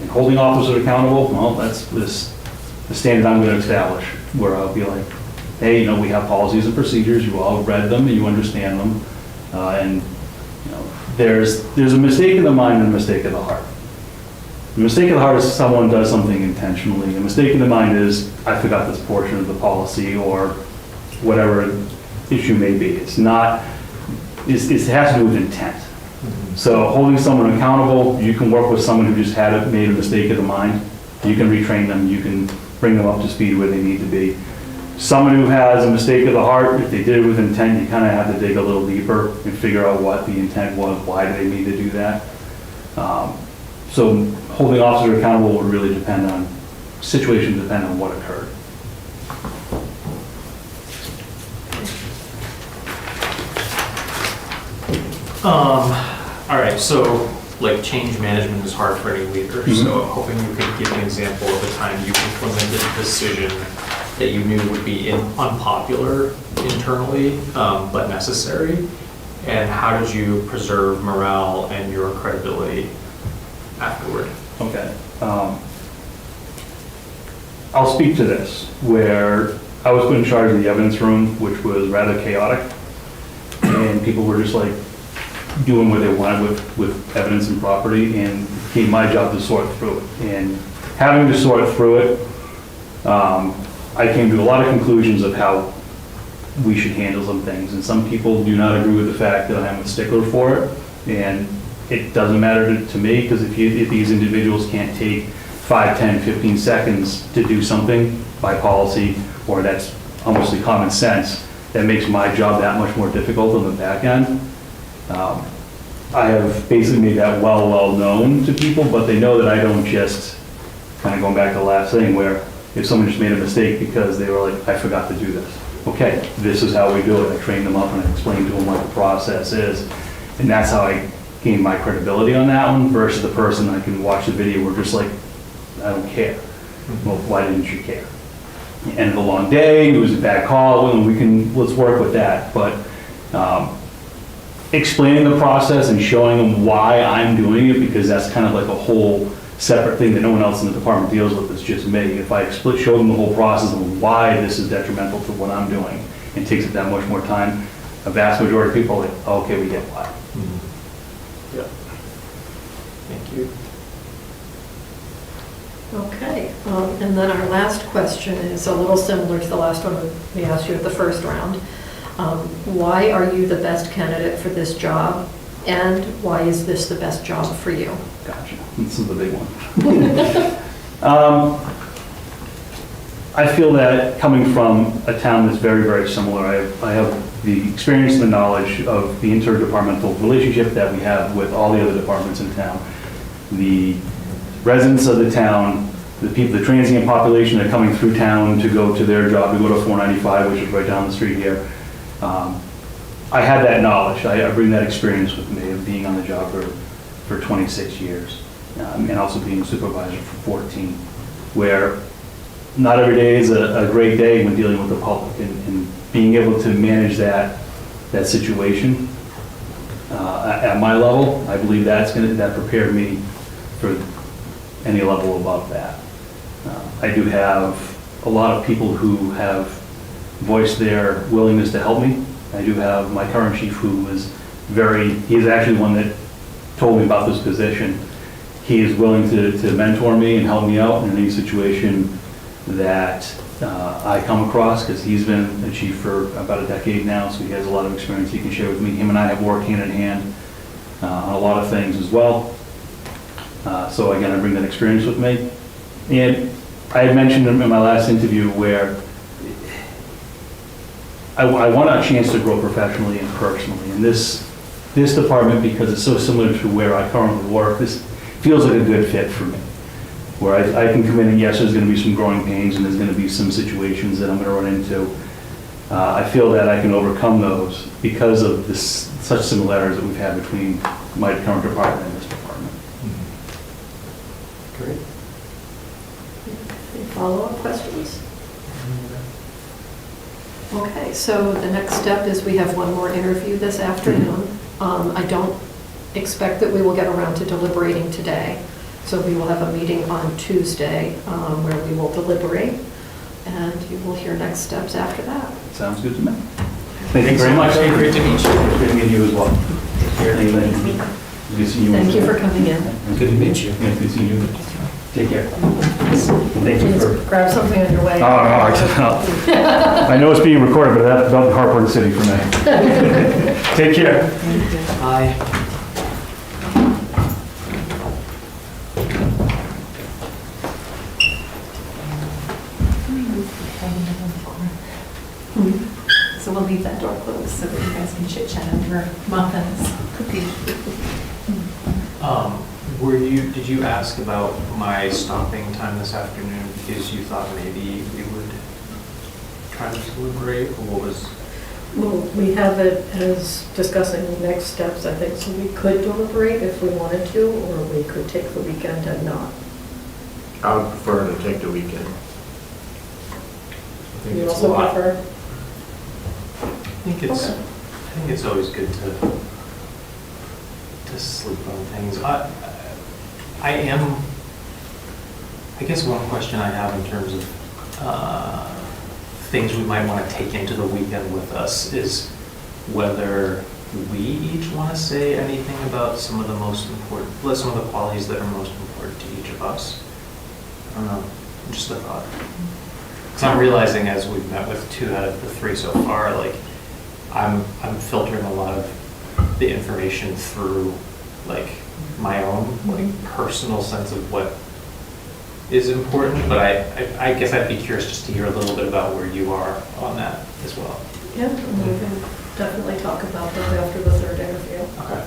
And holding officers accountable, well, that's the standard I'm going to establish, where I'll be like, hey, we have policies and procedures, you all read them and you understand them, and there's a mistake in the mind and a mistake in the heart. The mistake of the heart is someone does something intentionally. The mistake in the mind is, I forgot this portion of the policy, or whatever issue may be. It has to do with intent. So holding someone accountable, you can work with someone who just made a mistake of the mind. You can retrain them, you can bring them up to speed where they need to be. Someone who has a mistake of the heart, if they did it with intent, you kind of have to dig a little deeper and figure out what the intent was, why do they need to do that. So holding officers accountable would really depend on what occurred. All right, so like change management is hard for any leader, so I'm hoping you could give an example of a time you implemented a decision that you knew would be unpopular internally, but necessary, and how did you preserve morale and your credibility afterward? Okay. I'll speak to this, where I was put in charge of the evidence room, which was rather chaotic, and people were just like doing what they wanted with evidence and property, and it became my job to sort through it. And having to sort through it, I came to a lot of conclusions of how we should handle some things, and some people do not agree with the fact that I'm a stickler for it, and it doesn't matter to me, because if these individuals can't take 5, 10, 15 seconds to do something by policy, or that's almost common sense, that makes my job that much more difficult on the back end. I have basically made that well known to people, but they know that I don't just, kind of going back to the last thing, where if someone just made a mistake because they were like, I forgot to do this. Okay, this is how we do it. I train them up and I explain to them what the process is. And that's how I gain my credibility on that one, versus the person I can watch the video where just like, I don't care. Well, why didn't you care? End of a long day, it was a bad call, and let's work with that. But explaining the process and showing them why I'm doing it, because that's kind of like a whole separate thing that no one else in the department deals with, it's just me. If I show them the whole process of why this is detrimental to what I'm doing, and takes it that much more time, a vast majority of people are like, oh, okay, we get why. Yeah. Thank you. Okay, and then our last question is a little similar to the last one we asked you at the first round. Why are you the best candidate for this job, and why is this the best job for you? Gotcha. This is the big one. I feel that coming from a town that's very, very similar, I have the experience and the knowledge of the interdepartmental relationship that we have with all the other departments in town. The residents of the town, the people, the transient population that are coming through town to go to their job, to go to 495, which is right down the street here. I have that knowledge. I bring that experience with me of being on the job for 26 years, and also being a supervisor for 14, where not every day is a great day when dealing with the public, and being able to manage that situation at my level, I believe that prepared me for any level above that. I do have a lot of people who have voiced their willingness to help me. I do have my current chief, who is he's actually the one that told me about this position. He is willing to mentor me and help me out in any situation that I come across, because he's been a chief for about a decade now, so he has a lot of experience he can share with me. Him and I have worked hand in hand on a lot of things as well. So again, I bring that experience with me. And I had mentioned in my last interview where I want a chance to grow professionally and personally. And this department, because it's so similar to where I currently work, this feels like a good fit for me. Where I can come in and yes, there's going to be some growing pains and there's going to be some situations that I'm going to run into. I feel that I can overcome those because of such similarities that we've had between my current department and this department. Great. Any follow-up questions? Okay, so the next step is we have one more interview this afternoon. I don't expect that we will get around to deliberating today. So we will have a meeting on Tuesday where we will deliberate, and you will hear next steps after that. Sounds good to me. Thank you very much. Great to meet you. Good to meet you as well. Thank you. Good to see you. Thank you for coming in. Good to meet you. Yeah, good to see you. Take care. Thank you Please for... grab something on your way. Oh, no, I know it's being recorded, but that's about Harper City for me. Take care. Hi. So we'll leave that door closed so that you guys can chit chat over muffins, cookies. Did you ask about my stopping time this afternoon because you thought maybe we would try to deliberate, or what was? Well, we have it as discussing the next steps, I think, so we could deliberate if we wanted to, or we could take the weekend and not. I would prefer to take the weekend. I think You it's a also lot. prefer? I think it's always good to sleep on things. I guess one question I have in terms of things we might want to take into the weekend with us is whether we each want to say anything about some of the qualities that are most important to each of us. I don't know, just a thought. Because I'm realizing as we've met with 2 out of the 3 so far, like I'm filtering a lot of the information through like my own like personal sense of what is important, but I guess I'd be curious just to hear a little bit about where you are on that as well. Yeah, and we can definitely talk about that after the 3rd interview. Okay.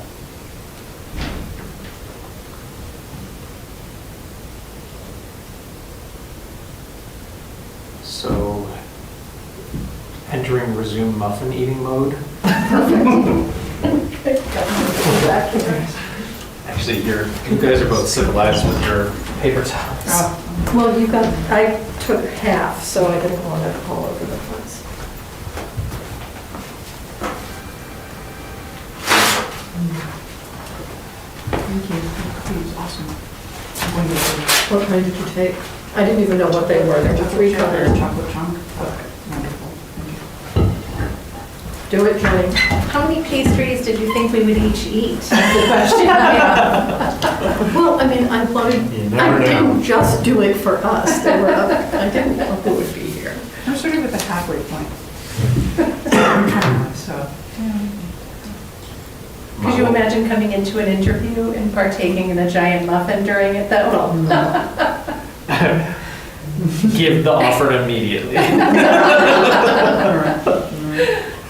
So, entering resume muffin eating mode. Actually, you guys are both civilized with your paper towels. Well, I took half, so I didn't want it all over the place. Thank you. It was awesome. Wonderful. What kind did you take? I didn't even know what they were. There were 3 colors. Chocolate chunk. Wonderful. Thank you. Do it, Jenny. How many pastries did you think we would each eat? That's the question. Well, I mean, You never know. didn't just do it for us. There were I didn't know who would be here. I'm sort of at the halfway point. So, yeah. Could you imagine coming into an interview and partaking in a giant muffin during it though? Give the offer immediately.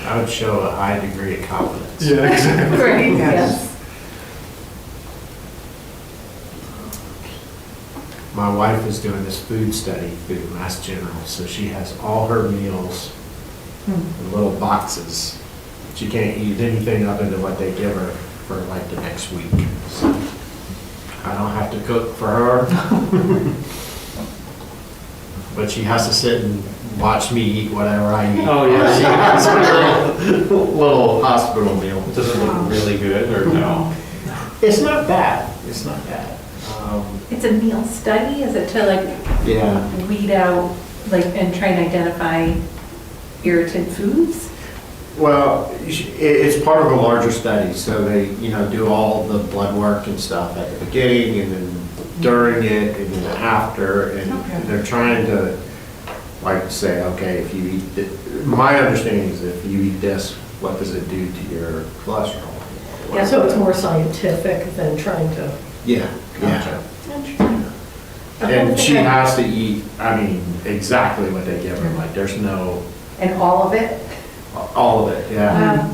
I would show a high degree of confidence. Yeah, exactly. Right, Yes. yes. My wife is doing this food study through Mass General, so she has all her meals in little boxes. She can't eat anything other than what they give her for like the next week. So I don't have to cook for her. But she has to sit and watch me eat whatever I eat. Oh, yeah. She has her little hospital meal. Does it look really good or no? It's not bad. It's not bad. It's a meal study, is it to like Yeah. weed out, like, and try and identify irritant foods? Well, it's part of a larger study, so they, do all the blood work and stuff at the beginning, and then during it, and then after, and Okay. they're trying to like say, okay, if you eat, my understanding is if you eat this, what does it do to your cholesterol? Yeah, so it's more scientific than trying to. Yeah, Gotcha. And she has to eat, I mean, exactly what they give her, like, there's no, And all of it? all of it, yeah.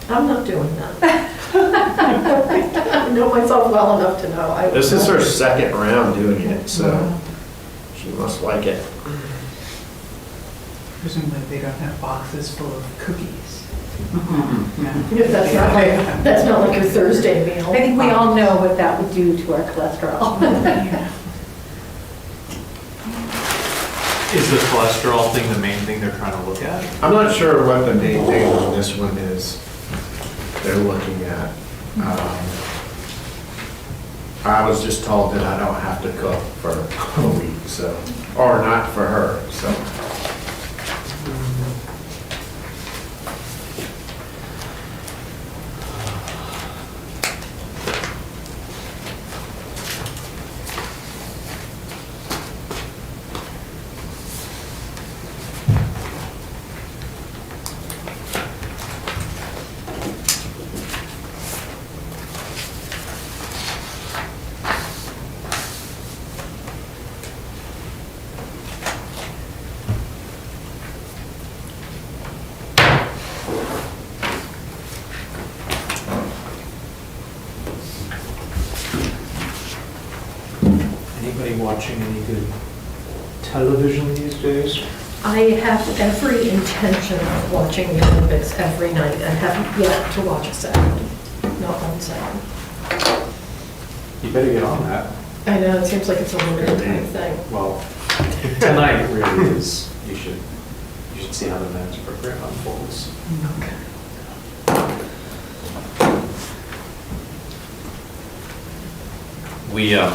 I'm not doing that. I know myself well enough to know. I would This is her not. second round doing it, so she must like it. Presumably they don't have boxes full of cookies. If that's not like your Thursday meal. I think we all know what that would do to our cholesterol. Is the cholesterol thing the main thing they're trying to look at? I'm not sure what the main thing on this one is they're looking at. I was just told that I don't have to cook for a week, so, or not for her, so. Anybody watching any good television these days? I have every intention of watching the Olympics every night and haven't yet to watch a second. Not one second. You better get on that. I know, it seems like it's a limited time thing. Well, tonight really is, you should see how the men's program unfolds. Okay. We have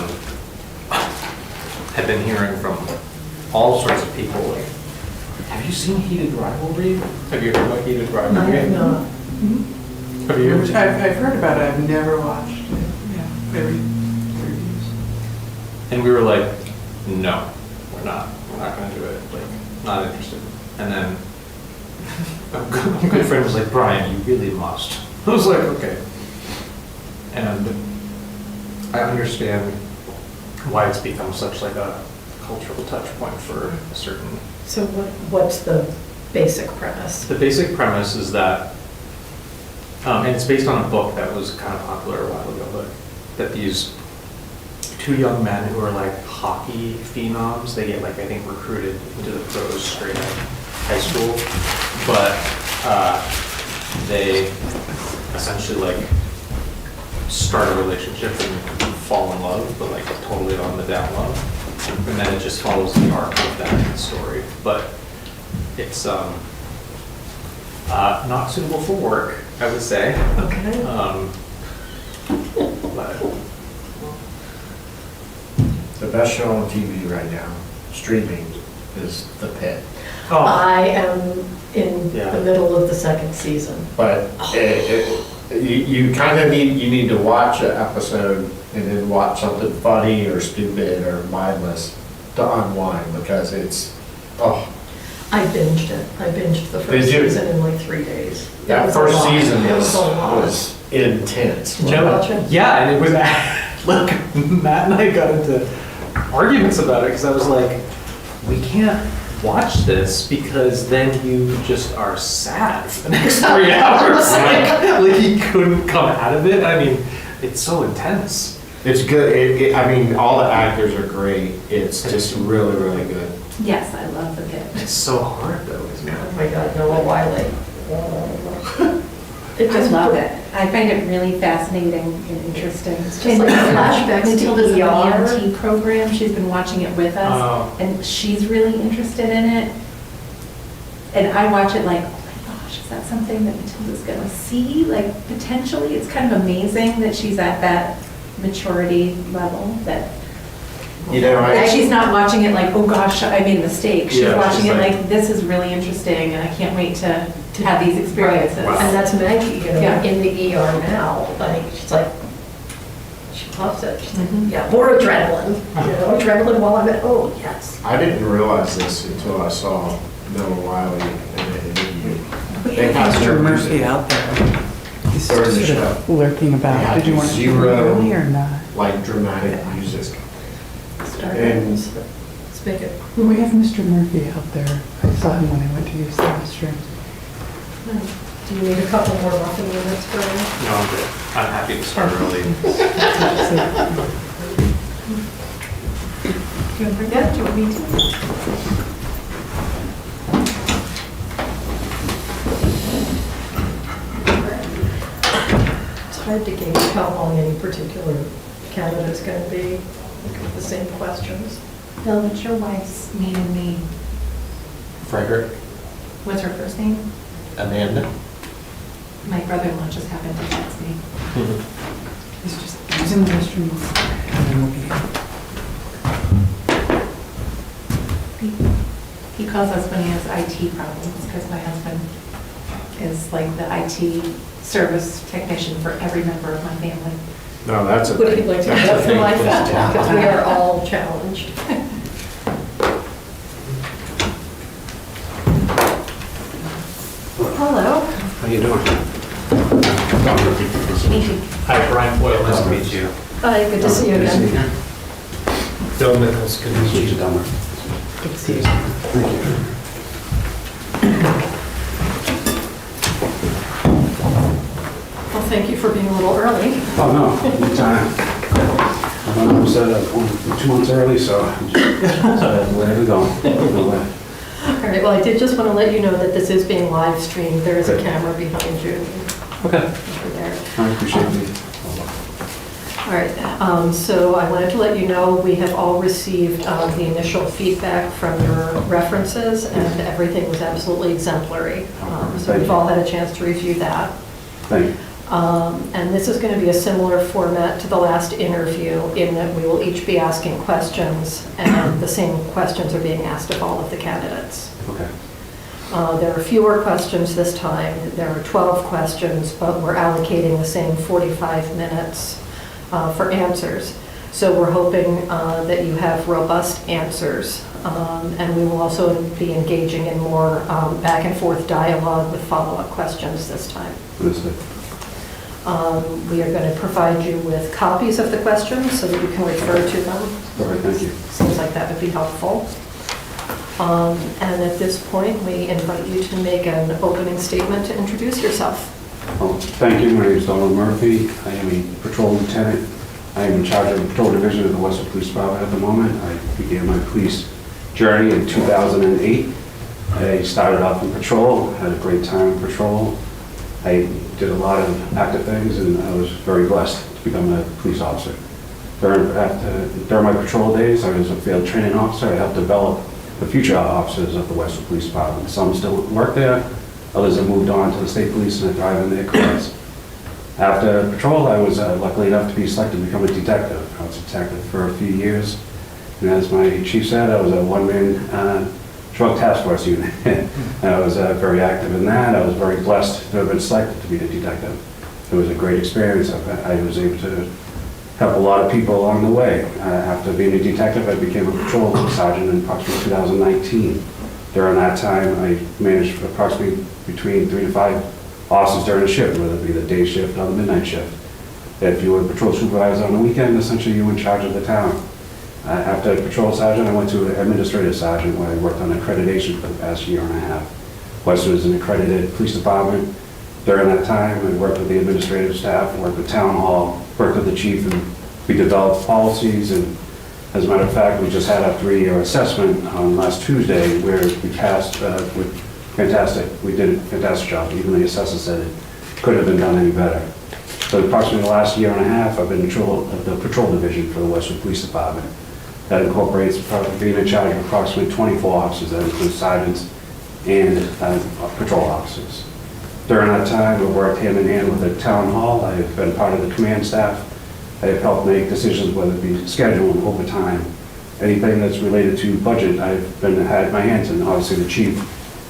been hearing from all sorts of people, like, have you seen Heated Rivalry? Have you heard about Heated I Rivalry? have not. Have you? I've heard about it, I've never watched it. Yeah, very reviews. And we were like, no, we're not gonna do it, like, not interested. And then a good friend was like, Brian, you really must. I was like, okay. And I understand why it's become such like a cultural touch point for a certain. So what's the basic premise? The basic premise is that, and it's based on a book that was kind of popular a while ago, but that these two young men who are like hockey phenoms, they get like, I think, recruited into the pros straight out of high school, but they essentially like start a relationship and fall in love, but like totally on the down low. And then it just follows the arc of that story. But it's not suitable for work, I would say. Okay. But The best show on TV right now, streaming, is The Pit. I am in Yeah. the middle of the second season. But you kind of need to watch an episode and then watch something funny or stupid or mindless to unwind, because it's, oh, I binged it. I binged the Did first you? season in like 3 days. It that was a first lot. season It was a lot. was intense. Did you watch it? Yeah, and it was, look, Matt and I got into arguments about it because I was like, we can't watch this because then you just are sad for the next 3 hours. Like he couldn't come out of it. I mean, it's so intense. It's good, I mean, all the actors are great, it's just really, really good. Yes, I love The Pit. It's so hard though, isn't Oh it? my God, Noah Wiley. It I just love it. I find it really fascinating and interesting. It's just like flashbacks to Matilda's ER. EMT program, she's been watching it with us, Oh. and she's really interested in it. And I watch it like, oh my gosh, is that something that Matilda's gonna see? Like, potentially, it's kind of amazing that she's at that maturity level, that You know, that she's not watching it like, oh gosh, I made a mistake. She's Yeah, watching she's it like- like, this is really interesting, and I can't wait to have these experiences. Wow. And that's Maggie, you know, Yeah. in the ER now. Like, she's like, loves it. She's like, yeah, more adrenaline, adrenaline while I'm at home, yes. I didn't realize this until I saw Bill Wiley in an interview. We They have had Mr. no Murphy music. out there. He's During the sort of show. lurking They about. had Did you want to zero- hear early or not? Like dramatic music. Start And- Let's make it. We have Mr. Murphy out there. I saw him when I went to use the restroom. Do you need a couple more muffin minutes, Brian? No, I'm good. I'm happy to start early. Don't forget, do you want me to? It's hard to gauge how long any particular candidate's going to be, with the same questions. Bill, what's your wife's maiden name? Frederick, What's her first name? Amanda. My brother-in-law just happened to text me. He's just using the restroom. And then we'll be out. He calls us when he has IT problems, because my husband is like the IT service technician for every member of my family. No, that's a Would thing. you like to That's a go for thing. my fat? Because we are all challenged. Hello. How you doing? Hi, Brian Boyle, nice to meet you. Hi, good to see you again. Bill Nichols, good to meet you. Good to see you. Well, thank you for being a little early. Oh, no, anytime. I'm set up 2 months early, so where are we going? No way. All right, well, I did just want to let you know that this is being live streamed. There is a camera behind you. Okay, Over there. I appreciate the. All right, so I wanted to let you know, we have all received the initial feedback from your references, and everything was absolutely exemplary. So we've all had a chance to review that. Thank you. And this is going to be a similar format to the last interview, in that we will each be asking questions, and the same questions are being asked of all of the candidates. Okay. There are fewer questions this time. There are 12 questions, but we're allocating the same 45 minutes for answers. So we're hoping that you have robust answers. And we will also be engaging in more back and forth dialogue with follow-up questions this time. Understood. We are going to provide you with copies of the questions so that you can refer to them. All right, thank you. Seems like that would be helpful. And at this point, we invite you to make an opening statement to introduce yourself. Well, thank you. My name is Donald Murphy. I am a patrol lieutenant. I am in charge of the patrol division of the Westwood Police Department at the moment. I began my police journey in 2008. I started off in patrol, had a great time in patrol. I did a lot of active things, and I was very blessed to become a police officer. During my patrol days, I was a field training officer. I helped develop the future officers of the Westwood Police Department. Some still work there, others have moved on to the state police and are driving their cars. After patrol, I was lucky enough to be selected to become a detective. I was a detective for a few years, and as my chief said, I was a one-man drug task force unit. I was very active in that. I was very blessed to have been selected to be a detective. It was a great experience. I was able to help a lot of people along the way. After being a detective, I became a patrol sergeant in approximately 2019. During that time, I managed approximately between 3 to 5 officers during a shift, whether it be the day shift or the midnight shift. If you were a patrol supervisor on the weekend, essentially you were in charge of the town. After patrol sergeant, I went to an administrative sergeant where I worked on accreditation for the past year and a half. Westwood is an accredited police department. During that time, I worked with the administrative staff, worked with town hall, worked with the chief, and we developed policies. And as a matter of fact, we just had a 3-year assessment on last Tuesday where we passed with fantastic. We did a fantastic job. Even the assessor said it could have been done any better. So approximately the last year and a half, I've been in the patrol division for the Westwood Police Department. That incorporates being in charge of approximately 24 officers. That includes sergeants and patrol officers. During that time, I worked hand in hand with the town hall. I have been part of the command staff. I have helped make decisions, whether it be scheduling, overtime, anything that's related to budget. I've had my hands in. Obviously, the chief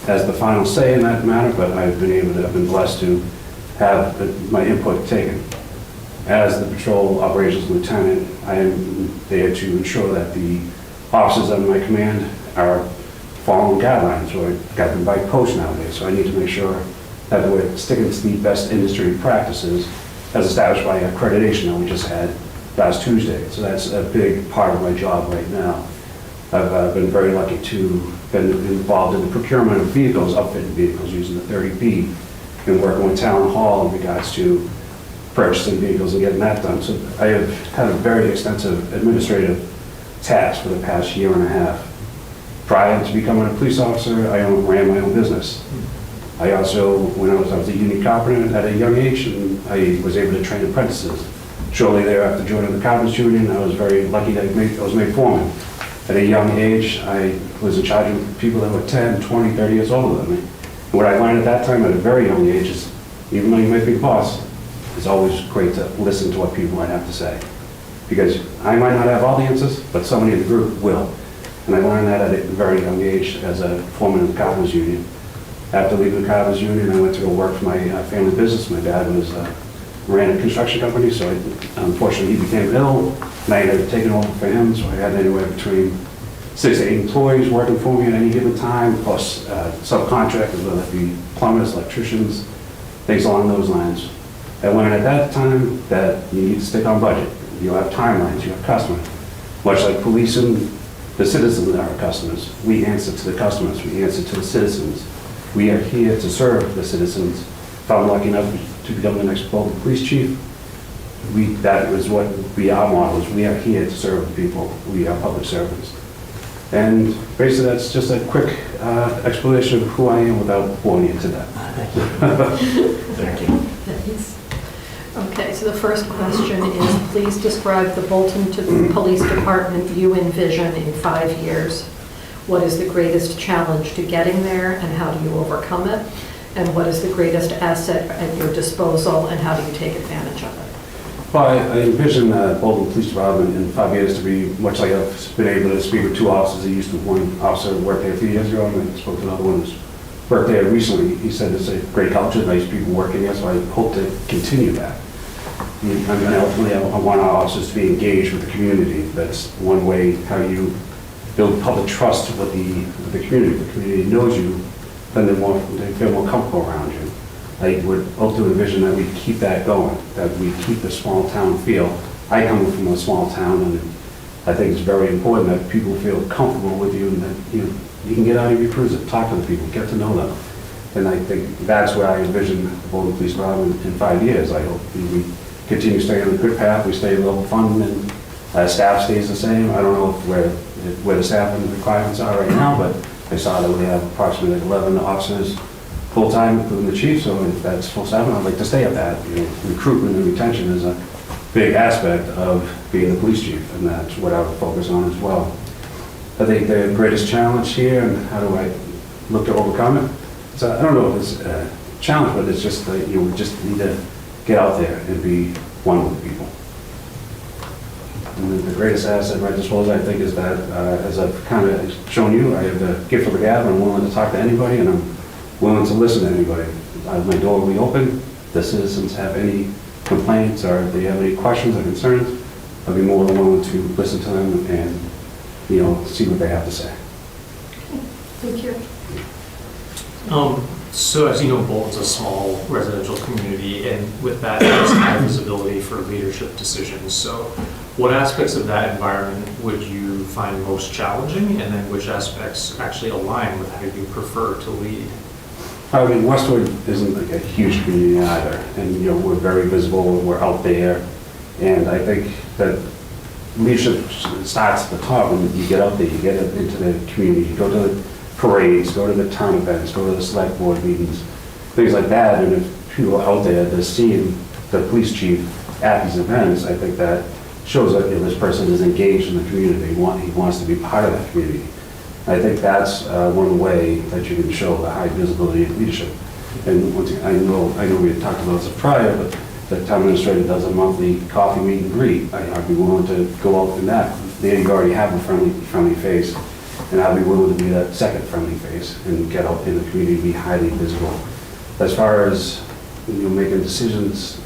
has the final say in that matter, but I've been blessed to have my input taken. as the patrol operations lieutenant, I am there to ensure that the officers under my command are following guidelines, or I've got them by post nowadays, so I need to make sure that we're sticking to the best industry practices as established by accreditation that we just had last Tuesday. So that's a big part of my job right now. I've been very lucky to been involved in the procurement of vehicles, upfitting vehicles using the 30B, and working with Town Hall in regards to purchasing vehicles and getting that done. So I have had a very extensive administrative task for the past year and a half. Prior to becoming a police officer, I ran my own business. I also, when I was a union carpenter at a young age, and I was able to train apprentices. Shortly thereafter joining the Carpenters Union, I was very lucky that I was made foreman. At a young age, I was in charge of people that were 10, 20, 30 years older than me. And what I learned at that time at a very young age is, even though you might be the boss, it's always great to listen to what people might have to say. Because I might not have all the answers, but somebody in the group will. And I learned that at a very young age as a foreman of the Carpenters Union. After leaving the Carpenters Union, I went to go work for my family business. My dad ran a construction company, so unfortunately he became ill, and I ended up taking over for him, so I had anywhere between 6 to 8 employees working for me at any given time, plus subcontractors, whether it be plumbers, electricians, things along those lines. I learned at that time that you need to stick on budget. You have timelines, you have customers. Much like policing, the citizens are our customers. We answer to the customers, we answer to the citizens. We are here to serve the citizens. If I'm lucky enough to become the next Bolton police chief, that is what our model is. We are here to serve the people. We are public servants. And basically, that's just a quick explanation of who I am without boring you to death. Thank you. Okay, so the first question is, please describe the Bolton Police Department you envision in 5 years. What is the greatest challenge to getting there, and how do you overcome it? And what is the greatest asset at your disposal, and how do you take advantage of it? Well, I envision Bolton Police Department in 5 years to be much like I've been able to speak with 2 officers. I used to one officer who worked there a few years ago, and I spoke to another one who's worked there recently. He said it's a great culture, nice people working there, so I hope to continue that. I'm going to ultimately, I want our officers to be engaged with the community. That's one way how you build public trust with the community. If the community knows you, then they feel more comfortable around you. I would hope to envision that we keep that going, that we keep the small town feel. I come from a small town, and I think it's very important that people feel comfortable with you, and that you can get out of your cruiser, talk to the people, get to know them. And I think that's where I envision the Bolton Police Department in 5 years. I hope we continue staying on a good path, we stay level funded, and staff stays the same. I don't know where the staffing requirements are right now, but I saw that we have approximately 11 officers full-time, including the chief, so if that's full staffing, I'd like to stay at that. Recruitment and retention is a big aspect of being the police chief, and that's what I would focus on as well. I think the greatest challenge here, and how do I look to overcome it? So I don't know if it's a challenge, but it's just that we just need to get out there and be one with the people. And the greatest asset at my disposal, I think, is that, as I've kind of shown you, I have the gift of the gab. I'm willing to talk to anybody, and I'm willing to listen to anybody. My door will be open. If the citizens have any complaints, or if they have any questions or concerns, I'll be more than willing to listen to them and, see what they have to say. Thank you. So as you know, Bolton's a small residential community, and with that, there's high visibility for leadership decisions. So what aspects of that environment would you find most challenging, and then which aspects actually align with how you prefer to lead? I mean, Westwood isn't like a huge community either, and we're very visible, we're out there, and I think that leadership starts at the top when you get out there, you get into the community, you go to the parades, go to the town events, go to the select board meetings, things like that. And if people out there, they're seeing the police chief at these events, I think that shows that this person is engaged in the community. He wants to be part of that community. I think that's one way that you can show the high visibility of leadership. And once again, I know we had talked about this prior, but the town administrator does a monthly coffee meet and greet. I'd be willing to go out in that. There you already have a friendly face. And I'd be willing to be that second friendly face and get out in the community, be highly visible. As far as making decisions,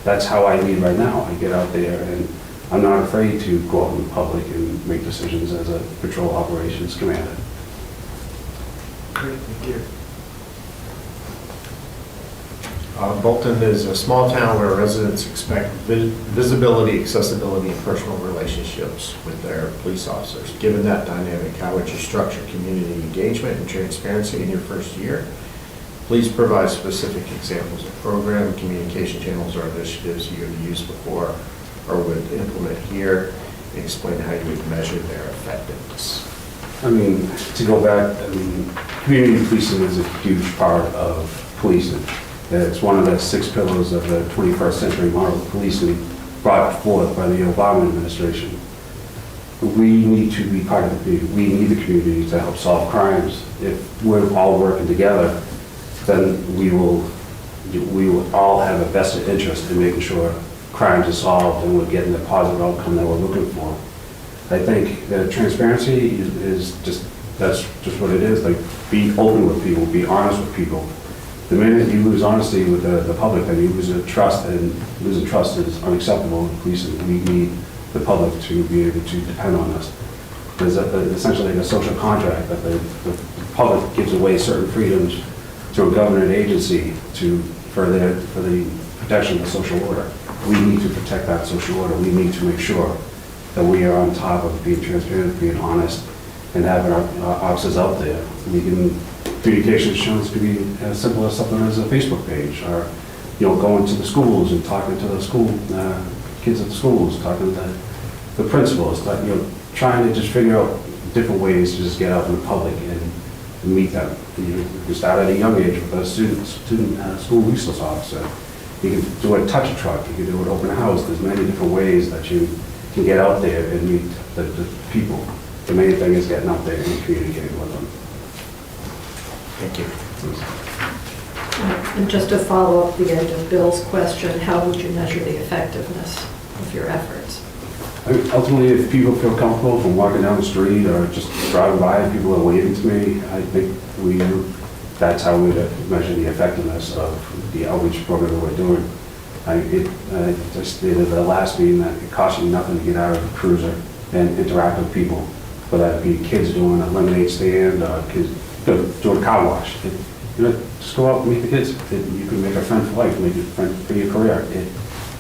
that's how I lead right now. I get out there and I'm not afraid to go out in public and make decisions as a patrol operations commander. Great, thank you. Bolton is a small town where residents expect visibility, accessibility, and personal relationships with their police officers. Given that dynamic, how would you structure community engagement and transparency in your first year? Please provide specific examples of program, communication channels, or initiatives you have used before or would implement here. Explain how you would measure their effectiveness. I mean, to go back, community policing is a huge part of policing. It's one of the 6 pillars of the 21st century model of policing brought forth by the Obama administration. We need to be part of the community. We need the community to help solve crimes. If we're all working together, then we will all have a vested interest in making sure crimes are solved and we're getting the positive outcome that we're looking for. I think that transparency that's just what it is. Like, be open with people, be honest with people. The minute you lose honesty with the public, then you lose trust, and losing trust is unacceptable in policing. We need the public to be able to depend on us. There's essentially like a social contract that the public gives away certain freedoms to a government agency for the protection of the social order. We need to protect that social order. We need to make sure that we are on top of being transparent, being honest, and having our officers out there. Communications channels could be as simple as something as a Facebook page, or going to the schools and talking to the school kids at the schools, talking to the principals, trying to just figure out different ways to just get out in the public and meet them. You can start at a young age with a student school resource officer. You can do a touch truck. You can do an open house. There's many different ways that you can get out there and meet the people. The main thing is getting out there and communicating with them. Thank you. And just to follow up the end of Bill's question, how would you measure the effectiveness of your efforts? I mean, ultimately, if people feel comfortable from walking down the street or just driving by and people are waving to me, I think that's how we measure the effectiveness of the outreach program that we're doing. I just stated at the last meeting that it costs you nothing to get out of a cruiser and interact with people, whether that be kids doing a lemonade stand or kids doing a car wash. Just go out and meet the kids. You can make a friend for life, make a friend for your career.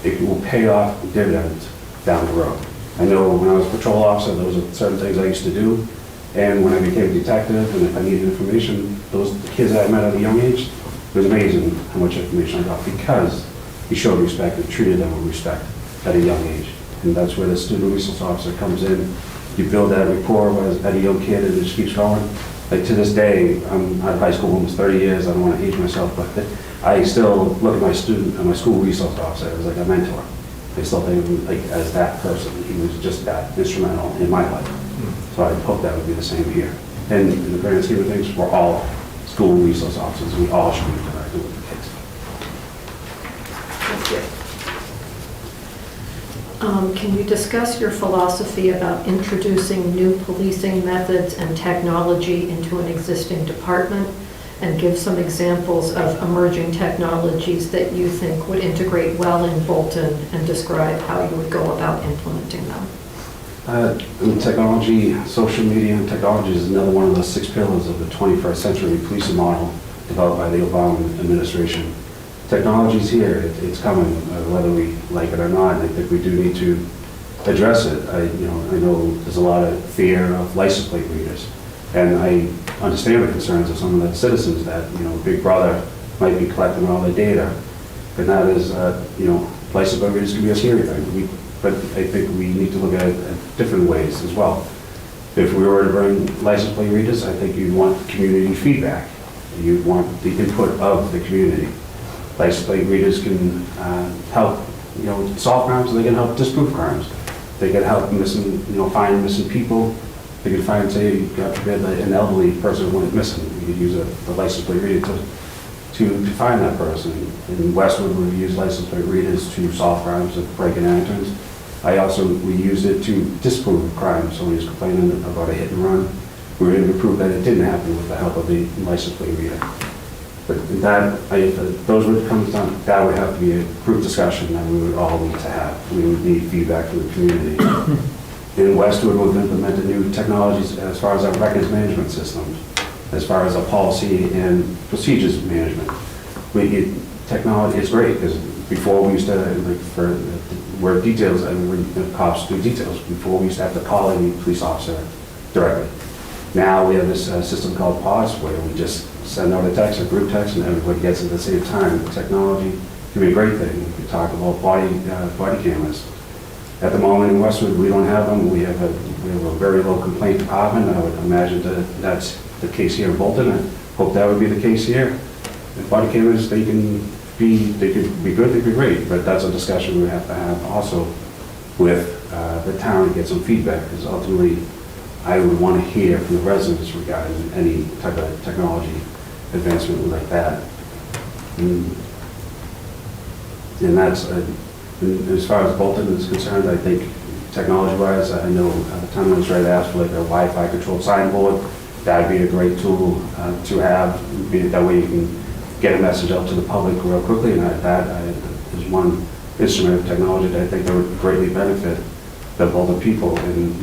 It will pay off dividends down the road. I know when I was a patrol officer, those are certain things I used to do. And when I became a detective, and if I needed information, those kids that I met at a young age, it was amazing how much information I got because you showed respect and treated them with respect at a young age. And that's where the student resource officer comes in. You build that rapport as a young kid and it just keeps going. Like to this day, I'm out of high school almost 30 years. I don't want to age myself, but I still look at my student and my school resource officer as like a mentor. I still think of him like as that person. He was just that instrumental in my life. So I hope that would be the same here. And in the grand scheme of things, we're all school resource officers. We all should be interacting with the kids. Can you discuss your philosophy about introducing new policing methods and technology into an existing department, and give some examples of emerging technologies that you think would integrate well in Bolton, and describe how you would go about implementing them? Technology, social media and technology is another one of the 6 pillars of the 21st century policing model developed by the Obama administration. Technology's here, it's coming, whether we like it or not, and I think we do need to address it. I know there's a lot of fear of license plate readers, and I understand the concerns of some of the citizens that, Big Brother might be collecting all the data, and that is, license plate readers can be a scary thing. But I think we need to look at it in different ways as well. If we were to bring license plate readers, I think you'd want community feedback. You'd want the input of the community. License plate readers can help, solve crimes, they can help disprove crimes. They can help find missing people. They can find, say, God forbid, an elderly person went missing. You could use the license plate reader to find that person. In Westwood, we use license plate readers to solve crimes of break-in and enters. We used it to disprove crimes. Somebody was complaining about a hit and run. We were able to prove that it didn't happen with the help of the license plate reader. But that, if those would come down, that would have to be a group discussion that we would all need to have. We would need feedback from the community. In Westwood, we've implemented new technologies as far as our records management systems, as far as our policy and procedures management. Technology is great, because before we used to, where details, and cops do details, before we used to have to call any police officer directly. Now we have this system called POS, where we just send out a text, a group text, and everybody gets it at the same time. Technology can be a great thing. We talk about body cameras. At the moment in Westwood, we don't have them. We have a very low complaint department. I would imagine that that's the case here in Bolton. I hope that would be the case here. And body cameras, they could be good, they could be great, but that's a discussion we have to have also with the town to get some feedback, because ultimately I would want to hear from the residents regarding any type of technology advancement like that. And that's, as far as Bolton is concerned, I think technology-wise, I know the town administrator asked for like a Wi-Fi controlled signboard. That'd be a great tool to have. That way you can get a message out to the public real quickly, and that is one instrument of technology that I think that would greatly benefit the Bolton people. And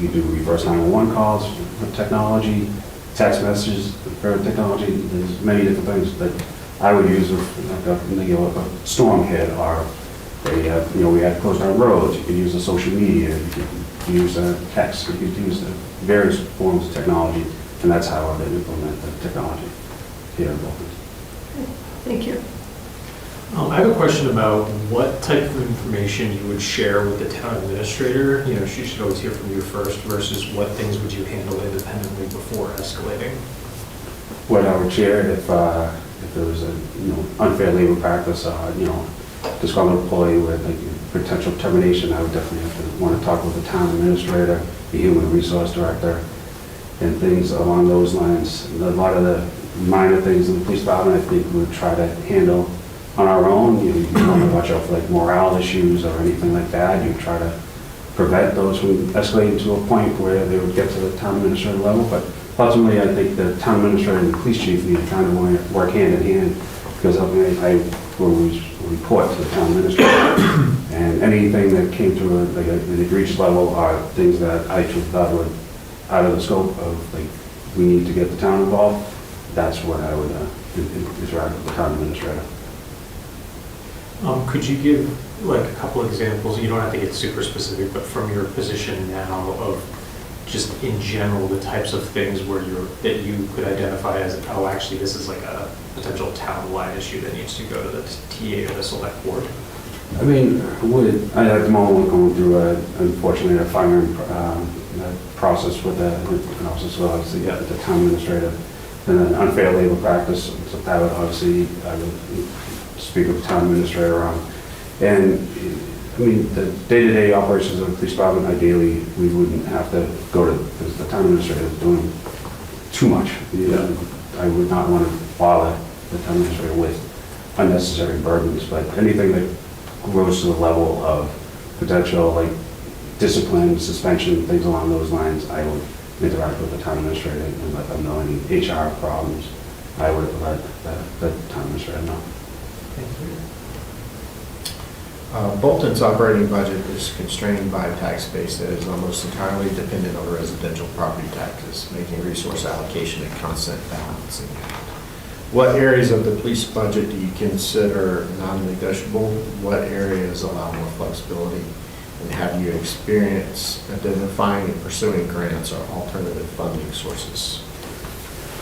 you do reverse 911 calls with technology, text messages for technology. There's many different things that I would use if a storm hit, or we had closed down roads. You could use the social media, you could use text, you could use various forms of technology, and that's how I would implement the technology here in Bolton. Thank you. I have a question about what type of information you would share with the town administrator. She should always hear from you first, versus what things would you handle independently before escalating? What I would share if there was a unfair labor practice, disgruntled employee with potential termination, I would definitely have to want to talk with the town administrator, the human resource director, and things along those lines. A lot of the minor things in the police department, I think we would try to handle on our own. You want to watch out for morale issues or anything like that. You try to prevent those from escalating to a point where they would get to the town administrator level. But ultimately, I think the town administrator and the police chief need to kind of work hand in hand, because ultimately I will report to the town administrator. And anything that came to an egregious level are things that I thought were out of the scope of, we need to get the town involved. That's what I would interact with the town administrator. Could you give a couple examples? You don't have to get super specific, but from your position now, of just in general the types of things that you could identify as, oh, actually this is a potential town-wide issue that needs to go to the TA or the select board? I mean, I at the moment going through unfortunately a firing process with an officer, so obviously the town administrator, and an unfair labor practice. So that would obviously, I would speak with the town administrator on. And I mean, the day-to-day operations of the police department, ideally, we wouldn't have to go to, because the town administrator is doing too much. I would not want to bother the town administrator with unnecessary burdens, but anything that grows to the level of potential discipline, suspension, things along those lines, I would interact with the town administrator and let them know any HR problems. I would let the town administrator know. Thank you. Bolton's operating budget is constrained by a tax base that is almost entirely dependent on residential property taxes, making resource allocation a constant balancing act. What areas of the police budget do you consider non-negotiable? What areas allow more flexibility? And have you experienced identifying and pursuing grants or alternative funding sources?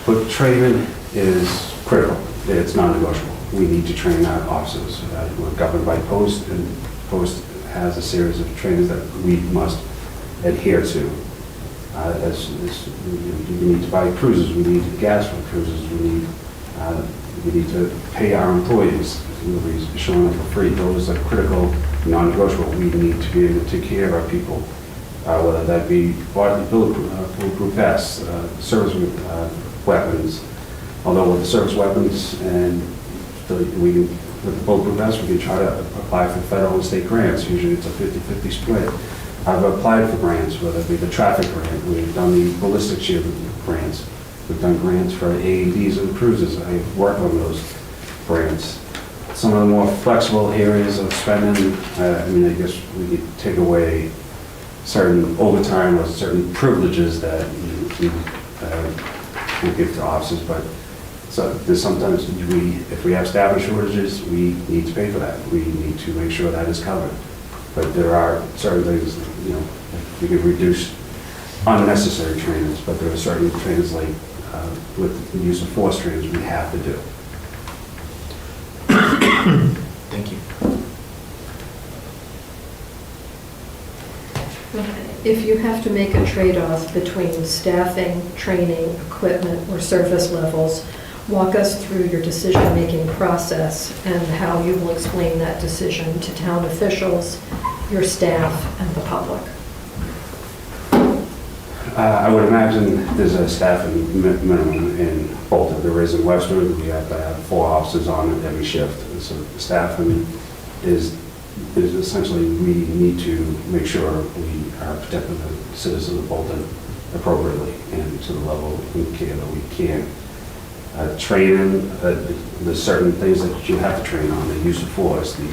But training is critical. It's non-negotiable. We need to train our officers. We're governed by Post, and Post has a series of trainings that we must adhere to. We need to buy cruisers. We need gas for cruisers. We need to pay our employees. Nobody's showing up for free. Those are critical, non-negotiable. We need to be able to take care of our people, whether that be bulletproof vests, service weapons. Although with the service weapons and with the bulletproof vests, we can try to apply for federal and state grants. Usually it's a 50-50 split. I've applied for grants, whether it be the traffic grant, we've done the ballistic shield grants. We've done grants for AEDs and cruises. I've worked on those grants. Some of the more flexible areas of spending, I guess we could take away certain overtime or certain privileges that we give to officers, but so there's sometimes if we have staffing shortages, we need to pay for that. We need to make sure that is covered. But there are certain things, we can reduce unnecessary trainings, but there are certain trainings like with the use of force trainings we have to do. Thank you. If you have to make a trade-off between staffing, training, equipment, or service levels, walk us through your decision-making process and how you will explain that decision to town officials, your staff, and the public. I would imagine there's a staffing minimum in Bolton. There is in Westwood. We have to have 4 officers on at every shift. So staffing is essentially, we need to make sure we are protecting the citizens of Bolton appropriately and to the level of care that we can. Training, there's certain things that you have to train on, the use of force, the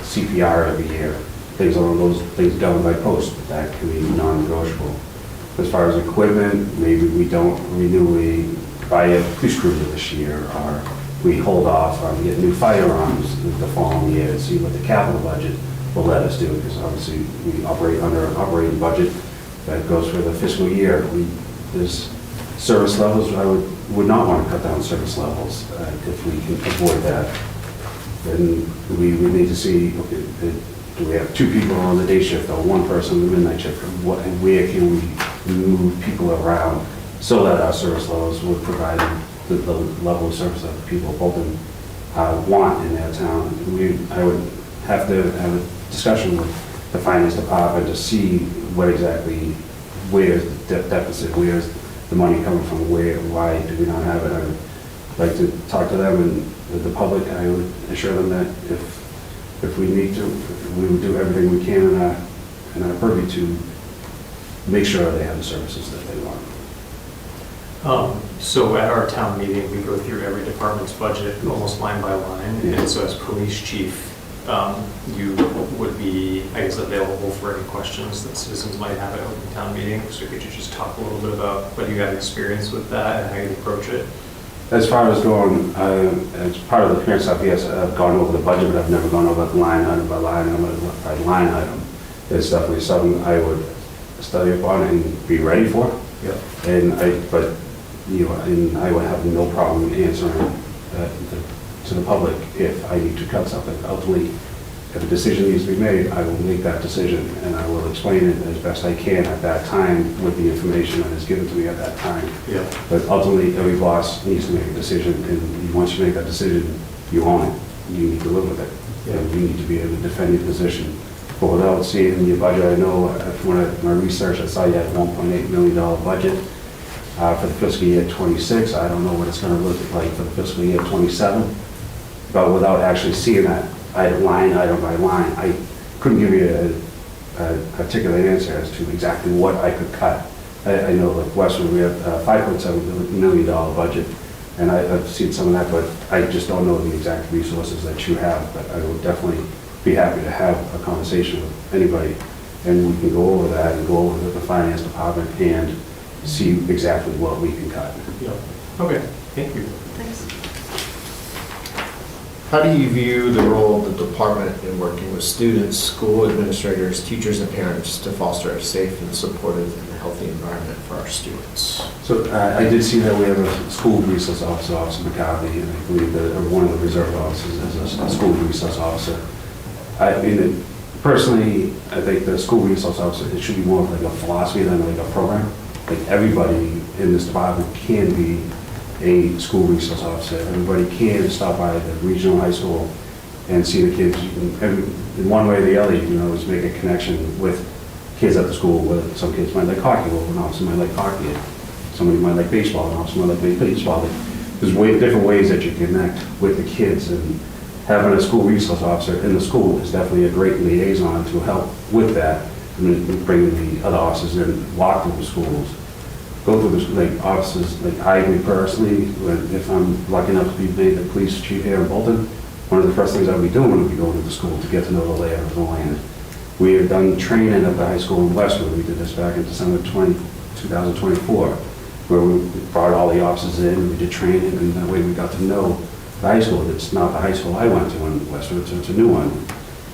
CPR every year, things along those things done by post, that can be non-negotiable. As far as equipment, maybe we don't renew buy a police cruiser this year, or we hold off on getting new firearms the following year to see what the capital budget will let us do, because obviously we operate under an operating budget that goes for the fiscal year. There's service levels, I would not want to cut down service levels if we can avoid that. Then we need to see, okay, do we have 2 people on the day shift or 1 person on the midnight shift? Where can we move people around so that our service levels would provide the level of service that people of Bolton want in their town? I would have to have a discussion with the finance department to see where's the deficit, where's the money coming from, why do we not have it? I would like to talk to them and with the public. I would assure them that if we need to, we would do everything we can in our purview to make sure they have the services that they want. So at our town meeting, we go through every department's budget almost line by line. Yeah. And so as police chief, you would be, I guess, available for any questions that citizens might have at open town meeting. So could you just talk a little bit about whether you have experience with that and how you approach it? As far as going, as part of the clearance stuff, yes, I've gone over the budget, but I've never gone over line item by line item by line item. It's definitely something I would study upon and be ready for. Yeah. And I would have no problem answering to the public if I need to cut something. Ultimately, if a decision needs to be made, I will make that decision, and I will explain it as best I can at that time with the information that is given to me at that time. Yeah. But ultimately, every boss needs to make a decision, and once you make that decision, you own it. You need to live with it. Yeah. And you need to be able to defend your position. But without seeing in your budget, I know from my research, I saw you had a $1.8 million budget for the fiscal year 26. I don't know what it's going to look like for the fiscal year 27. But without actually seeing that line item by line, I couldn't give you a articulate answer as to exactly what I could cut. I know like Westwood, we have a $5.7 million budget, and I've seen some of that, but I just don't know the exact resources that you have. But I would definitely be happy to have a conversation with anybody, and we can go over that and go over with the finance department and see exactly what we can cut. Yeah. Okay, thank you. Thanks. How do you view the role of the department in working with students, school administrators, teachers, and parents to foster a safe and supportive and healthy environment for our students? So I did see that we have a school resource officer, Officer McCarthy, and I believe that one of the reserve officers is a school resource officer. I mean, personally, I think the school resource officer, it should be more of like a philosophy than like a program. Like everybody in this department can be a school resource officer. Everybody can stop by the regional high school and see the kids. You can, in one way or the other, you can always make a connection with kids at the school. Where some kids might like hockey, well, an officer might like hockey. Somebody might like baseball, an officer might like baseball. There's different ways that you connect with the kids, and having a school resource officer in the school is definitely a great liaison to help with that. I mean, bringing the other officers in, walk through the schools, go through this, like, offices, like, me personally, if I'm lucky enough to be made the police chief here in Bolton, one of the first things I'll be doing will be going to the school to get to know the layout of the land. We have done training at the high school in Westwood. We did this back in December 2024, where we brought all the officers in, we did training, and that way we got to know the high school. It's not the high school I went to in Westwood, so it's a new one,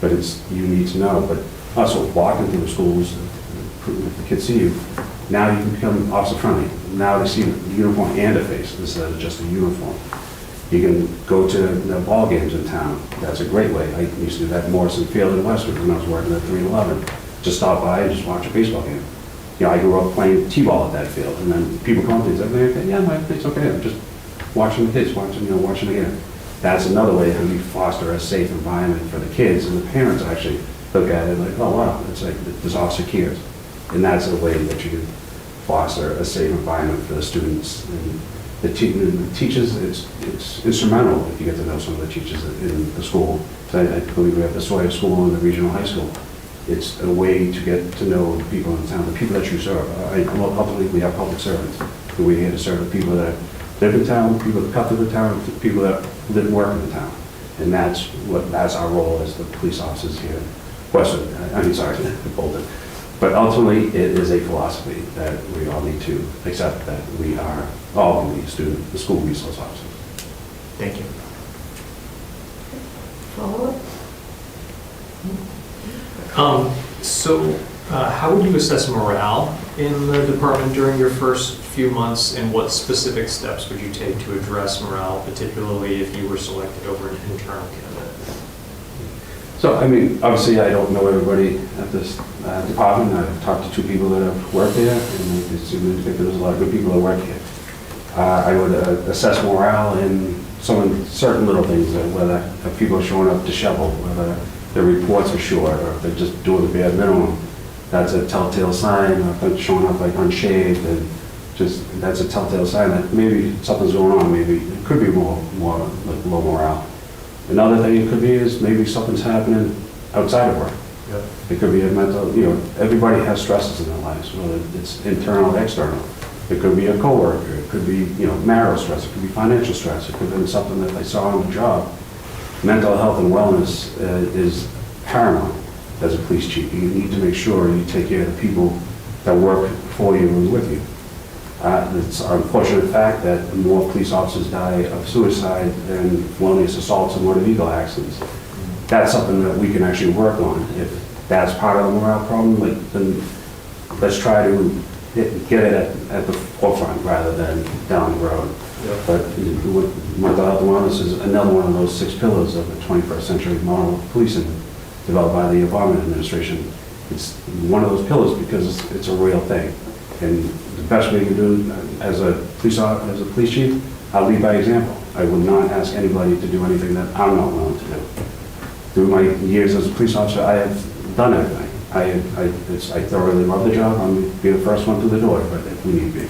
but you need to know. But also walking through the schools, if the kids see you, now you can become officer friendly. Now they see the uniform and a face instead of just a uniform. You can go to the ball games in town. That's a great way. I used to do that at Morrison Field in Westwood when I was working at 311. Just stop by and just watch a baseball game. You know, I grew up playing t-ball at that field, and then people come to me and say, okay, yeah, it's okay. I'm just watching the kids, watching the game. That's another way that we foster a safe environment for the kids, and the parents actually look at it like, oh wow, it's like this officer cares. And that's a way that you can foster a safe environment for the students. And the teachers, it's instrumental if you get to know some of the teachers in the school. So I believe we have the Sawyer School and the regional high school. It's a way to get to know the people in town, the people that you serve. Ultimately, we have public servants. We're here to serve the people that live in town, people that cut through the town, people that live and work in the town. And that's our role as the police officers here in Westwood, Bolton. But ultimately, it is a philosophy that we all need to accept, that we are all going to be the school resource officers. Thank you. Follow up? How would you assess morale in the department during your first few months, and what specific steps would you take to address morale, particularly if you were selected over an internal candidate? So, I mean, obviously, I don't know everybody at this department. I've talked to 2 people that have worked there, and it seems like there's a lot of good people that work here. I would assess morale in certain little things, whether people are showing up disheveled, whether their reports are short, or if they're just doing the bare minimum. That's a telltale sign. If they're showing up like unshaved, and that's a telltale sign that maybe something's going on. Maybe it could be more like low morale. Another thing it could be is maybe something's happening outside of work. Yep. It could be a mental, everybody has stresses in their lives, whether it's internal or external. It could be a coworker, it could be, marital stress, it could be financial stress, it could be something that they saw on the job. Mental health and wellness is paramount as a police chief. You need to make sure you take care of the people that work for you and with you. It's an unfortunate fact that more police officers die of suicide than felonious assaults and motor vehicle accidents. That's something that we can actually work on. If that's part of the morale problem, then let's try to get it at the forefront rather than down the road. Yep. But mental health and wellness is another one of those 6 pillars of the 21st century model of policing developed by the Obama administration. It's one of those pillars because it's a real thing. And the best way you can do as a police chief, I'll lead by example. I would not ask anybody to do anything that I'm not willing to do. Through my years as a police officer, I have done everything. I thoroughly love the job. I'm going to be the first one through the door, but if we need be.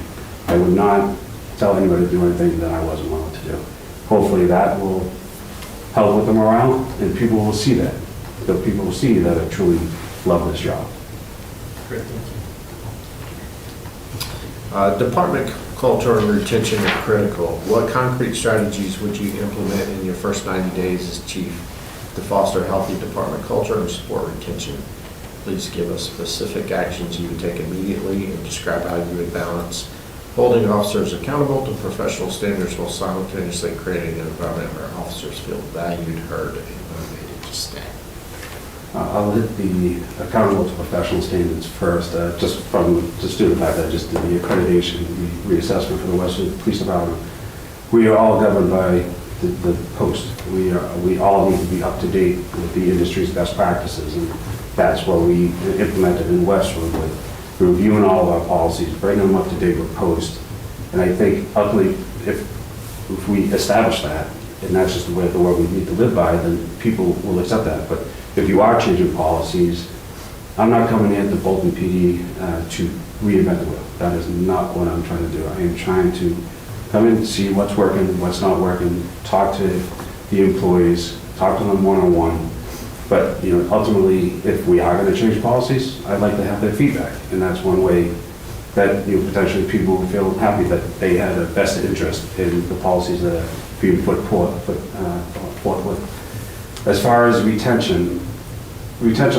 I would not tell anybody to do anything that I wasn't willing to do. Hopefully that will help with the morale, and people will see that. The people will see that I truly love this job. Great, thank you. Department culture and retention are critical. What concrete strategies would you implement in your first 90 days as chief to foster healthy department culture and support retention? Please give us specific actions you would take immediately and describe how you would balance holding officers accountable to professional standards while simultaneously creating an environment where officers feel valued, heard, and motivated to stay. I'll hit the accountable to professional standards first, just due to the fact that I just did the accreditation, the reassessment for the Westwood Police Department. We are all governed by the post. We all need to be up to date with the industry's best practices, and that's what we implemented in Westwood with reviewing all of our policies, bringing them up to date with post. And I think ultimately, if we establish that, and that's just the way we need to live by, then people will accept that. But if you are changing policies, I'm not coming into Bolton PD to reinvent the wheel. That is not what I'm trying to do. I am trying to come in, see what's working, what's not working, talk to the employees, talk to them one-on-one. But ultimately, if we are going to change policies, I'd like to have their feedback, and that's one way that, potentially people will feel happy that they had a vested interest in the policies that are being put forth with. As far as retention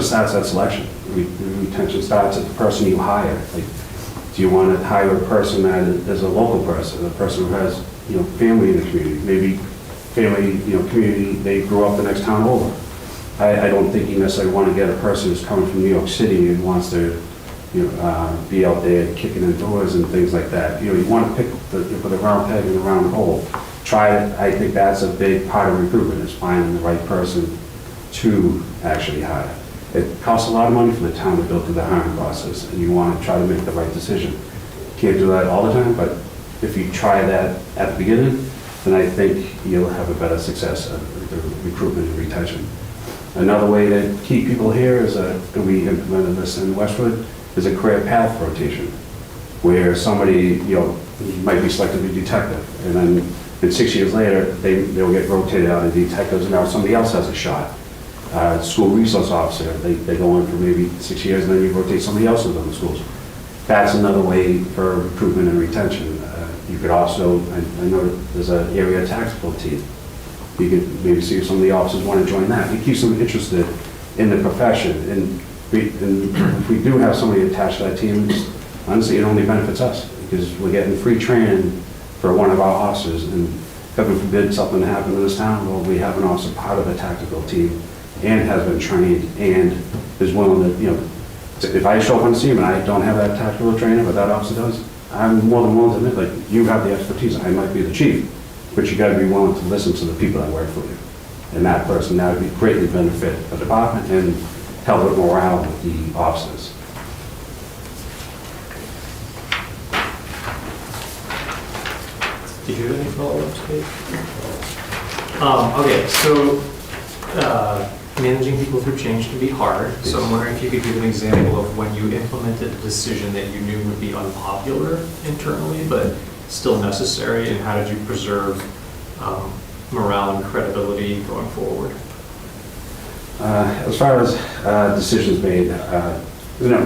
starts at selection. Retention starts at the person you hire. Like, do you want to hire a person that is a local person, a person who has, family in the community, maybe family, community, they grew up the next town over. I don't think you necessarily want to get a person who's coming from New York City and wants to, be out there kicking in doors and things like that. You want to put a round peg in a round hole. Try it. I think that's a big part of recruitment, is finding the right person to actually hire. It costs a lot of money for the town to go through the hiring process, and you want to try to make the right decision. Can't do that all the time, but if you try that at the beginning, then I think you'll have a better success of the recruitment and retention. Another way to keep people here is, and we implemented this in Westwood, is a career path rotation, where somebody, might be selected to be detective, and then 6 years later, they'll get rotated out of detectives, and now somebody else has a shot. School resource officer, they go in for maybe 6 years, and then you rotate somebody else within the schools. That's another way for recruitment and retention. You could also, I know there's an area tactical team. You could maybe see if some of the officers want to join that. It keeps them interested in the profession. And if we do have somebody attached to that team, honestly, it only benefits us, because we're getting free training for one of our officers. And heaven forbid something to happen in this town, well, we have an officer part of the tactical team and has been trained and is willing to, if I show up on the team and I don't have that tactical training, but that officer does, I'm more than willing to admit, like, you have the expertise. I might be the chief, but you got to be willing to listen to the people that work for you. And that person, that would be greatly benefit the department and help with morale with the officers. Did you have any follow-ups, Dave? Okay, so managing people through change can be hard. So I'm wondering if you could give an example of when you implemented a decision that you knew would be unpopular internally, but still necessary, and how did you preserve morale and credibility going forward? As far as decisions made,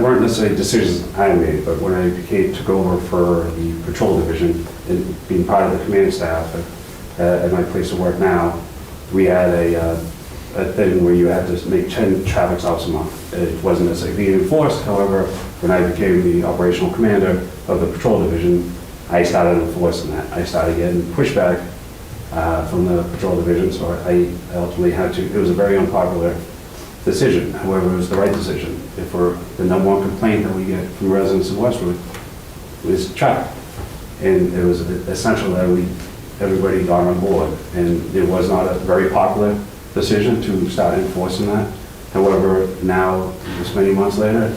weren't necessarily decisions I made, but when I took over for the patrol division and being part of the command staff at my place of work now, we had a thing where you had to make 10 traffic stops a month. It wasn't necessarily being enforced. However, when I became the operational commander of the patrol division, I started enforcing that. I started getting pushback from the patrol division, so I ultimately had to. It was a very unpopular decision. However, it was the right decision. The number one complaint that we get from residents in Westwood was traffic, and it was essential that everybody got on board. And it was not a very popular decision to start enforcing that. However, now, this many months later,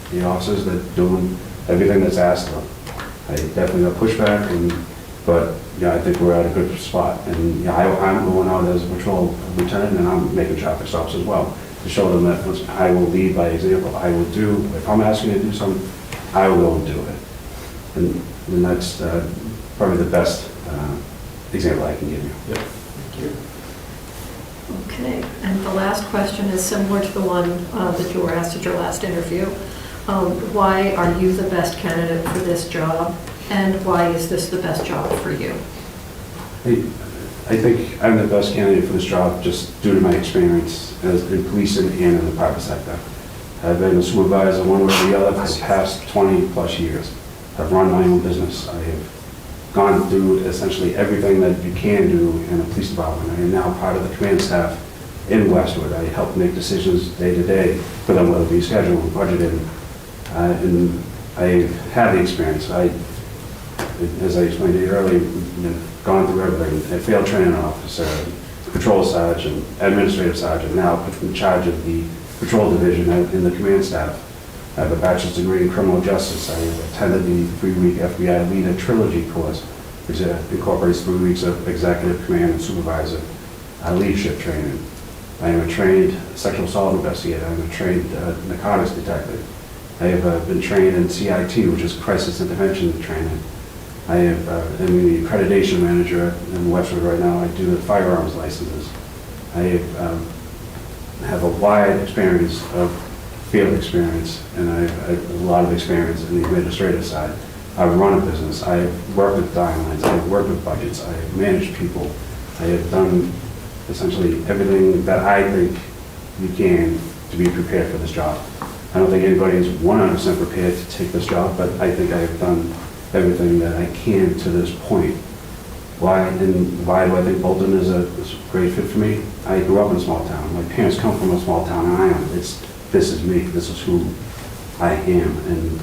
the officers that are doing everything that's asked of them. I definitely got pushback, but I think we're at a good spot. And I'm going out as a patrol lieutenant, and I'm making traffic stops as well to show them that I will lead by example. I will do, if I'm asking you to do something, I will go and do it. And that's probably the best example I can give you. Yep. Thank you. Okay, and the last question is similar to the one that you were asked at your last interview. Why are you the best candidate for this job, and why is this the best job for you? I think I'm the best candidate for this job just due to my experience in policing and in the private sector. I've been a supervisor one way or the other for the past 20 plus years. I've run my own business. I have gone through essentially everything that you can do in a police department. I am now part of the command staff in Westwood. I help make decisions day to day for them, whether it be scheduled, budgeted, and I've had the experience. As I explained to you earlier, gone through everything. A field training officer, patrol sergeant, administrative sergeant, now in charge of the patrol division in the command staff. I have a bachelor's degree in criminal justice. I attended the 3-week FBI Leader Trilogy course, which incorporates 3 weeks of executive command and supervisor leadership training. I am a trained sexual assault investigator. I am a trained narcotics detective. I have been trained in CIT, which is crisis intervention training. I am the accreditation manager in Westwood right now. I do the firearms licenses. I have a wide experience of field experience, and I have a lot of experience in the administrative side. I've run a business, I've worked with timelines, I've worked with budgets, I've managed people. I have done essentially everything that I think you can to be prepared for this job. I don't think anybody is 100% prepared to take this job, but I think I have done everything that I can to this point. Why do I think Bolton is a great fit for me? I grew up in a small town. My parents come from a small town, and I am. This is me. This is who I am. And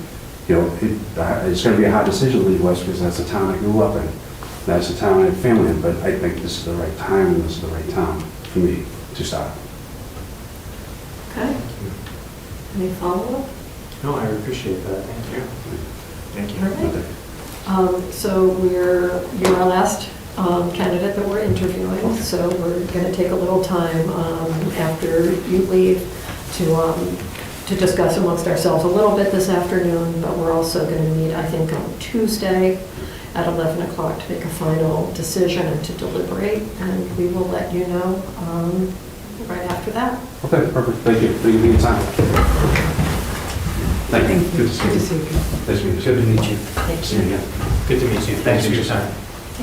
it's going to be a hard decision to leave West because that's the town I grew up in. That's the town I have family in. But I think this is the right time and this is the right town for me to start. Okay. Any follow-up? No, I appreciate that, thank you. Thank you. All right. So you're our last candidate that we're interviewing, so we're going to take a little time after you leave to discuss amongst ourselves a little bit this afternoon, but we're also going to meet, I think, on Tuesday at 11 o'clock to make a final decision and to deliberate, and we will let you know right after that. Okay, perfect. Thank you. Thank you for your time. Thank you. Good to see you. Good to see you. Nice to meet you. Good to meet you. Thank See you again. Good to meet you, thanks for your time.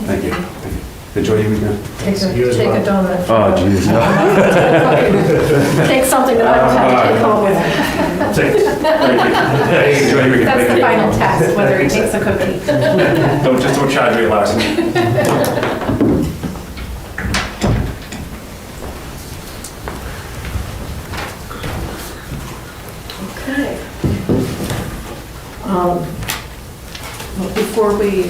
Thank you. Thank you. Enjoy your weekend. Take You as a well. donut. Oh, geez. Take something that I don't have to take home with me. Enjoy your weekend. That's the Thank you. final test, whether he takes a cookie. Don't charge me last. Okay. Well, before we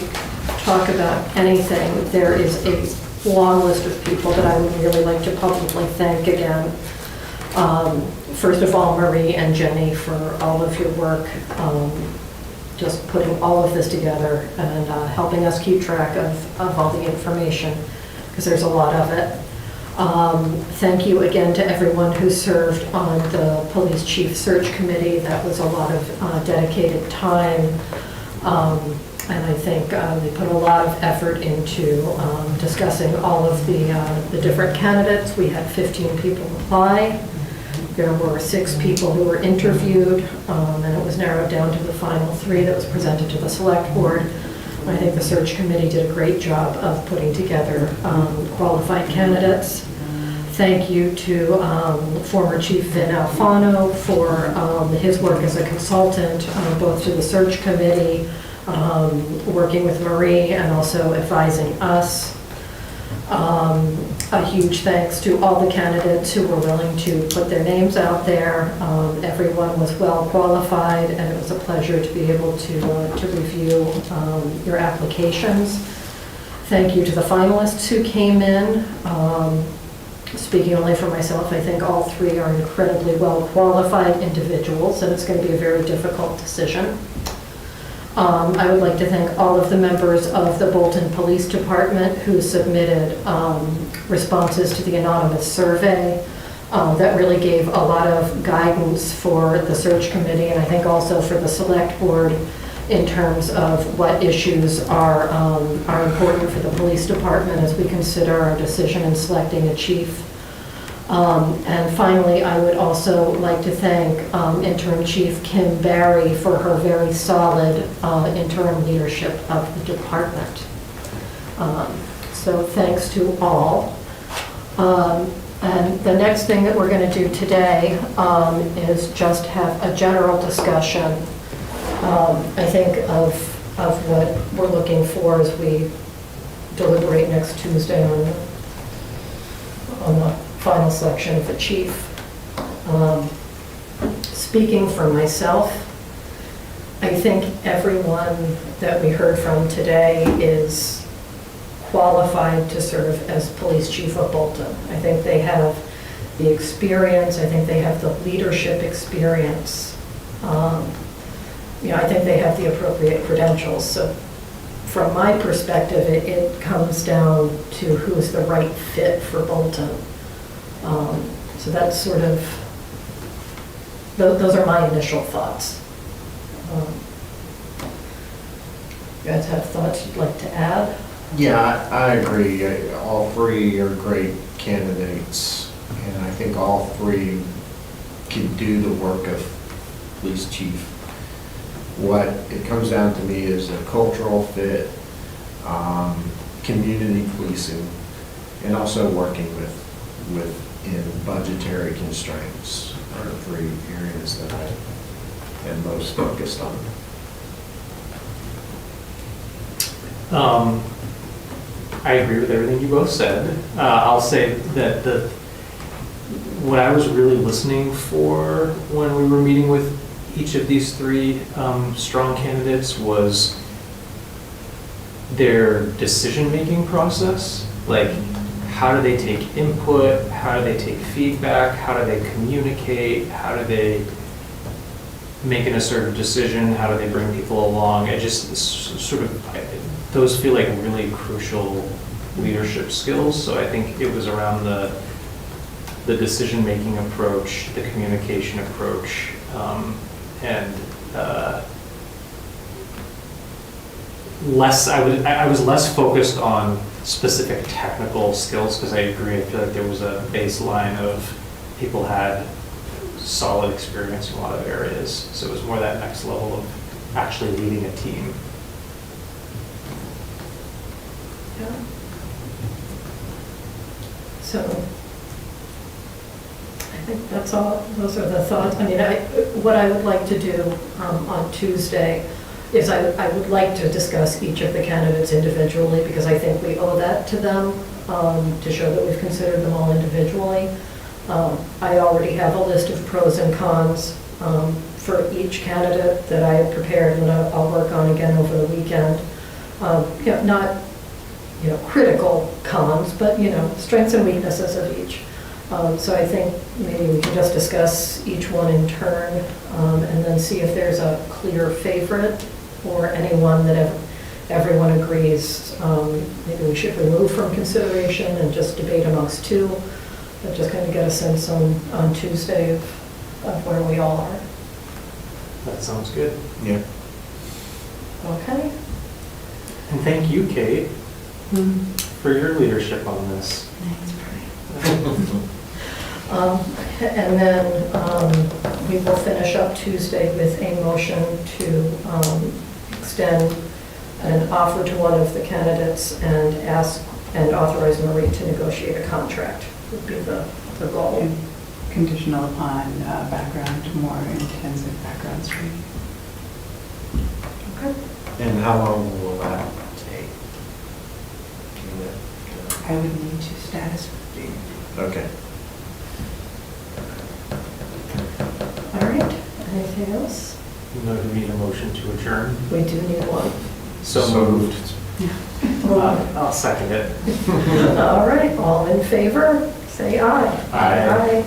talk about anything, there is a long list of people that I would really like to publicly thank again. First of all, Marie and Jenny for all of your work, just putting all of this together and helping us keep track of all the information, because there's a lot of it. Thank you again to everyone who served on the police chief search committee. That was a lot of dedicated time. And I think they put a lot of effort into discussing all of the different candidates. We had 15 people apply. There were 6 people who were interviewed, and it was narrowed down to the final 3 that was presented to the select board. I think the search committee did a great job of putting together qualified candidates. Thank you to former Chief Vin Alfano for his work as a consultant, both to the search committee, working with Marie, and also advising us. A huge thanks to all the candidates who were willing to put their names out there. Everyone was well qualified, and it was a pleasure to be able to review your applications. Thank you to the finalists who came in. Speaking only for myself, I think all 3 are incredibly well qualified individuals, and it's going to be a very difficult decision. I would like to thank all of the members of the Bolton Police Department who submitted responses to the anonymous survey. That really gave a lot of guidance for the search committee, and I think also for the select board in terms of what issues are important for the police department as we consider our decision in selecting a chief. And finally, I would also like to thank Interim Chief Kim Barry for her very solid interim leadership of the department. So thanks to all. And the next thing that we're going to do today is just have a general discussion, I think, of what we're looking for as we deliberate next Tuesday on the final selection of the chief. Speaking for myself, I think everyone that we heard from today is qualified to serve as police chief of Bolton. I think they have the experience, I think they have the leadership experience. I think they have the appropriate credentials. So from my perspective, it comes down to who's the right fit for Bolton. So that's sort of, those are my initial thoughts. You guys have thoughts you'd like to add? Yeah, I agree. All 3 are great candidates, and I think all 3 can do the work of police chief. What it comes down to me is a cultural fit, community policing, and also working within budgetary constraints are the three areas that I am most focused on. I agree with everything you both said. I'll say that what I was really listening for when we were meeting with each of these three strong candidates was their decision-making process. Like, how do they take input? How do they take feedback? How do they communicate? How do they make an assertive decision? How do they bring people along? It just sort of, those feel like really crucial leadership skills. So I think it was around the decision-making approach, the communication approach, and I was less focused on specific technical skills, because I agree, I feel like there was a baseline of people had solid experience in a lot of areas. So it was more that next level of actually leading a team. Yeah. So, I think that's all, those are the thoughts. I mean, what I would like to do on Tuesday is I would like to discuss each of the candidates individually, because I think we owe that to them, to show that we've considered them all individually. I already have a list of pros and cons for each candidate that I have prepared, and I'll work on again over the weekend. Not, critical cons, but, strengths and weaknesses of each. So I think maybe we can just discuss each one in turn, and then see if there's a clear favorite or anyone that everyone agrees maybe we should remove from consideration and just debate amongst two, but just kind of get a sense on Tuesday of where we all are. That sounds good. Yeah. Okay? And thank you, Kate, for your leadership on this. And then we will finish up Tuesday with a motion to extend an offer to one of the candidates and authorize Marie to negotiate a contract, would be the goal. And conditional upon more intensive background screening. Okay. And how long will that take? I would need to status review. Okay. All right, anything else? No, do we need a motion to adjourn? We do need one. So moved. I'll second it. All right, all in favor, say aye. Aye. Aye.